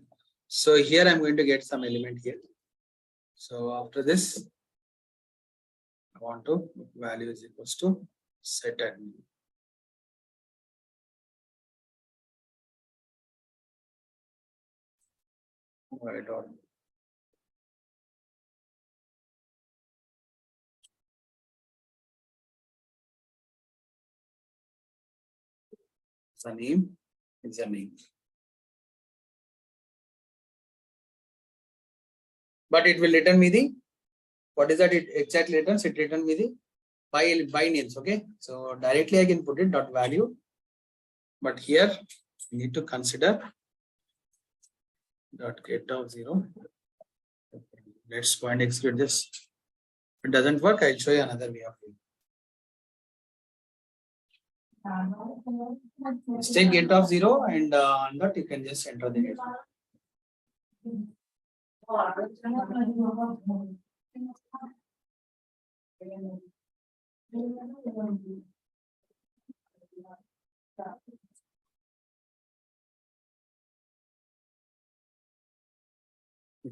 so here I'm going to get some element here. So after this, I want to value is equals to set admin. Right on. The name is a name. But it will return me the, what is that it exactly returns? It return me the by names. Okay, so directly I can put it dot value, but here we need to consider dot get of 0. Let's go and execute this. If it doesn't work, I'll show you another way of doing it. Let's take get of 0 and on that you can just enter the data.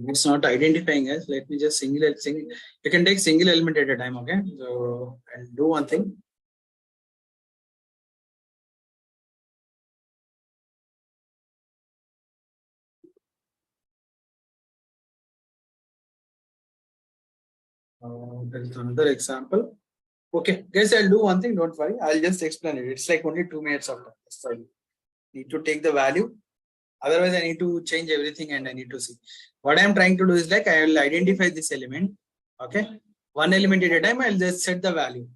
It's not identifying us. Let me just single. You can take single element at a time. Okay, so I'll do one thing. There is another example. Okay, guys, I'll do one thing. Don't worry. I'll just explain it. It's like only 2 minutes of time. So need to take the value. Otherwise, I need to change everything and I need to see. What I'm trying to do is like I will identify this element. Okay, one element at a time. I'll just set the value.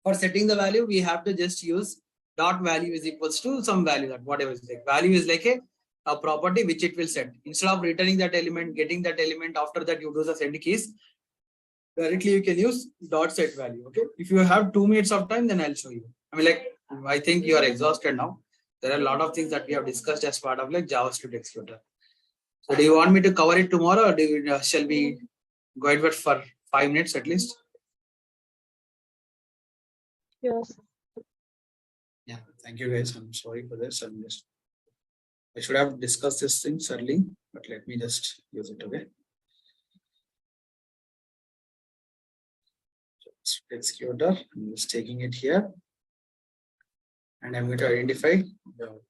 For setting the value, we have to just use dot value is equals to some value, that whatever is like. Value is like a property which it will set. Instead of returning that element, getting that element, after that you do the send keys. Directly you can use dot set value. Okay, if you have 2 minutes of time, then I'll show you. I mean, like, I think you are exhausted now. There are a lot of things that we have discussed as part of like JavaScript executor. So do you want me to cover it tomorrow, or do you, shall we go ahead for 5 minutes at least? Yes. Yeah, thank you guys. I'm sorry for this. I should have discussed this thing early, but let me just use it. Okay. Executor. I'm just taking it here. And I'm going to identify the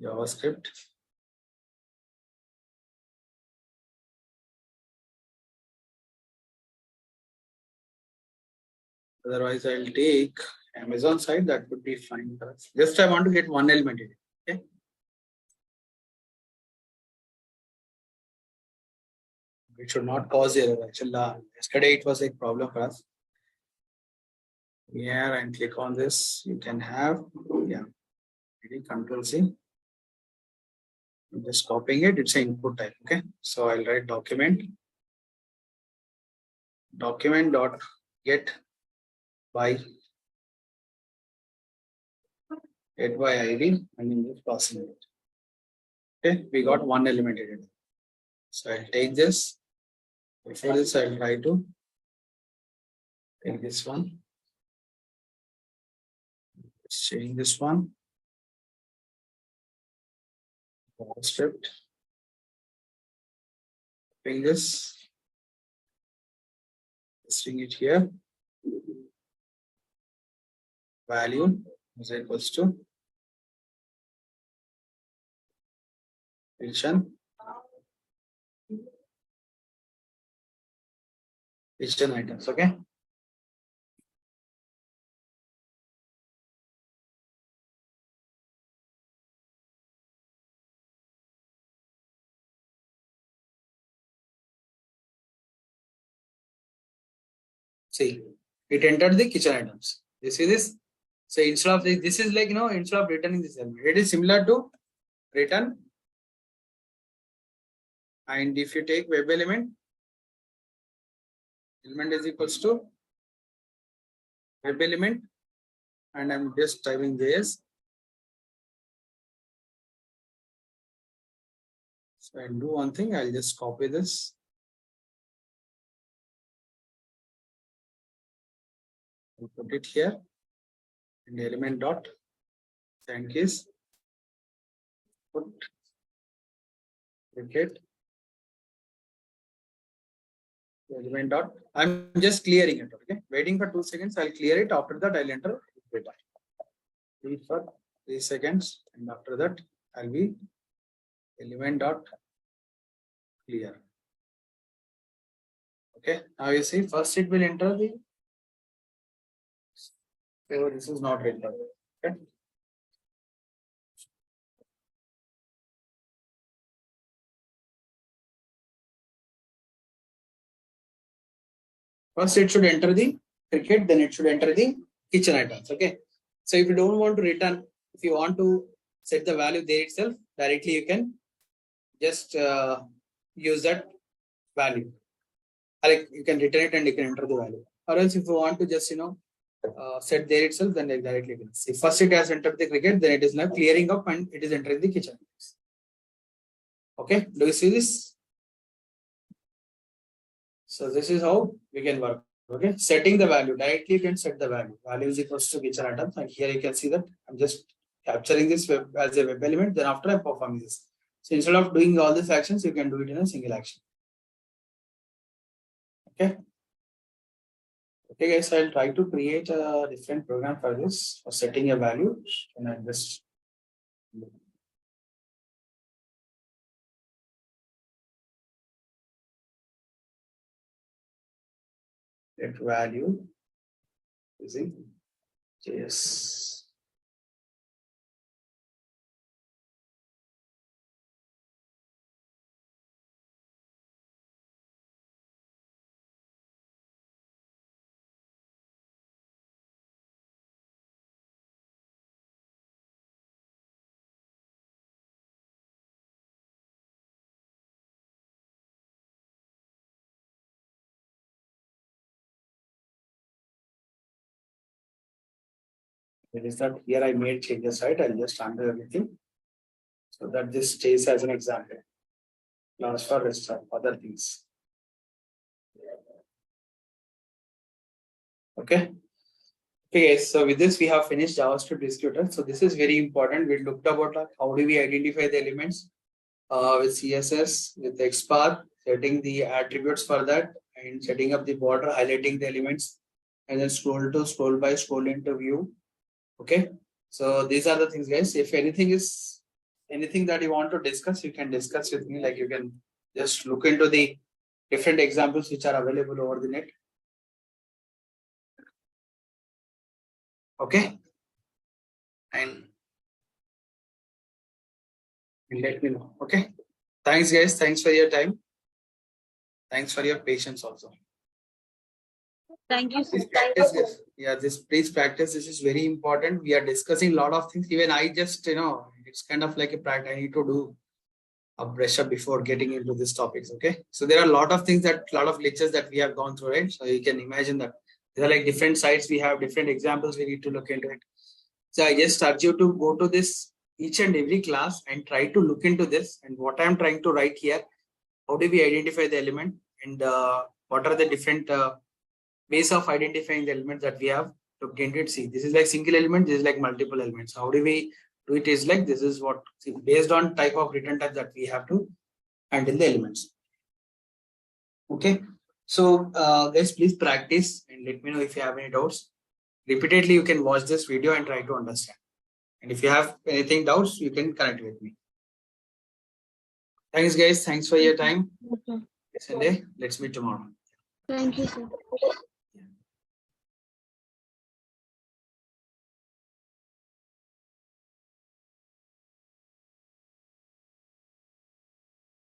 JavaScript. Otherwise, I'll take Amazon side. That would be fine for us. Just I want to get one element in it. Okay. It should not cause error. Actually, yesterday it was a problem for us. Here and click on this. You can have, yeah, Control C. I'm just copying it. It's an input type. Okay. So I'll write document dot get by ID and in this passing it. Okay, we got one element in it. So I'll take this. Before this, I'll try to take this one. Let's change this one. Script. Bring this. String it here. Value is equals to kitchen items. Okay. See, it entered the kitchen items. You see this? So instead of this is like, instead of returning this element, it is similar to return. And if you take web element is equals to web element, and I'm just typing JS. So I'll do one thing, I'll just copy this. I'll put it here. And element dot thank is put cricket element dot. I'm just clearing it. Okay, waiting for 2 seconds. I'll clear it. After that, I'll enter data. Wait for 3 seconds, and after that, I'll be element dot clear. Okay, now you see first it will enter the. So this is not rendered. Okay. First, it should enter the cricket, then it should enter the kitchen items. Okay. So if you don't want to return, if you want to set the value there itself, directly you can just use that value. Like you can return it and you can enter the value. Or else if you want to just, set there itself, then directly you can see. First it has entered the cricket, then it is now clearing up and it is entering the kitchen. Okay. Do you see this? So this is how we can work. Okay, setting the value directly, you can set the value. Value is equals to kitchen items, and here you can see that I'm just capturing this as a web element. Then after I'm performing this. So instead of doing all these actions, you can do it in a single action. Okay. Okay, guys. I'll try to create a different program for this for setting a value, and I'll just. Get value using JS. It is that here I made changes, right? I'll just undo everything so that this stays as an example. Class for rest of other things. Okay. Okay, guys. So with this, we have finished JavaScript distributor. So this is very important. We looked about how do we identify the elements with CSS, with XPath, setting the attributes for that, and setting up the border, highlighting the elements, and then scroll by scroll into view. Okay. So these are the things, guys. If anything that you want to discuss, you can discuss with me. Like you can just look into the different examples which are available over the net. Okay. And let me know. Okay. Thanks, guys. Thanks for your time. Thanks for your patience also. Thank you, sir. Please practice this. Yeah, please practice. This is very important. We are discussing a lot of things. Even I just, it's kind of like a practice. I need to do a brush up before getting into these topics. Okay. So there are a lot of things a lot of lectures that we have gone through, right? So you can imagine that there are like different sites. We have different examples. We need to look into it. So I just urge you to go to this each and every class and try to look into this. And what I'm trying to write here, how do we identify the element, and what are the different ways of identifying the elements that we have looked into it. See, this is like single element, this is like multiple elements. How do we do it? Is like this is what, see, based on type of return type that we have to handle the elements. Okay. So guys, please practice and let me know if you have any doubts. Repeatedly, you can watch this video and try to understand. And if you have anything doubts, you can connect with me. Thanks, guys. Thanks for your time. Okay. Sunday. Let's meet tomorrow. Thank you, sir.